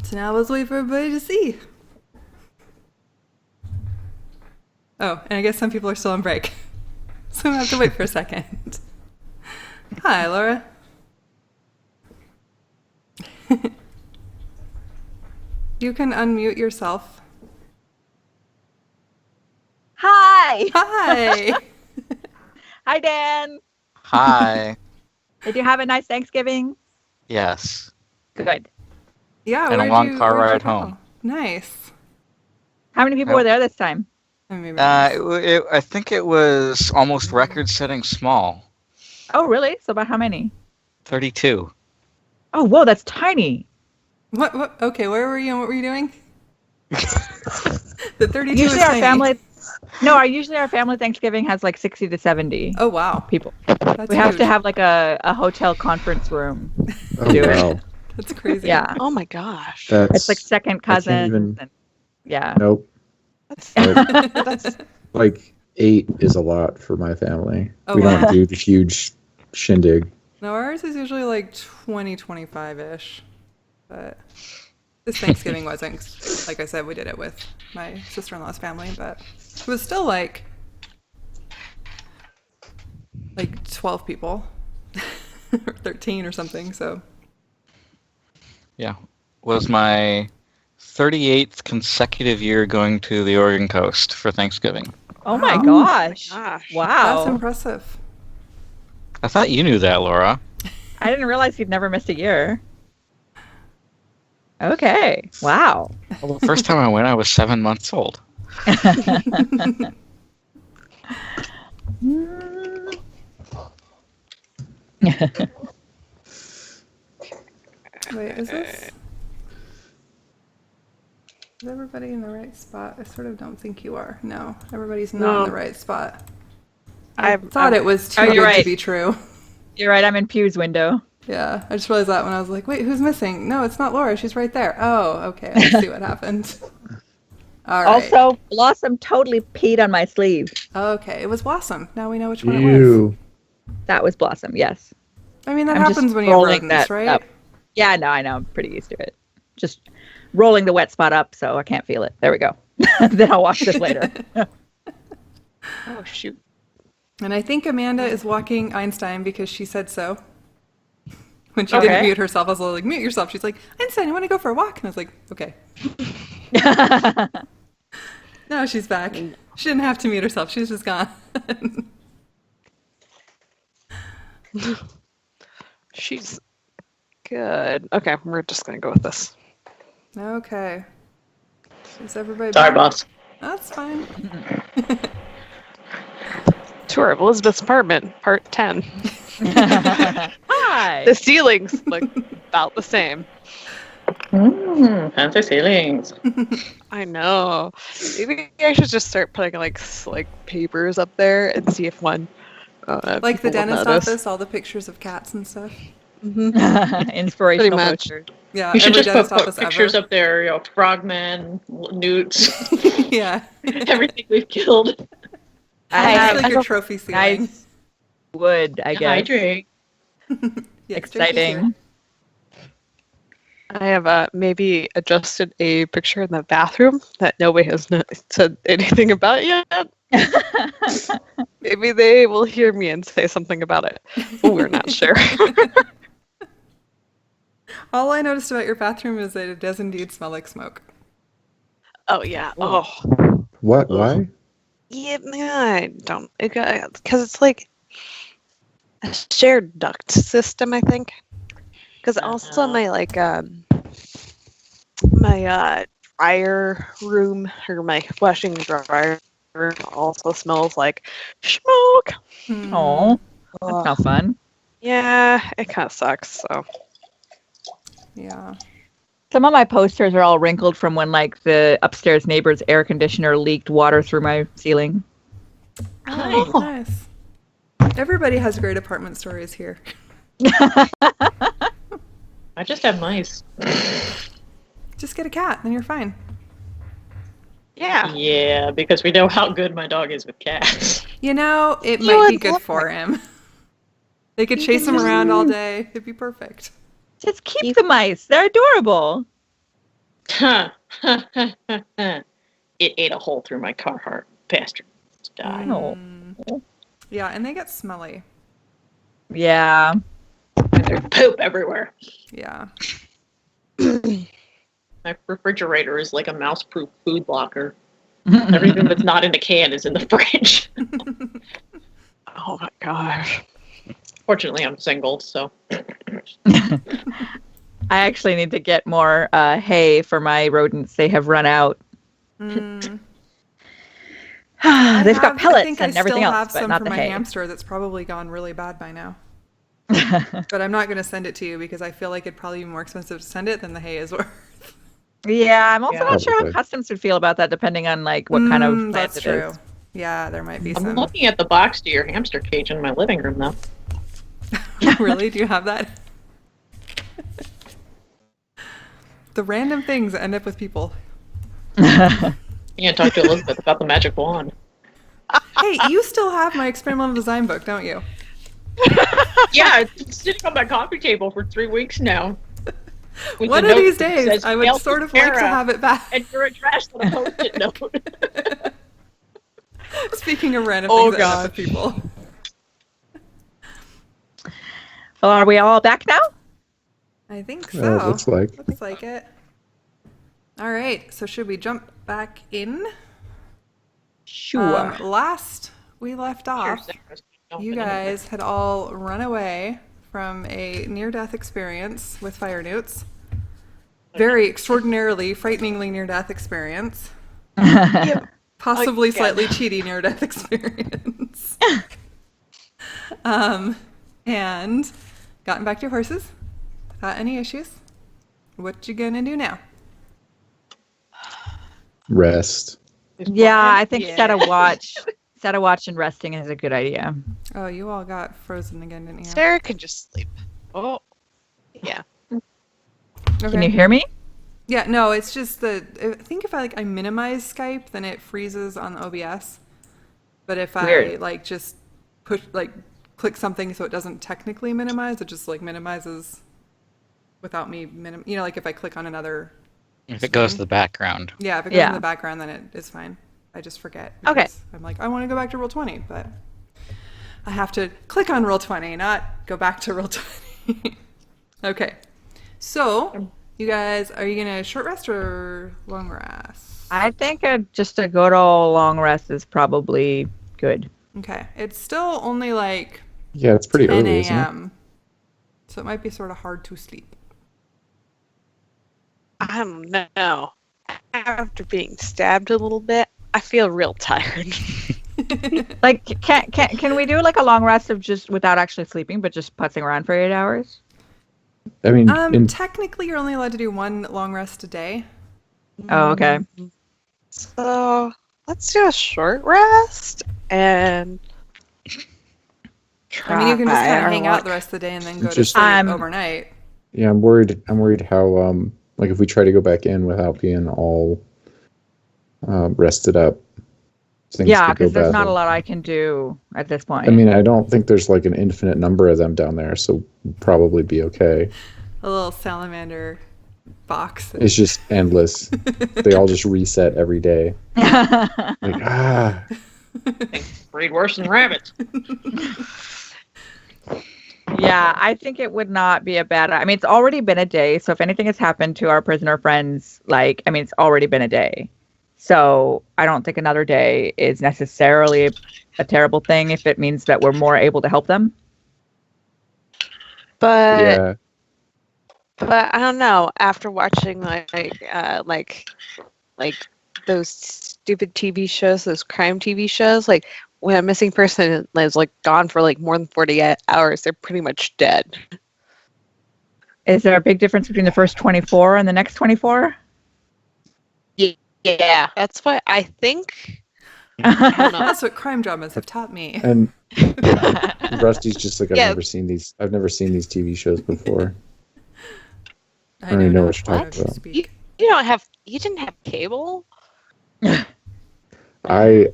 So now let's wait for everybody to see. Oh, and I guess some people are still on break. So I'm gonna have to wait for a second. Hi, Laura. You can unmute yourself. Hi. Hi. Hi, Dan. Hi. Did you have a nice Thanksgiving? Yes. Good. Yeah, And a where'd long you- car where'd you ride go? home. Nice. How many people were there this time? Maybe not. I think it was almost record-setting small. Oh, really? So about how many? 32. Oh, whoa, that's tiny. What? Okay, where were you and what were you doing? The 32 is Usually our tiny. family. Usually our family Thanksgiving has like 60 to 70 Oh, wow. people. That's We have huge. to have like a hotel conference room. Oh, Do it. wow. That's crazy. Yeah. Oh my gosh. That's It's like second I can't cousins. even- And, yeah. Nope. That's, Nope. that's Like 8 is a lot for my family. Oh, We wow. don't do the huge shindig. No, ours is usually like 20, 25-ish. But this Thanksgiving wasn't. 'Cause like I said, we did it with my sister-in-law's family, but it was still like 12 people. Or 13 or something, so. Yeah. Was my 38th consecutive year going to the Oregon coast for Thanksgiving. Oh my Wow. gosh. gosh. Wow. That's impressive. I thought you knew that, Laura. I didn't realize you'd never missed a year. Okay. Wow. Well, the first time I went, I was 7 months old. Wait, is this... Is everybody in the right spot? I sort of don't think you are. No, everybody's not No. in the right spot. I I'm- thought it was too Oh, good you're to right. be true. You're right. I'm in Pew's window. Yeah, I just realized that when I was like, wait, who's missing? No, it's not Laura. She's right there. Oh, okay. I see what happened. All right. Also, Blossom totally peed on my sleeve. Okay, it was Blossom. Now we know which one it was. Ew. That was Blossom, yes. I mean, that I'm just happens when you have rolling rodents, that right? up. Yeah, no, I know. I'm pretty used to it. Just rolling the wet spot up so I can't feel it. There we go. Then I'll wash this later. Oh shoot. And I think Amanda is walking Einstein because she said so. When she Okay. didn't mute herself, I was like, mute yourself. She's like, Einstein, you want to go for a walk? And I was like, okay. No, she's back. She didn't have to mute herself. She's just gone. She's good. Okay, we're just gonna go with this. Okay. Is everybody Sorry, back? boss. That's fine. Tour of Elizabeth's apartment, part 10. Hi. The ceilings look about the same. Fancy ceilings. I know. Maybe I should just start putting like papers up there and see if one. Like the people will dentist notice. office, all the pictures of cats and stuff. Inspirational Pretty much. posters. Yeah, You should every just dentist put office pictures ever. up there, frogmen, newts, Yeah. everything we've killed. I It's have like your trophy ceiling. nice wood, I guess. Hydrate. Yes, Jake's here. Exciting. I have maybe adjusted a picture in the bathroom that nobody has said anything about yet. Maybe they will hear me and say something about it. We're not sure. All I noticed about your bathroom is that it does indeed smell like smoke. Oh yeah. Oh. What? Why? Yeah, I don't. Because it's like a shared duct system, I think. Because also my my dryer room or my washing dryer also smells like smoke. Oh, that's not fun. Yeah, it kind of sucks. So Yeah. Some of my posters are all wrinkled from when the upstairs neighbor's air conditioner leaked water through my ceiling. Oh, nice. Everybody has great apartment stories here. I just have mice. Just get a cat, then you're fine. yeah, Yeah, because we know how good my dog is with cats. You know, it You might be would good love for him. They could chase him around all day. It'd be perfect. Just keep the mice. They're adorable. It ate a hole through my Carhartt. Bastard. It's died. Oh. Yeah, and they get smelly. Yeah. And there's poop everywhere. Yeah. My refrigerator is like a mouse-proof food blocker. Everything that's not in a can is in the fridge. oh my gosh. Fortunately, I'm single, so. I actually need to get more hay for my rodents. They have run out. They've got I pellets think and I everything still else, have but some not for the my hay. hamster that's probably gone really bad by now. But I'm not going to send it to you because I feel like it'd probably be more expensive to send it than the hay is worth. Yeah, I'm also Yeah. not sure how Probably. customs would feel about that, depending on like what kind of plant That's it true. is. Yeah, there might be I'm some. looking at the box to your hamster cage in my living room, though. Really? Do you have that? The random things that end up with people. You can talk to Elizabeth about the magic wand. Hey, you still have my experimental design book, don't you? Yeah, it's been sitting on my coffee table for 3 weeks now. With One the of note these that days, says, I would "Mail sort of like to Sarah," have it back. and your address on a post-it note. Speaking of random Oh, things that end up with people. Well, are we all back now? I think so. Looks like. Looks like it. All right, so should we jump back in? Sure. Last we left off, Sarah, you guys had all run away from a near-death experience with firenewts. Very extraordinarily, frighteningly near-death experience. Possibly Again. slightly cheaty near-death experience. And gotten back to your horses without any issues. What you gonna do now? Rest. Yeah, I think Yeah. set a watch and resting is a good idea. Oh, you all got frozen again, didn't you? Sarah can just sleep. Oh, yeah. Okay. Can you hear me? Yeah, no, it's just I think if I minimize Skype, then it freezes on OBS. But if I Weird. just click something so it doesn't technically minimize, it just minimizes without me like if I click on another. If it goes to the background. Yeah, if it goes in the background, then it is fine. I just forget. Okay. Because I'm like, I want to go back to Roll20, but I have to click on Roll20, not go back to Roll20. Okay. So, you guys, are you going to short rest or long rest? I think just a good old long rest is probably good. Okay. It's still only Yeah, it's pretty 10 early, isn't it? a.m. So it might be sort of hard to sleep. I don't know. After being stabbed a little bit, I feel real tired. Like, can we do like a long rest of just without actually sleeping, but just putzing around for 8 hours? I mean, Technically, you're only allowed to do one long rest a day. Oh, okay. So let's do a short rest and I mean, you can just try kind of our hang out luck. the rest of the day and then go to Just- sleep I'm- overnight. yeah, I'm worried how if we try to go back in without being all rested up, things Yeah, could go because there's not a badly. lot I can do at this point. I mean, I don't think there's an infinite number of them down there, so we'll probably be okay. A little salamander box. It's just endless. They all just reset every day. Breed worse than rabbits. Yeah, I think it would not be a bad. I mean, it's already been a day, so if anything has happened to our prisoner friends, it's already been a day. So I don't think another day is necessarily a terrible thing if it means that we're more able to help them. But Yeah, but I don't know. After watching like those stupid TV shows, those crime TV shows, when a missing person is gone for more than 48 hours, they're pretty much dead. Is there a big difference between the first 24 and the next 24? Yeah, that's what I think. I don't know. That's what crime dramas have taught me. and Rusty's just I've Yeah. never seen these. I've never seen these TV shows before. I don't even know what you're how talking to about. speak. You didn't have cable? I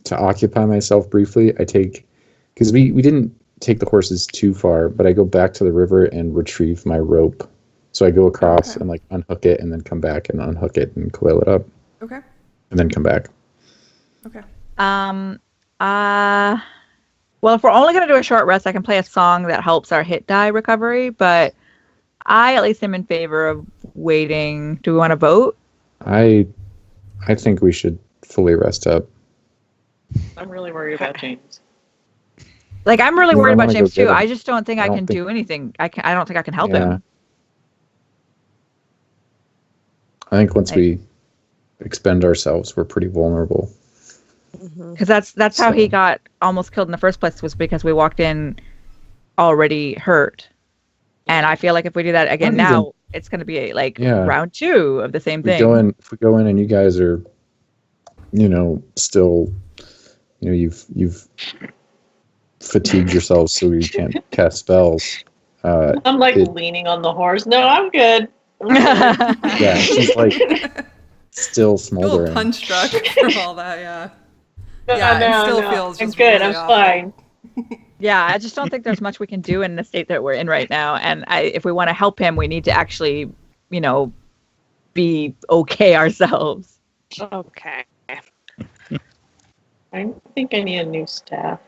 to occupy myself briefly, I take because we didn't take the horses too far, but I go back to the river and retrieve my rope. So I go across Okay. and unhook it and then come back and unhook it and coil it up Okay. and then come back. Okay. Well, if we're only going to do a short rest, I can play a song that helps our hit die recovery, but I at least am in favor of waiting. Do we want to vote? I think we should fully rest up. I'm really worried about James. I'm really Yeah, worried I about wanna go James get too. him. I just don't think I don't can think- do anything. I don't think I can help Yeah. him. I think once we expend ourselves, we're pretty vulnerable. Mhm. Because that's how he So- got almost killed in the first place, was because we walked in already hurt. And I feel like if we do that again Not even- now, it's going to be like Yeah. round 2 of the same If we thing. go in and you guys are, still, you've fatigued yourselves so you can't cast spells. I'm like It- leaning on the horse. No, I'm good. Yeah, she's like still A little smoldering. punch drunk from all that, yeah. No, Yeah, it no, still no. feels I'm just good. really I'm awful. fine. Yeah, I just don't think there's much we can do in the state that we're in right now. And if we want to help him, we need to actually, be okay ourselves. Okay. I think I need a new staff.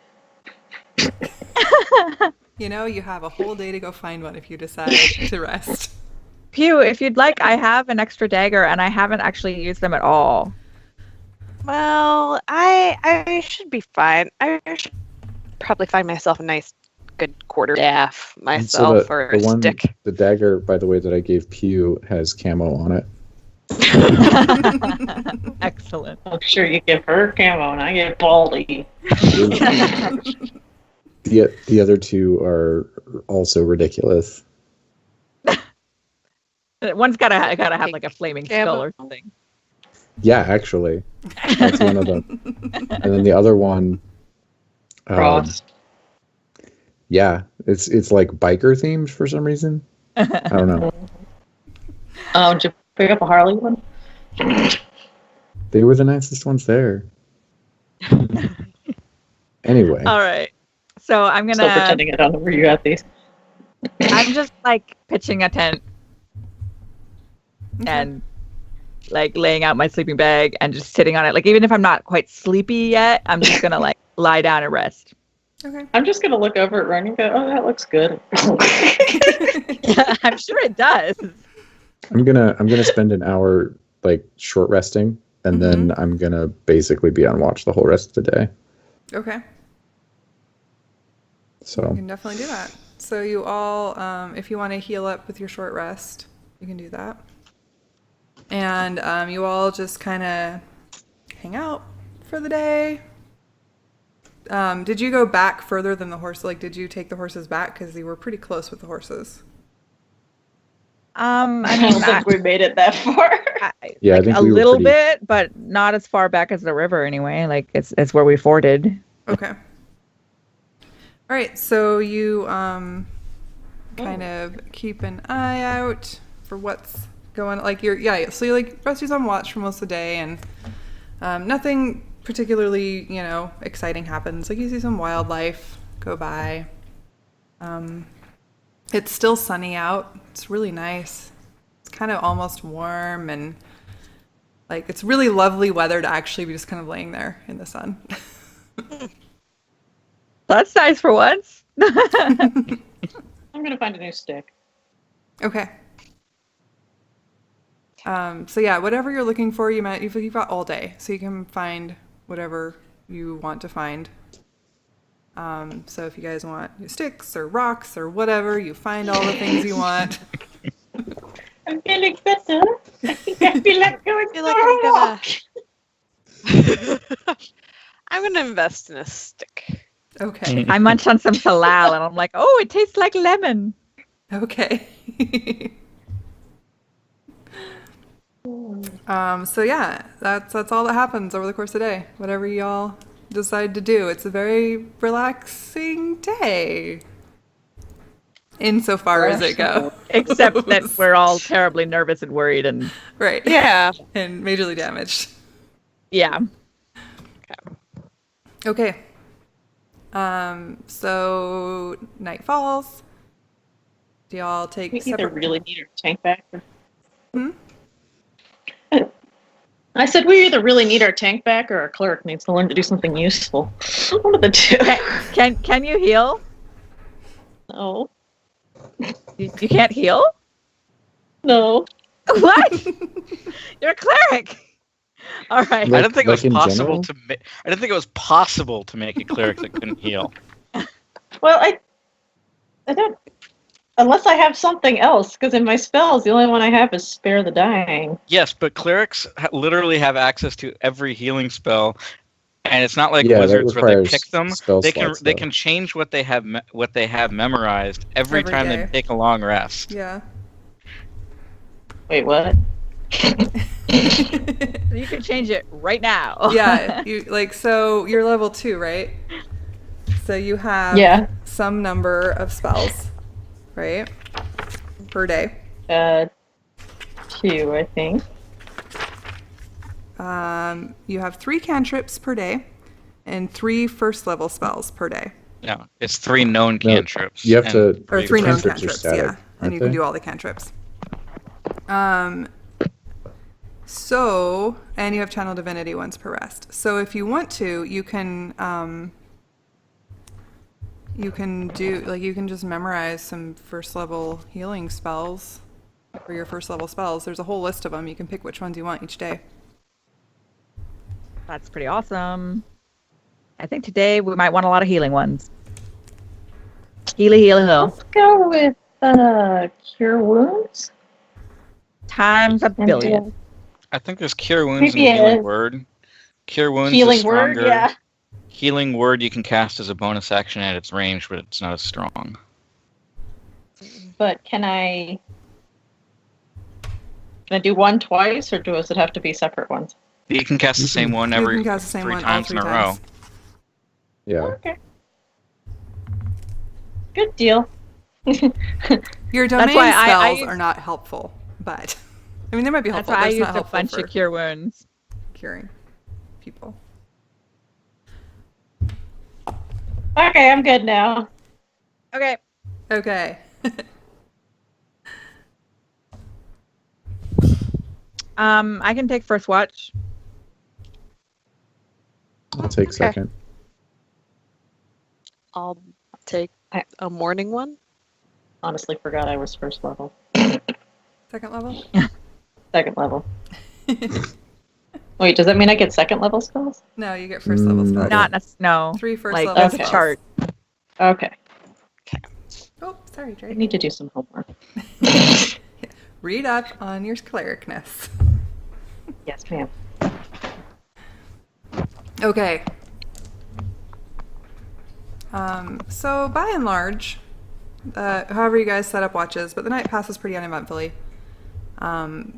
You have a whole day to go find one if you decide to rest. Pew, if you'd like, I have an extra dagger, and I haven't actually used them at all. Well, I should be fine. I should probably find myself a nice, good quarterstaff And so myself, or a stick. the dagger, by the way, that I gave Pew has camo on it. Excellent. I'm sure you give her camo and I get baldy. The other two are also ridiculous. One's gotta have like a flaming Yeah, skull but- or something. Yeah, actually, that's one of them. And then the other one, Cross. yeah, it's like biker themed for some reason. I don't know. Oh, did you pick up a Harley one? They were the nicest ones there. Anyway, All right. So I'm Still gonna. pretending I don't know where you got these. I'm just like pitching a tent and like laying out my sleeping bag and just sitting on it. Like even if I'm not quite sleepy yet, I'm just gonna like lie down and rest. Okay. I'm just gonna look over at Ren and go, "Oh, that looks good." Yeah, I'm sure it does. I'm gonna spend an hour like short resting, and then I'm gonna basically be on watch the whole rest of the day. Okay. You So can definitely do that. So you all, if you want to heal up with your short rest, you can do that. And you all just kind of hang out for the day. Did you go back further than the horse? Like, did you take the horses back? Because you were pretty close with the horses. I I mean, don't think we made it that far. yeah, I like think a we were little pretty- bit, but not as far back as the river anyway. Like it's where we forded. Okay. All right. So you kind of keep an eye out for what's going. Like so you like Rusty's on watch for most of the day, and nothing particularly exciting happens. Like you see some wildlife go by. It's still sunny out. It's really nice. It's kind of almost warm, and like it's really lovely weather to actually be just kind of laying there in the sun. That's nice for once. I'm gonna find a new stick. Okay. So yeah, whatever you're looking for, you've got all day, so you can find whatever you want to find. So if you guys want sticks or rocks or whatever, you find all the things you want. I'm feeling better. I think I feel like going I feel like I'm gonna invest in a stick. Okay. I munch on some halal and I'm like, oh, it tastes like lemon. Okay. So yeah, that's all that happens over the course of the day. Whatever y'all decide to do, it's a very relaxing day. Insofar as it goes. Except that we're all terribly nervous and worried and Right. Yeah. And majorly damaged. yeah. Okay. So night falls. Do y'all take We either separate? really need our tank back. Or... Hmm? I said we either really need our tank back, or our cleric needs to learn to do something useful. One of the two. Can you heal? No. You can't heal? No. What? You're a cleric. All right. Like- I didn't think it was in possible general? I didn't think it was possible to make a cleric that couldn't heal. Well, I don't. Unless I have something else, because in my spells, the only one I have is Spare the Dying. Yes, but clerics literally have access to every healing spell And it's not like Yeah, that wizards where they requires pick them. spell They can slots, they though. can change what they have memorized every Every time day. they take a long rest. Yeah. Wait, what? You can change it right now. Yeah, you like so you're level 2, right? So you have Yeah. some number of spells, right? Per day. 2, I think. You have 3 cantrips per day and 3 first level spells per day. No, it's 3 known No, cantrips. you have and to- Or 3 3 known cantrips are cantrips, static, yeah. And aren't you can they? do all the cantrips. So, and you have channel divinity once per rest. So if you want to, you can just memorize some first level healing spells for your first level spells. There's a whole list of them. You can pick which ones you want each day. That's pretty awesome. I think today we might want a lot of healing ones. Heal. Let's go with Cure Wounds. Times a And billion. I think there's Cure Wounds Maybe and Healing a Word. Cure Wounds Healing is Word, stronger. yeah. Healing Word you can cast as a bonus action at its range, but it's not as strong. But can I do one twice, or does it have to be separate ones? You can cast the same one You every can cast the same 3 one all times 3 in a row. times. Yeah. Okay. Good deal. Your domain why I spells use- are not helpful, but I mean they might be That's helpful. why I but it's not used a helpful bunch for of cure wounds. curing people. Okay, I'm good now. Okay. Okay. I can take first watch. I'll take second. I'll take a morning one. Honestly, forgot I was first level. Second level? Second level. Wait, does that mean I get second level spells? No, you get first level spells. No. 3 first Like level there's spells. a chart. Okay. Oh, sorry, I Drake. need to do some homework. Read up on your clericness. Yes, ma'am. Okay. So by and large, however you guys set up watches, but the night passes pretty uneventfully. A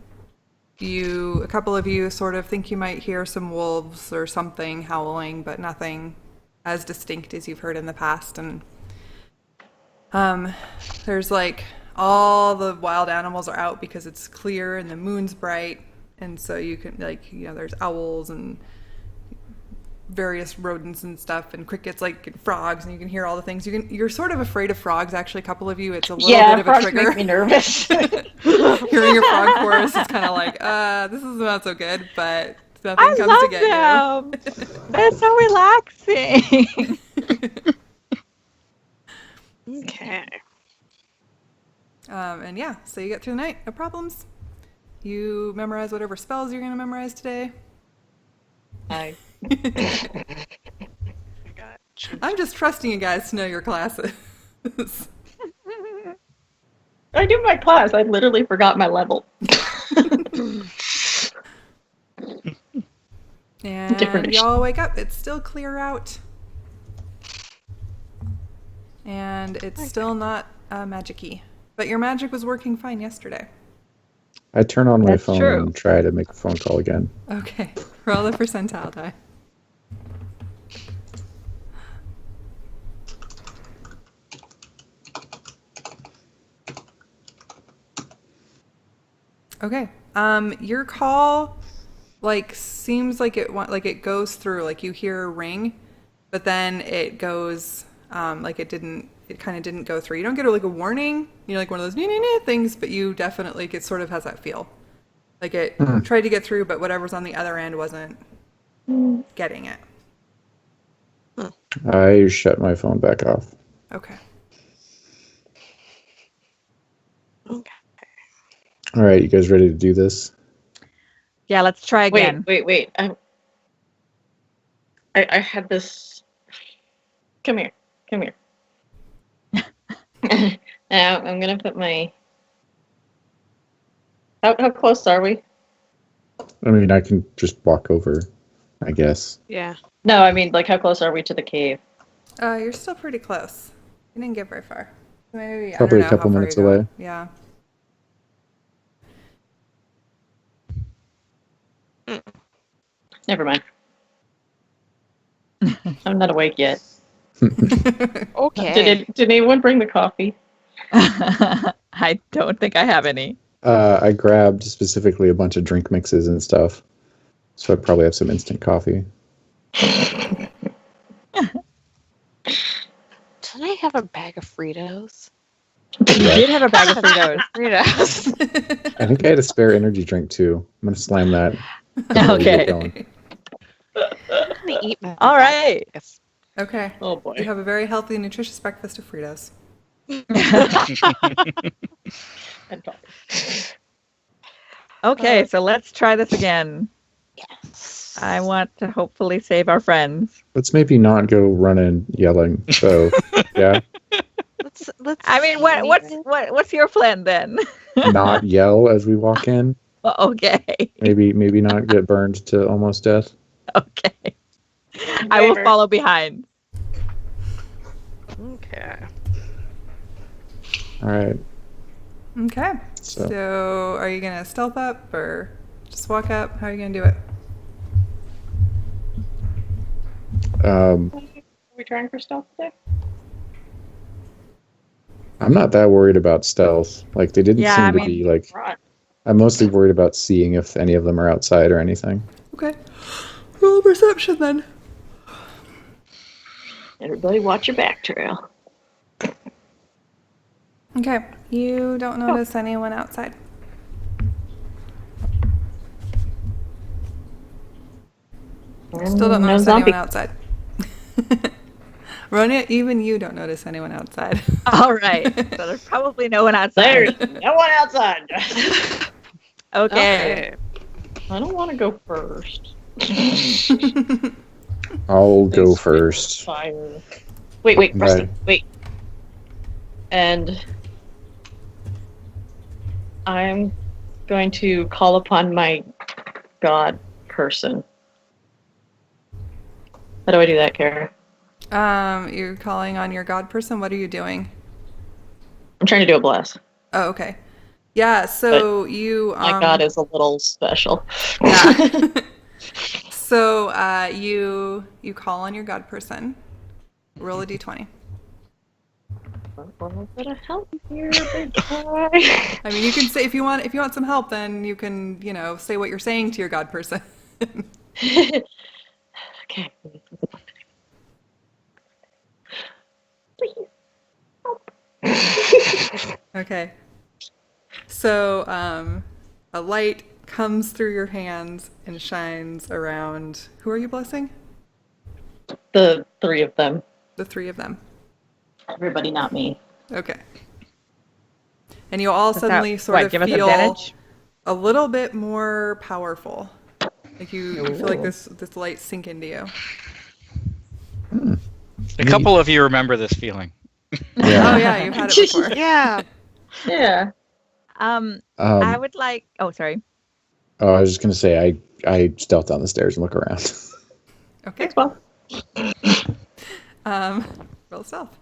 couple of you sort of think you might hear some wolves or something howling, but nothing as distinct as you've heard in the past. And there's like all the wild animals are out because it's clear and the moon's bright, and so you can there's owls and various rodents and stuff and crickets and frogs, and you can hear all the things. You're sort of afraid of frogs, actually. A couple of you, it's a little bit of a frogs trigger. make me nervous. Hearing a frog chorus is kind of like, this is not so good, but nothing I comes love to get them. They're so relaxing. Okay. And yeah, so you get through the night, no problems. You memorize whatever spells you're going to memorize today. I I'm just trusting you guys to know your classes. do my class. I literally forgot my level. And Different issue. y'all wake up. It's still clear out. And it's still not magic-y. But your magic was working fine yesterday. I turn on my That's phone true. and try to make a phone call again. Okay. Roll the percentile die. Okay. Your call seems like it goes through, like you hear a ring, but then it goes it kind of didn't go through. You don't get a warning, like one of those things, but you definitely sort of has that feel. Like it tried to get through, but whatever's on the other end wasn't getting it. I shut my phone back off. Okay. Okay. All right, you guys ready to do this? Yeah, let's try again. Wait. I had this. Come here. Now I'm gonna put my. How close are we? I mean, I can just walk over. I guess. Yeah. No, I mean, like, how close are we to the cave? You're still pretty close. You didn't get very far. Maybe, Probably I a don't know couple how far minutes you're going. away. Yeah. Never mind. I'm not awake yet. Okay. Did anyone bring the coffee? I don't think I have any. I grabbed specifically a bunch of drink mixes and stuff. So I probably have some instant coffee. Didn't I have a bag of Fritos? You did have a bag of Fritos. Fritos. I think I had a spare energy drink too. I'm gonna slam that. Okay. Going. I'm gonna eat my All right. Okay. Oh You boy. have a very healthy, nutritious breakfast of Fritos. And coffee. Okay, so let's try this again. Yes. I want to hopefully save our friends. Let's maybe not go running yelling. So yeah, Let's I mean, what's your plan then? not yell as we walk in. Okay. Maybe not get burned to almost death. Okay. I will Braver. follow behind. Okay. All right. Okay. So- So, are you going to stealth up or just walk up? How are you going to do it? Are we trying for stealth today? I'm not that worried about stealth. Like they didn't Yeah, seem I to mean- be like. Right. I'm mostly worried about seeing if any of them are outside or anything. Okay. Roll perception then. Everybody watch your back trail. Okay. You don't notice anyone outside. Still don't No notice zombie. anyone outside. Ronya, even you don't notice anyone outside. All right. So there's probably no one There's outside. no one outside. Okay. I don't want to go first. I'll go Thanks, first. Fire. Wait, Rusty, Right. wait. And I'm going to call upon my god person. How do I do that, Kara? You're calling on your god person. What are you doing? I'm trying to do a bless. Oh, okay. Yeah, so you My god is a little special. yeah. So you call on your god person. Roll a d20. A little bit of help here, big guy. I mean, you can say if you want some help, then you can, say what you're saying to your god person. Okay. Please help. Okay. So a light comes through your hands and shines around. Who are you blessing? The three of them. The three of them. Everybody, not me. Okay. And you all suddenly sort of give us feel advantage? a little bit more powerful. Like you feel like this light sink into you. A couple of you remember this feeling. Oh Yeah. yeah, you've had it before. Yeah. Yeah. I would like. Oh, sorry. Oh, I was just gonna say I stealth down the stairs and look around. Okay. Thanks, Bob. Roll stealth.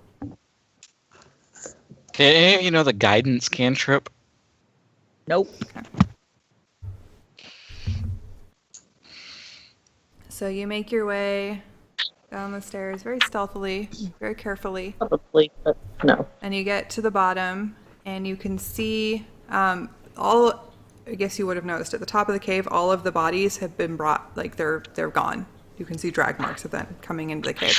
Did any of you know the guidance cantrip? Nope. So you make your way down the stairs very stealthily, very carefully, Probably, but no. and you get to the bottom, and you can see all. I guess you would have noticed at the top of the cave, all of the bodies have been brought, like they're gone. You can see drag marks of them coming into the cave.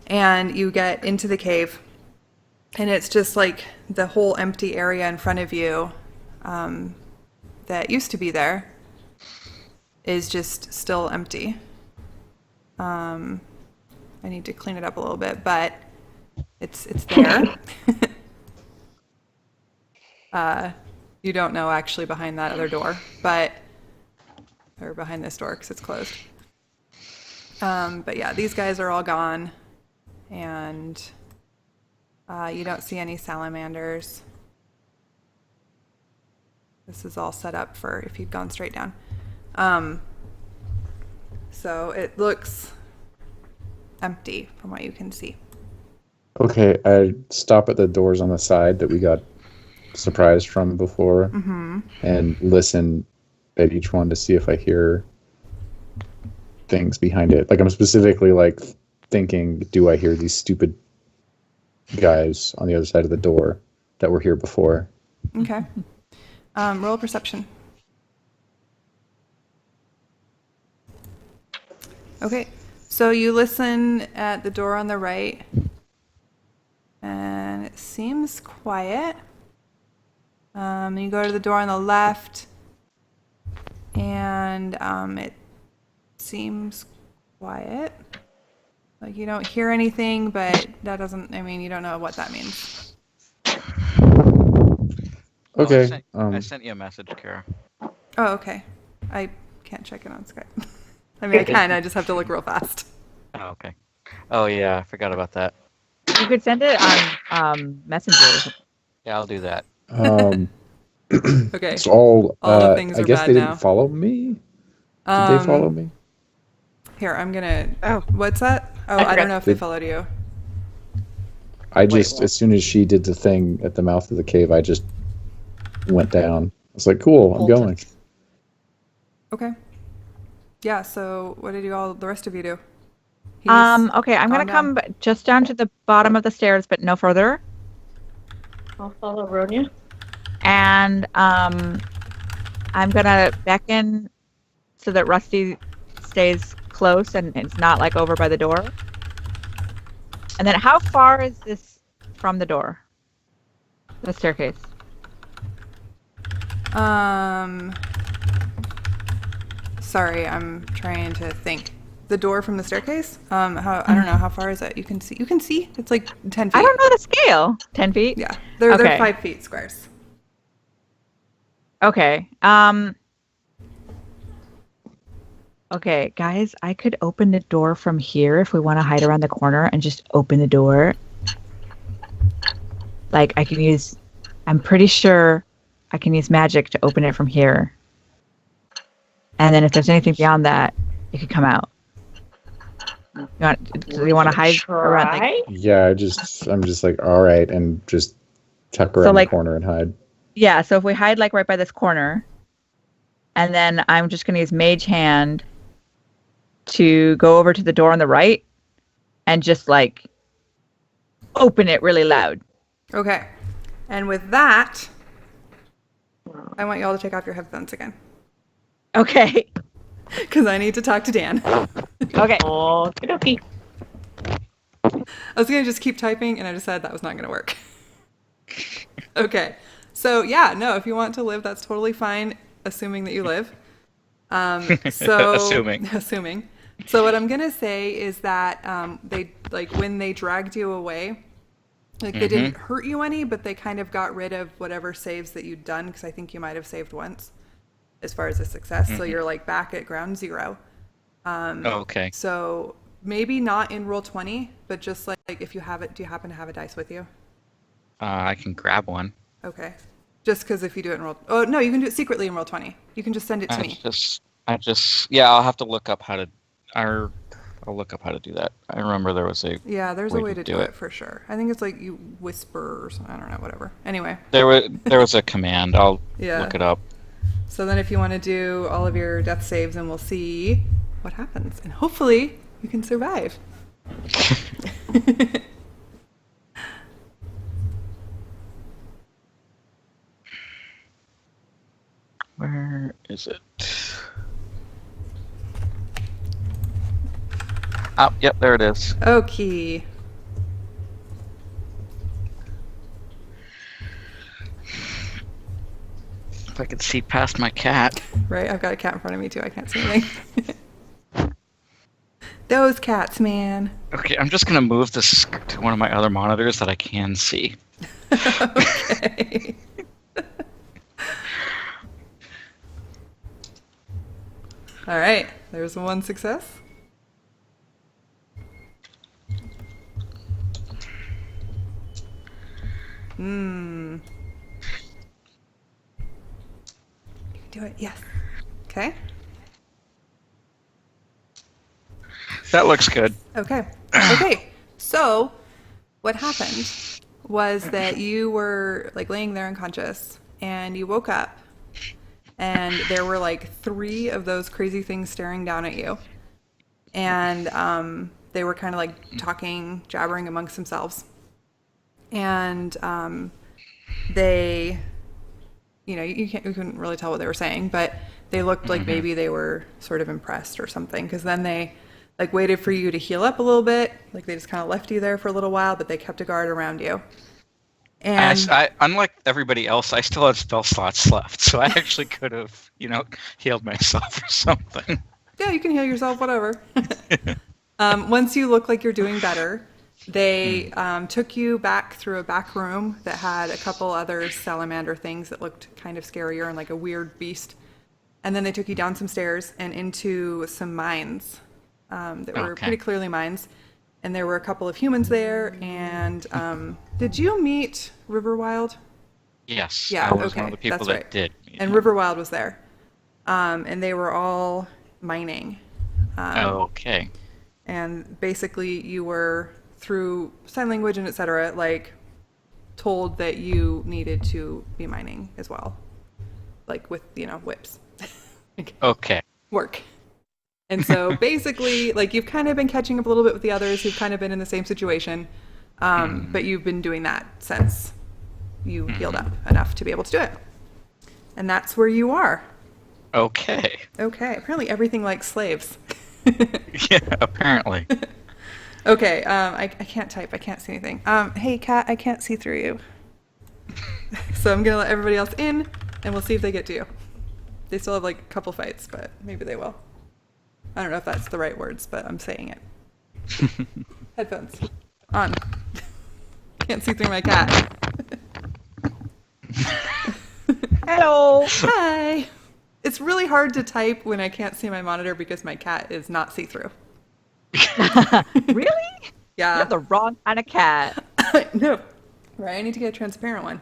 And you get into the cave, and it's just like the whole empty area in front of you that used to be there is just still empty. I need to clean it up a little bit, but it's there. You don't know actually behind that other door, or behind this door because it's closed. But yeah, these guys are all gone, and you don't see any salamanders. This is all set up for if you'd gone straight down. So it looks empty from what you can see. Okay, I stop at the doors on the side that we got surprised from before and listen at each one to see if I hear things behind it. Like I'm specifically like thinking, do I hear these stupid guys on the other side of the door that were here before? Okay. Roll perception. Okay. So you listen at the door on the right, and it seems quiet. You go to the door on the left, and it seems quiet. Like you don't hear anything, but that doesn't, I mean, you don't know what that means. Okay. I sent you a message, Kara. Oh, okay. I can't check it on Skype. I mean, I can, I just have to look real fast. Oh, okay. Oh, yeah, I forgot about that. You could send it on Messenger. Yeah, I'll do that. Okay. It's all the things I are guess bad they didn't now. follow me. Did they follow me? Here, I'm gonna. Oh. What's that? Oh, I don't know if they followed you. I just, as soon as she did the thing at the mouth of the cave, I just went down. I was like, cool, I'm going. Okay. Yeah. So, what did the rest of you do? Okay, I'm gonna gone come just down to the bottom of the stairs, but no further. I'll follow Ronya. And I'm gonna beckon so that Rusty stays close and it's not like over by the door. And then how far is this from the door? The staircase. Sorry, I'm trying to think. The door from the staircase? I don't know, how far is it? You can see. It's like 10 feet. I don't know the scale. 10 feet? Yeah. They're Okay. 5 feet squares. Okay. Okay, guys, I could open the door from here if we want to hide around the corner and just open the door. Like, I'm pretty sure I can use magic to open it from here. And then if there's anything beyond that, it could come out. Do you want to hide around? Like, Yeah, I'm just like, all right, and just tuck around the corner and hide. yeah, so if we hide like right by this corner, and then I'm just going to use Mage Hand to go over to the door on the right and just like open it really loud. Okay. And with that, I want you all to take off your headphones again. Okay. Because I need to talk to Dan. Okay. Okie dokie. I was going to just keep typing, and I decided that was not going to work. Okay. So, yeah, no, if you want to live, that's totally fine, assuming that you live. Assuming. So what I'm going to say is that they, like, when they dragged you away, like, they didn't hurt you any, but they kind of got rid of whatever saves that you'd done, because I think you might have saved once as far as a success. So you're, like, back at ground zero. Okay. So maybe not in roll 20, but just like if you have it, do you happen to have a dice with you? I can grab one. Okay. Just because if you do it in roll, oh no, you can do it secretly in roll 20. You can just send it to me. I'll have to look up how to. I'll look up how to do that. I remember there was a. Yeah, there's a way to do it for sure. I think it's like you whisper or something. I don't know, whatever. Anyway. There was a command. I'll look it up. So then if you want to do all of your death saves, and we'll see what happens. And hopefully you can survive. Where is it? Oh, yep, there it is. Okay. If I could see past my cat. Right, I've got a cat in front of me too. I can't see anything. Those cats, man. Okay, I'm just gonna move this to one of my other monitors that I can see. Okay. All right, there's one success. You can do it, yes. Okay. That looks good. Okay. Okay. So, what happened was that you were like laying there unconscious, and you woke up, and there were like 3 of those crazy things staring down at you, and they were kind of like talking, jabbering amongst themselves, and they, you couldn't really tell what they were saying, but they looked like maybe they were sort of impressed or something, because then they like waited for you to heal up a little bit. Like they just kind of left you there for a little while, but they kept a guard around you. And I unlike everybody else, I still had spell slots left, so I actually could have, healed myself or something. yeah, you can heal yourself, whatever. Once you look like you're doing better, they took you back through a back room that had a couple other salamander things that looked kind of scarier and like a weird beast. And then they took you down some stairs and into some mines that were pretty clearly mines. And there were a couple of humans there. And did you meet Riverwild? Yes, Yeah, I was okay, one of the people that's that right. did. And Riverwild was there. And they were all mining. Okay. And basically you were, through sign language and etc., like told that you needed to be mining as well. Like with, whips. Okay. Work. And so basically, like you've kind of been catching up a little bit with the others who've kind of been in the same situation. But you've been doing that since you healed up enough to be able to do it. And that's where you are. Okay. Okay. Apparently everything likes slaves. Yeah, apparently. Okay. I can't type. I can't see anything. Hey, Kat, I can't see through you. So I'm going to let everybody else in, and we'll see if they get to you. They still have like a couple fights, but maybe they will. I don't know if that's the right words, but I'm saying it. Headphones on. Can't see through my cat. Hello. Hi. It's really hard to type when I can't see my monitor because my cat is not see-through. Really? Yeah. You're the wrong kind of cat. No. Right, I need to get a transparent one.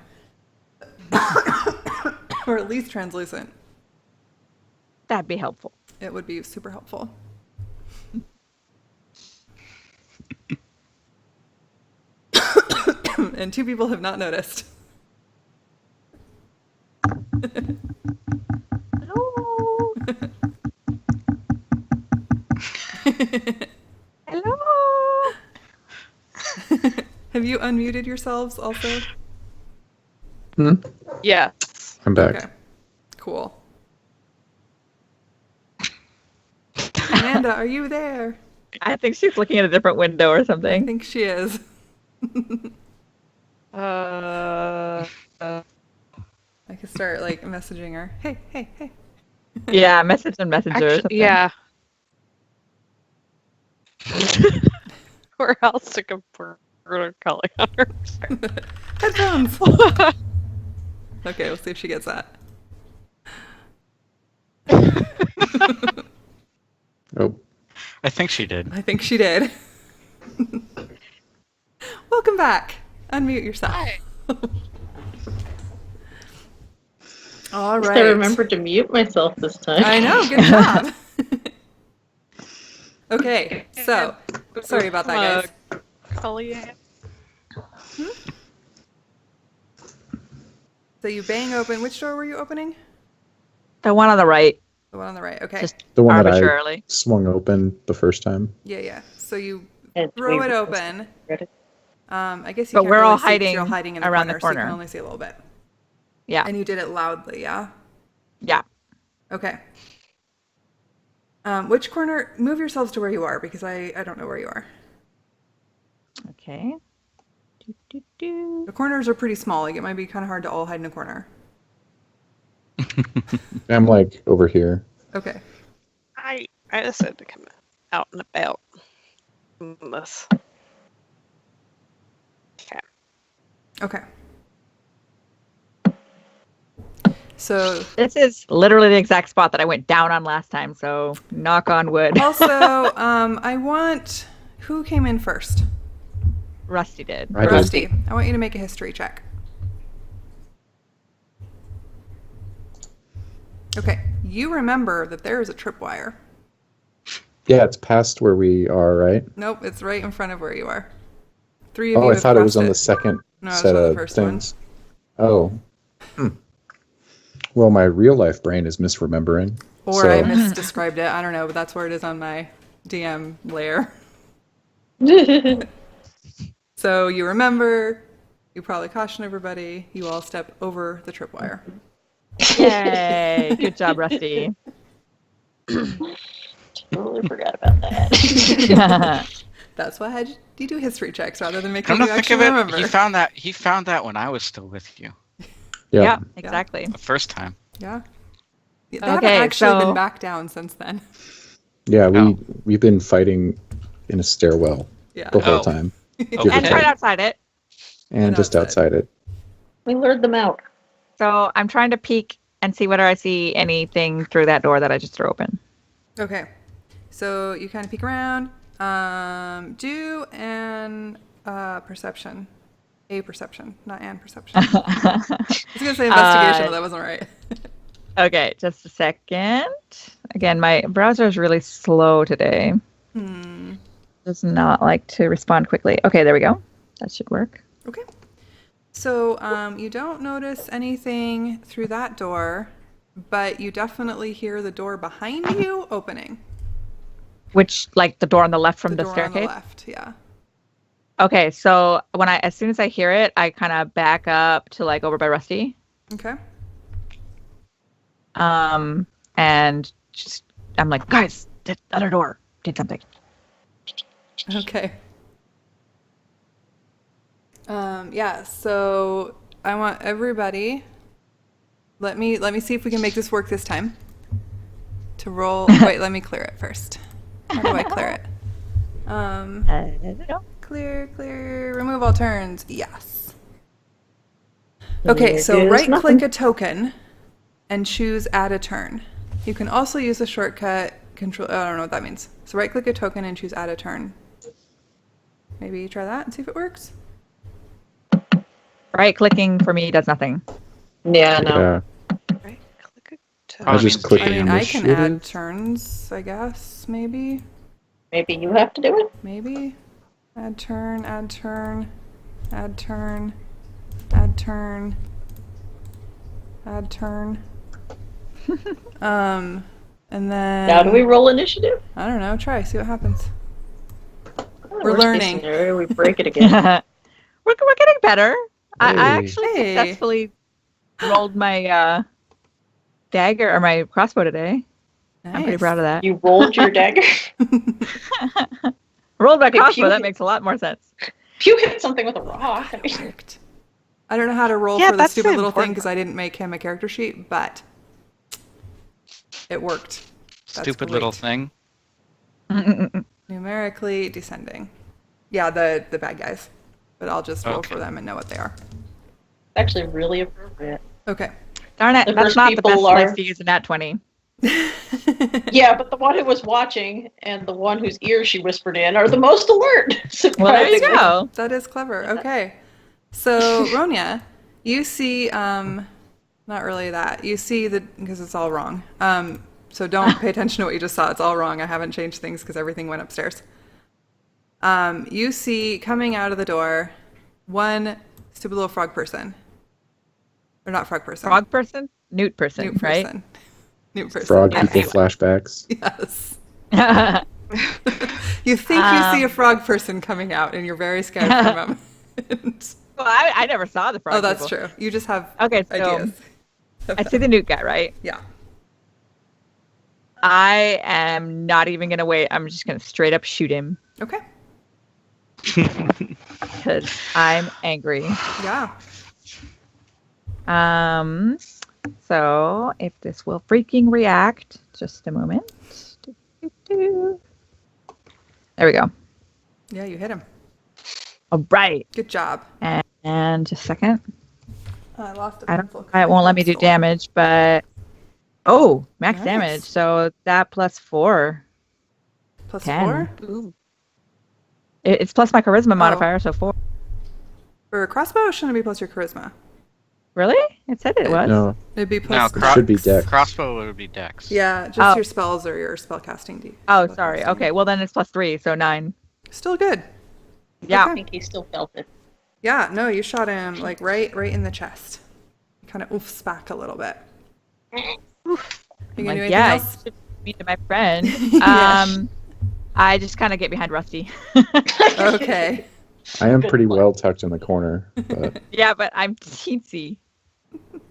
Or at least translucent. That'd be helpful. It would be super helpful. And 2 people have not noticed. Hello. Hello. Have you unmuted yourselves also? Yeah. I'm back. Okay. Cool. Amanda, are you there? I think she's looking at a different window or I something. think she is. Uh, I could start like messaging her. Hey, hey, hey. Yeah, message and messenger or actually, something. yeah. Where else to compare calling on her? Headphones. Okay, we'll see if she gets that. Oh, I think she did. I think she did. Welcome back. Unmute yourself. All At least right. I remembered to mute myself this time. I know. Good job. Okay, so sorry about that, guys. So you bang open. Which door were you opening? The one on the right. The one on the right. Okay. Just the one that I arbitrarily. swung open the first time. Yeah, yeah. So you And throw we it were open. ready. I guess you But can't we're really all see 'cause hiding you're hiding in the around corner, the so you corner. can only see a little bit. Yeah. And you did it loudly, yeah? Yeah. Okay. Which corner? Move yourselves to where you are because I don't know where you are. Okay. Do, do, do. The corners are pretty small. Like it might be kind of hard to all hide in a corner. I'm like over here. Okay. I decided to come out and about. This. Okay. Okay. So This is literally the exact spot that I went down on last time, so knock on wood. also, I want who came in first? Rusty did. I did. Rusty. I want you to make a history check. Okay. You remember that there is a tripwire. Yeah, it's past where we are, right? Nope, it's right in front of where you are. 3 of Oh, you I have thought it was crossed on the second No, it's set on the of first one. things. Oh. Well, my real life brain is misremembering. Or I misdescribed it. I don't know, but that's where it is on my DM layer. So you remember, you probably caution everybody, you all step over the tripwire. Yay! Good job, Rusty. Totally forgot about that. That's why I had you do history checks rather than making Come to you think actually of it, remember. he found that when I was still with you Yeah, exactly. the first time. Yeah. They haven't Okay, actually been so- back down since then. Yeah, Oh. we've been fighting in a stairwell Yeah. the whole Oh. time. Okay. Give or And take. right outside it. And just outside it. We lured them out. So I'm trying to peek and see whether I see anything through that door that I just threw open. Okay. So you kind of peek around. Do an perception. A perception, not an perception. I was going to say investigation, but that wasn't right. Okay, just a second. Again, my browser is really slow today. Does not like to respond quickly. Okay, there we go. That should work. Okay. So you don't notice anything through that door, but you definitely hear the door behind you opening. Which, like the door on the left from the door on the staircase? left, yeah. Okay, so as soon as I hear it, I kind of back up to like over by Rusty. Okay. And just, I'm like, guys, the other door did something. Okay. Yeah, so I want everybody, let me see if we can make this work this time. To roll, wait, let me clear it first. How do I clear it? I don't know. Clear, remove all turns, yes. Okay, so It is right click nothing. a token and choose add a turn. You can also use the shortcut control, I don't know what that means. So right click a token and choose add a turn. Maybe try that and see if it works. Right clicking for me does nothing. Yeah, no. Yeah. Right, click it to- I Probably just means click I mean, I can initiative. add turns, I guess, maybe. Maybe you have to do it? Maybe. Add turn, add turn, add turn, add turn, add turn. And then Now do we roll initiative? I don't know, try, see what happens. We're Worst case learning. scenario, we break it again. we're getting better. I Hey. actually Hey. successfully rolled my dagger or my crossbow today. I'm pretty Nice. proud of that. You rolled your dagger. Rolled my Hey, crossbow. Pew- That makes a lot more sense. If you hit something with a rock, I mean, Worked. I don't know how to roll Yeah, for the that's stupid the little thing important because I didn't make him a character sheet, but it worked. That's Stupid little great. thing. Numerically descending. Yeah, the bad guys. But I'll just roll Okay. for them and know what they are. actually really appropriate. Okay. Darn it, The that's first not the best people place are- to use a nat 20. Yeah, but the one who was watching and the one whose ear she whispered in are the most alert. Well, there you surprisingly. go. That is clever. Okay. So, Ronya, you see, not really that. You see because it's all wrong. So don't pay attention to what you just saw. It's all wrong. I haven't changed things because everything went upstairs. You see coming out of the door one stupid little frog person. Or not frog person. Frog person? Newt person, Newt right? person. Newt person. Frog yes. people flashbacks. Yes. You think you see a frog person coming out and you're very scared for a moment. Well, I never saw the frog Oh, that's people. true. You just have Okay, so ideas. I see the Newt guy, right? Yeah. I am not even going to wait. I'm just going to straight up shoot him Okay. because I'm angry. Yeah. So if this will freaking react, just a moment. There we go. Yeah, you hit him. All right. Good job. And just a second. I lost a I don't. pencil. It won't let me do damage, but max Nice. damage. So that plus 4. Plus 10. 4? Ooh. It's plus my charisma modifier, so 4. For a crossbow, or shouldn't it be plus your charisma? Really? It said it was. No, It'd be No, plus it should be dex. crossbow would be dex. Yeah, just Oh. your spells or your spellcasting. Oh, sorry. Okay, well then it's +3, so 9. Still good. Yeah. I Okay. think he still felt it. Yeah, no, you shot him like right in the chest. Kind of oofs back a little bit. You I'm gonna do like, anything yeah, else? you should meet my friend. Yeah. I just kind of get behind Rusty. Okay. I am Good pretty point. well tucked in the corner, but Yeah, but I'm teensy.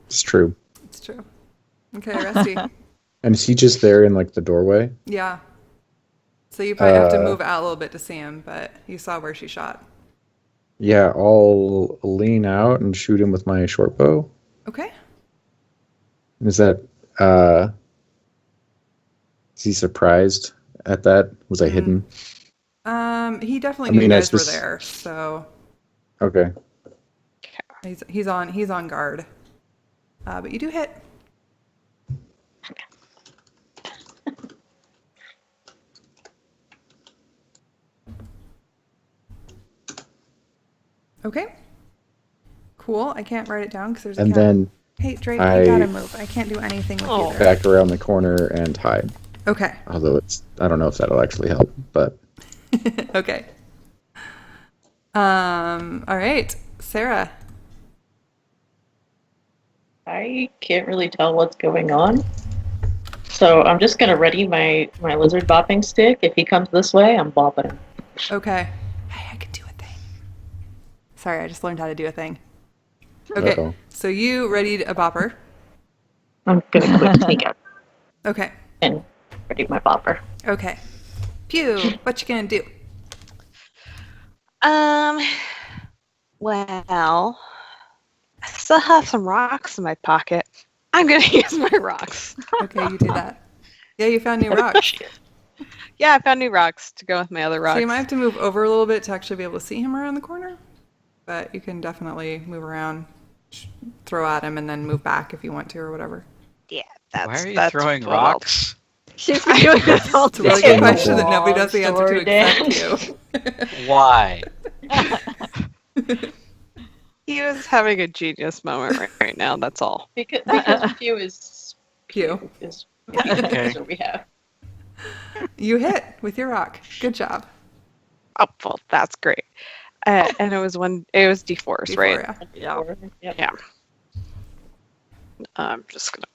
it's true. It's true. Okay, Rusty. And is he just there in like the doorway? Yeah. So you probably have to Uh, move out a little bit to see him, but you saw where she shot. Yeah, I'll lean out and shoot him with my short bow. Okay. Is that is he surprised at that? Was I hidden? He definitely I knew mean, you I guys were spec- there, so Okay. he's on guard. But you do hit. Okay. Cool. I can't write it down because there's a And cat. then Hey, Drake, I- you gotta move. I can't do anything with Oh. you there. back around the corner and hide. Okay. Although I don't know if that'll actually help, but Okay. All right. Sarah. I can't really tell what's going on. So I'm just gonna ready my lizard bopping stick. If he comes this way, I'm bopping him. Okay. Hey, I can do a thing. Sorry, I just learned how to do a thing. Okay. Uh-oh. So you readied a bopper. I'm gonna quick sneak out Okay. and ready my bopper. Okay. Pew, what you gonna do? Well, I still have some rocks in my pocket. I'm gonna use my rocks. Okay, you do that. Yeah, you found new rocks. Yeah, I found new rocks to go with my other rocks. So you might have to move over a little bit to actually be able to see him around the corner. But you can definitely move around, throw at him, and then move back if you want to or whatever. Yeah, that's Why are you that's throwing what I'll- rocks? She's been doing this all It's a really day. good question that nobody knows the answer to Story, Dan. except you. Why? He was having a genius moment right now. That's all. Because Pew is Pew. is Okay. that's what we have. You hit with your rock. Good job. Oh, well, that's great. And it was D4s, D4, right? yeah. Yep. Yeah. I'm just gonna.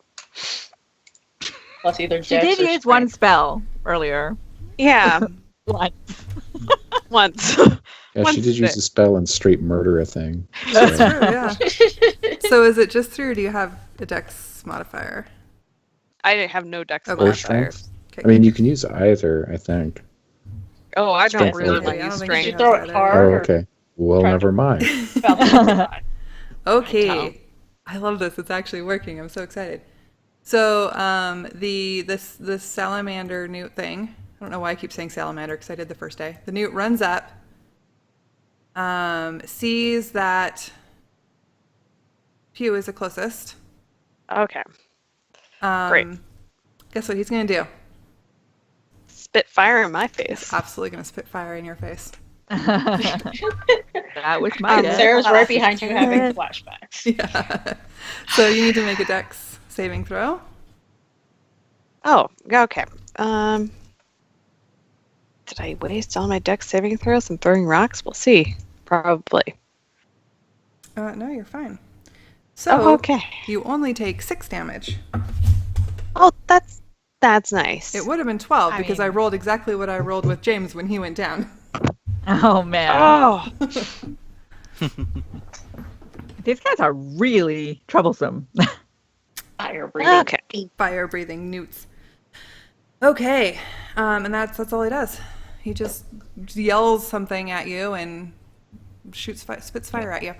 Plus either She dex did or use one strength. spell earlier. Yeah, Once. once. yeah, One she did use stick. the spell and straight murder a thing. That's So, true, yeah. So is it just 3 or do you have a dex modifier? I have no dex Okay. or modifiers. strength. Okay. I mean, you can use either. I think. Oh, I don't Strength really or- want I to don't use think she Did you strength. throw has it that hard? Oh, or okay. Well, Try to- never mind. about the same? Okay. I love this. It's actually working. I'm so excited. So this salamander newt thing. I don't know why I keep saying salamander because I did the first day. The newt runs up, sees that Pew is the closest. Okay. Great. Guess what he's gonna do? Spit fire in my He's face. absolutely gonna spit fire in your face. That was my guess. Sarah's right behind you having flashbacks. Yeah. So you need to make a dex saving throw. Oh, okay. Did I waste all my dex saving throws and throwing rocks? We'll see. Probably. No, you're fine. So Oh, okay. you only take 6 damage. Oh, that's nice. It would have been 12 I because I mean- rolled exactly what I rolled with James when he went down. Oh man. Oh, These guys are really troublesome. Fire breathing. okay. Fire breathing newts. Okay, and that's all he does. He just yells something at you and spits fire at you.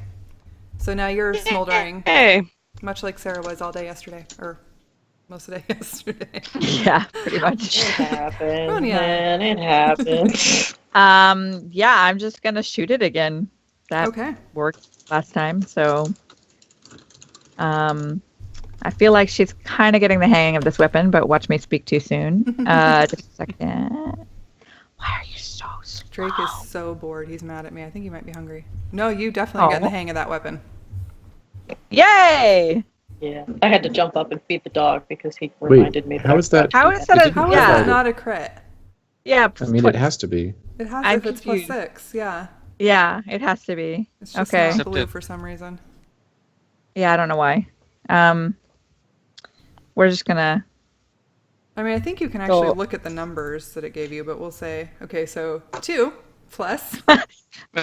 So now you're smoldering, Hey. much like Sarah was all day yesterday, or most of the day yesterday. Yeah, pretty much. It happens, Oh, yeah. man. It happens. Yeah, I'm just gonna shoot it again. That Okay. worked last time, so I feel like she's kind of getting the hang of this weapon, but watch me speak too soon. Just a second. Why are you so slow? Drake is so bored. He's mad at me. I think he might be hungry. No, you definitely got the Oh. hang of that weapon. Yay! Yeah, I had to jump up and feed the dog because he reminded me that how I is that- forgot How to do is that a- How is Yeah. that not a crit? Yeah. I mean, it has to be. It has I'm if it's confused. +6. Yeah, Yeah, it has to be. it's just Okay. not Except blue it- for some reason. Yeah, I don't know why. We're just gonna. I mean, I think you can actually So- look at the numbers that it gave you, but we'll say, okay, so 2 plus.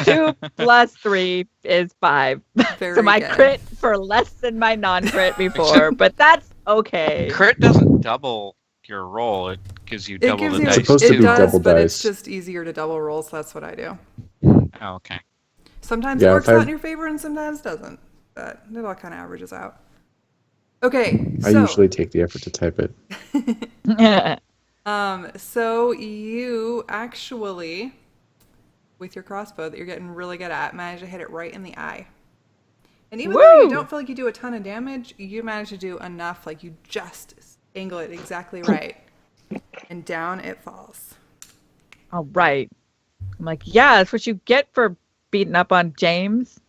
2 plus 3 is 5. Very So my good. crit for less than my non-crit before, but that's okay. Crit doesn't double your roll. It gives you It double gives the you. dice It's supposed to It be too. does, double but it's dice. just easier to double roll, so that's what I do. Oh, okay. Sometimes Yeah, it if works out I- in your favor and sometimes doesn't. But it all kind of averages out. Okay, I so usually take the effort to type it. so you actually, with your crossbow that you're getting really good at, manage to hit it right in the eye. And even though you Woo! don't feel like you do a ton of damage, you manage to do enough, like you just angle it exactly right, and down it falls. All right. I'm like, yeah, that's what you get for beating up on James.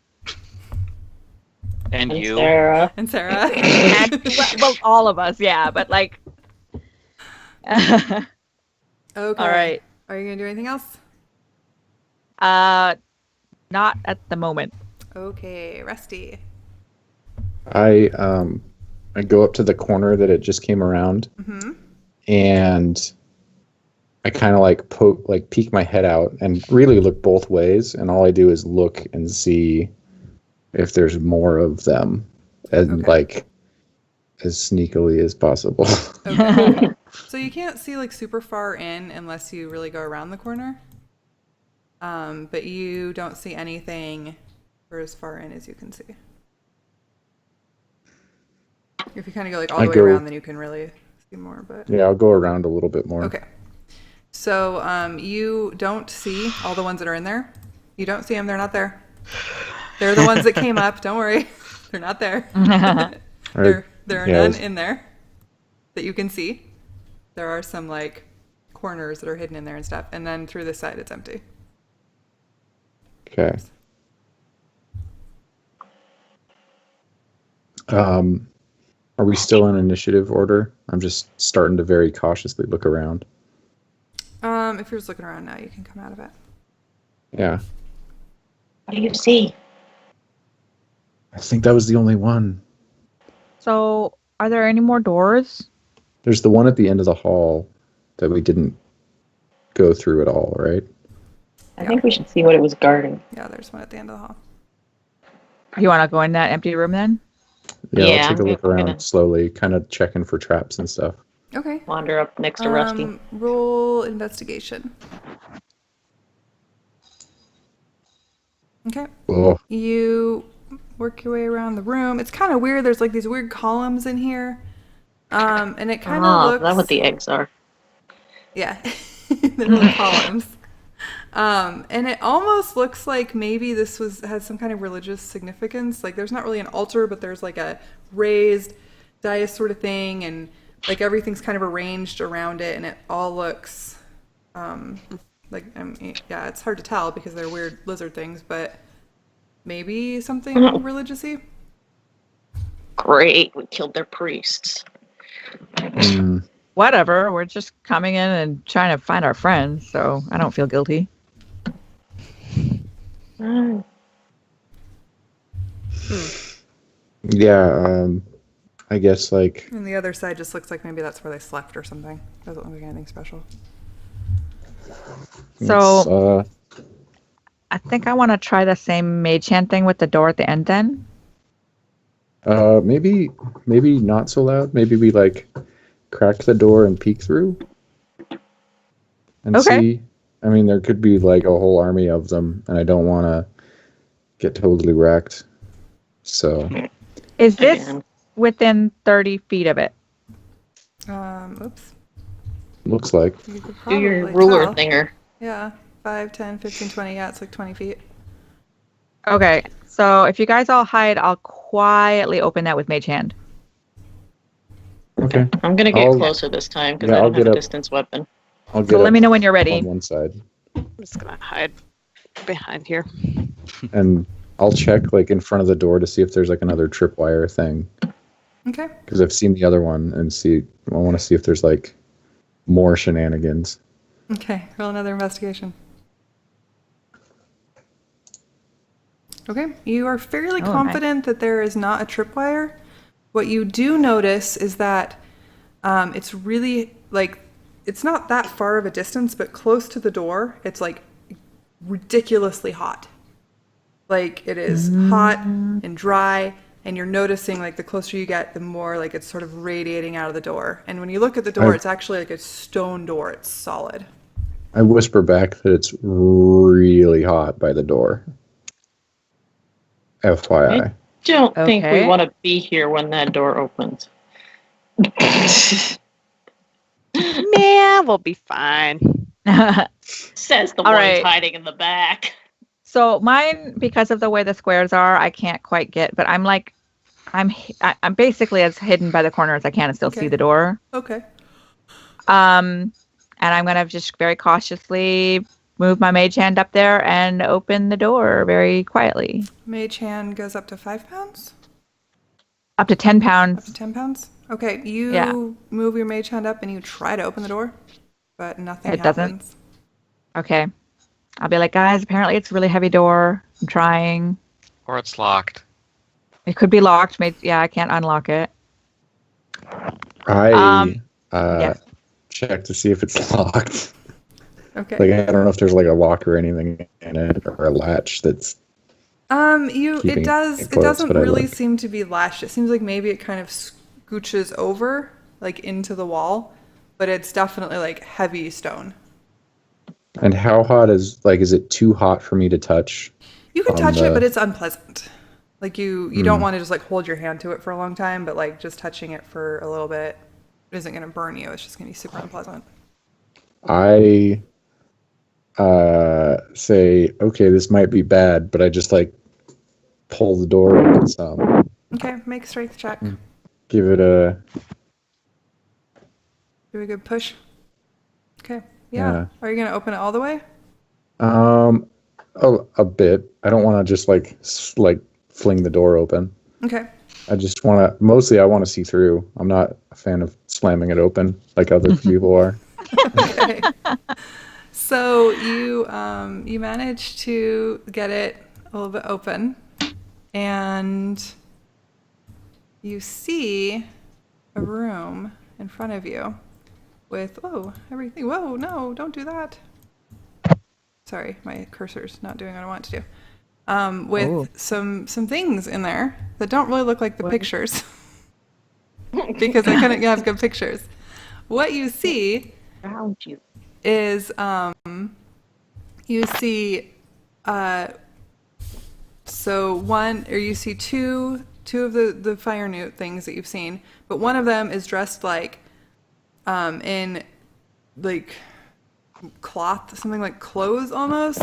And And you. Sarah. And Sarah. And well, all of us, yeah, but like. Okay. All right. Are you gonna do anything else? Not at the moment. Okay, Rusty. I go up to the corner that it just came around, Mm-hmm. and I kind of like peek my head out and really look both ways, and all I do is look and see if there's more of them, and Okay. like as sneakily as possible. Okay. So you can't see like super far in unless you really go around the corner. But you don't see anything for as far in as you can see. If you kind of go like all I the way go- around, then you can really see more. But Yeah, I'll go around a little bit more. okay. So you don't see all the ones that are in there. You don't see them. They're not there. They're the ones that came up. Don't worry. They're not there. There are Yeah, none it's- in there that you can see. There are some like corners that are hidden in there and stuff. And then through this side, it's empty. Okay. Are we still in initiative order? I'm just starting to very cautiously look around. If you're just looking around now, you can come out of it. Yeah, What do you see? I think that was the only one. So, are there any more doors? There's the one at the end of the hall that we didn't go through at all, right? I think we should see what it was guarding. Yeah, there's one at the end of the hall. You want to go in that empty room then? Yeah, Yeah, I'll take a look I'm around gonna- slowly, kind of checking for traps and stuff. Okay. Wander up next to Rusty. Roll investigation. Okay. Oh, You work your way around the room. It's kind of weird. There's like these weird columns in here. And it kind of looks. That's what the eggs are. Yeah, they're little columns. And it almost looks like maybe this has some kind of religious significance. Like there's not really an altar, but there's like a raised dais sort of thing, and like everything's kind of arranged around it, and it all looks like yeah, it's hard to tell because they're weird lizard things, but maybe something religious-y. Great, we killed their priests. Whatever. We're just coming in and trying to find our friends, so I don't feel guilty. yeah. I guess like And the other side just looks like maybe that's where they slept or something. Doesn't look like anything special. So- it's, I think I want to try the same mage hand thing with the door at the end then. maybe not so loud. Maybe we like crack the door and peek through and Okay. see. I mean, there could be like a whole army of them, and I don't want to get totally wrecked. So Is this Again. within 30 feet of it? Oops. looks like You could Do your probably ruler tell. thinger. Yeah, 5, 10, 15, 20. Yeah, it's like 20 feet. Okay, so if you guys all hide, I'll quietly open that with mage hand. okay. I'm gonna get I'll- closer this time because Yeah, I I'll don't have get a up. distance weapon. I'll get So let up me know when you're ready. on one side, I'm just gonna hide behind here. and I'll check like in front of the door to see if there's like another tripwire thing. Okay. Because I've seen the other one and I want to see if there's like more shenanigans. Okay. Roll another investigation. Okay. You are fairly Oh, confident that there is not a tripwire. What you do notice is that it's really like it's not that far of a distance, but close to the door, it's like ridiculously hot. Like it is hot and dry, and you're noticing like the closer you get, the more like it's sort of radiating out of the door. And when you look at the door, it's actually like a stone door. It's solid. I whisper back that it's really hot by the door. FYI. Don't think we Okay. want to be here when that door opens. Yeah, we'll be fine. Says the All one right. hiding in the back. So mine, because of the way the squares are, I can't quite get. But I'm basically as hidden by the corner as I can and still Okay. see the door. Okay. And I'm gonna just very cautiously move my mage hand up there and open the door very quietly. Mage hand goes up to 5 pounds? Up to 10 Up to pounds. 10 pounds? Okay, you Yeah. move your mage hand up and you try to open the door, but nothing It doesn't. happens. Okay. I'll be like, guys, apparently it's a really heavy door. I'm trying. Or it's locked. It could be locked. Maybe, yeah, I can't unlock it. I yes. check to see if it's locked. Okay. Like I don't know if there's like a lock or anything in it or a latch that's It keeping does. it It closed, doesn't but I really look. seem to be latched. It seems like maybe it kind of scooches over, like into the wall, but it's definitely like heavy stone. And how hot is it too hot for me to touch? You can On touch it, the- but it's unpleasant. Like you don't want to just like hold your hand to it for a long time, but like just touching it for a little bit isn't going to burn you. It's just going to be super unpleasant. I say, okay, this might be bad, but I just like pull the door open some. Okay, make a strength check. Give it a Do a good push. Okay. Yeah. Are you going to open it all the way? a bit. I don't want to just like fling the door open. Okay. I just want to mostly I want to see through. I'm not a fan of slamming it open like other people are. Okay. So you manage to get it a little bit open, and you see a room in front of you with everything. Whoa, no, don't do that. Sorry, my cursor's not doing what I want it to do. With some things in there that don't really look like the pictures because I couldn't have good pictures. What you see Found you. is you see you see two of the firenewt things that you've seen, but one of them is dressed like in like cloth, something like clothes almost,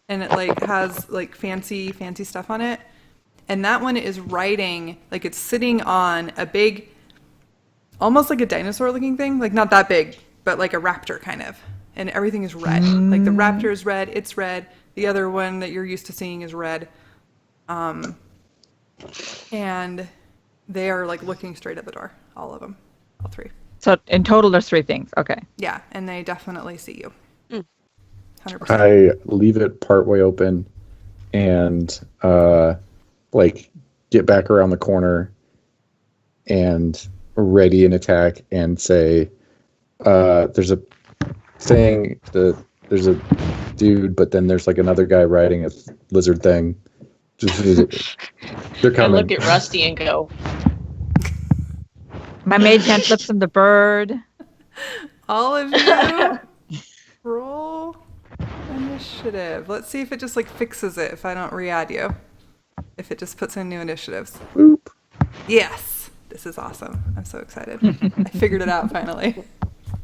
and it like has like fancy stuff on it. And that one is riding, like it's sitting on a big, almost like a dinosaur looking thing, like not that big, but like a raptor kind of. And everything is red. Like the raptor is red, it's red. The other one that you're used to seeing is red. And they are like looking straight at the door, all of them, all three. So in total, there's 3 things. Okay. Yeah, and they definitely see you. 100%. I leave it partway open and like get back around the corner and ready an attack and say there's a thing there's a dude, but then there's like another guy riding a lizard thing. They're I coming. look at Rusty and go, My mage hand flips him the bird. All of you roll initiative. Let's see if it just like fixes it if I don't re-add you. If it just puts in new initiatives. Boop. Yes! This is awesome. I'm so excited. I figured it out finally.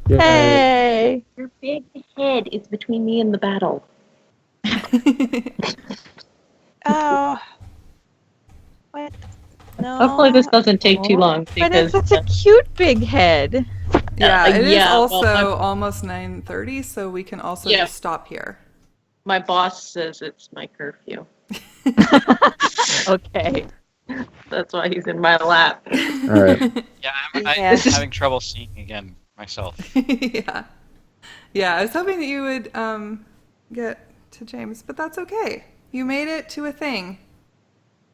Yeah. Hey. your big head is between me and the battle. Oh. What? No. Hopefully this doesn't take too long But because it's such a cute big head. Yeah, it is yeah, well, also almost 9:30, so we can also Yeah. just stop here. my boss says it's my curfew. Okay. That's why he's in my lap. All right. Yeah, I'm Yeah. having trouble seeing again myself. Yeah. Yeah, I was hoping that you would get to James, but that's okay. You made it to a thing.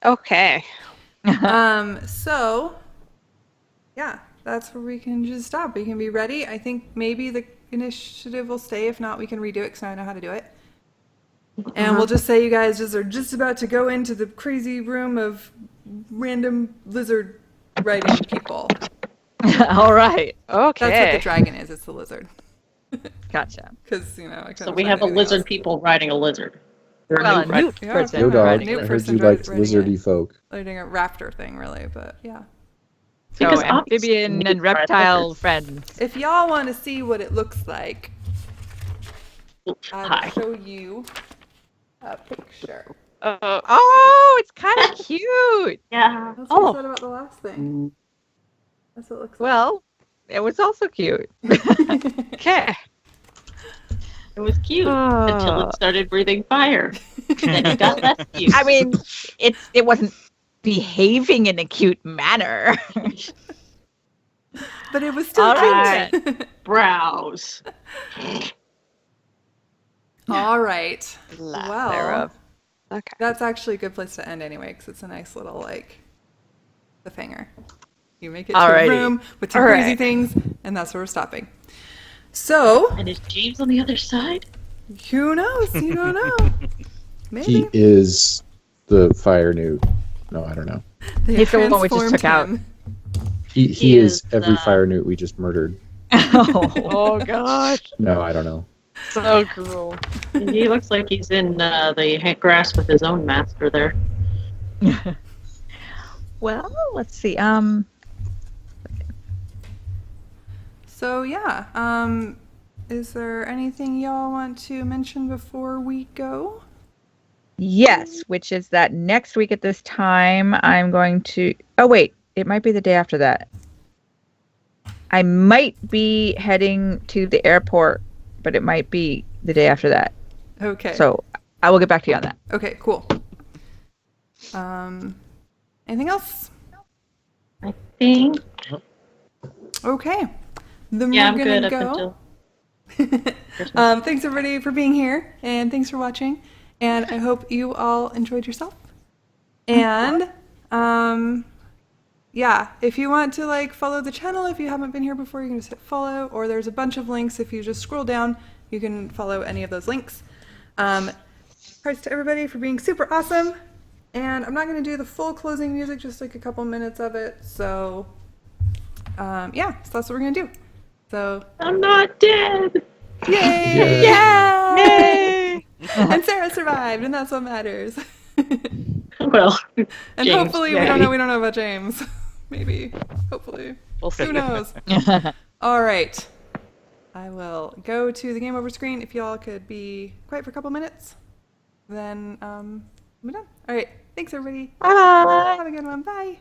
Okay. So yeah, that's where we can just stop. We can be ready. I think maybe the initiative will stay. If not, we can redo it because now I know how to do it. And we'll just say you guys just are just about to go into the crazy room of random lizard riding people. All right. Okay. That's what the dragon is. It's the lizard. Gotcha. Because, you know, I So couldn't we find have a anything lizard else. people riding a lizard. Well, a Right. newt Yeah, person. okay. Yo, dog. riding Newt I it. heard person you liked riding lizardy it. folk. Riding a raptor thing, really, but yeah. So Because amphibian obviously and reptile friends. If y'all want to see what it looks like, I Hi. will show you a picture. Oh, it's kind of cute. Yeah. That's Oh. what I said about the last thing. That's what it looks Well, it was also cute. like. Okay. It was cute until it started breathing fire. Then it got less cute. I mean, it wasn't behaving in a cute manner. But it was still All cute. right. Brows. All right. Lack Well, thereof. Okay. that's actually a good place to end anyway, because it's a nice little, like, cliffhanger. You make it to Alrighty. a room with some All crazy right. things, and that's where we're stopping. So, And is James on the other side? who knows? You don't know. Maybe. He is the fire newt. No, I don't know. They He's the one we just transformed took out. him. He He is is, every fire newt we just murdered. Oh. Oh gosh. No, I don't know. So cruel. He looks like he's in the grass with his own master there. Well, let's see. So, yeah. Is there anything y'all want to mention before we go? Yes, which is that next week at this time, I'm going to. Oh, wait. It might be the day after that. I might be heading to the airport, but it might be the day after that. Okay. So I will get back to you on that. Okay, cool. Anything else? I think. Okay. Then Yeah, I'm we're good gonna up go. until. Thanks everybody for being here, and thanks for watching. And I hope you all enjoyed yourself. And yeah, if you want to like follow the channel, if you haven't been here before, you can just hit follow. Or there's a bunch of links. If you just scroll down, you can follow any of those links. Thanks to everybody for being super awesome. And I'm not going to do the full closing music, just like a couple minutes of it. So yeah, so that's what we're going to do. So I'm not dead. yay! Yay. Yay! And Sarah survived, and that's what matters. Well, And James, hopefully we yay. don't know about James. Maybe. Hopefully. We'll see. Who knows? All right. I will go to the game over screen. If y'all could be quiet for a couple minutes, then I'm done. All right. Thanks everybody. Bye. Have a good one. Bye.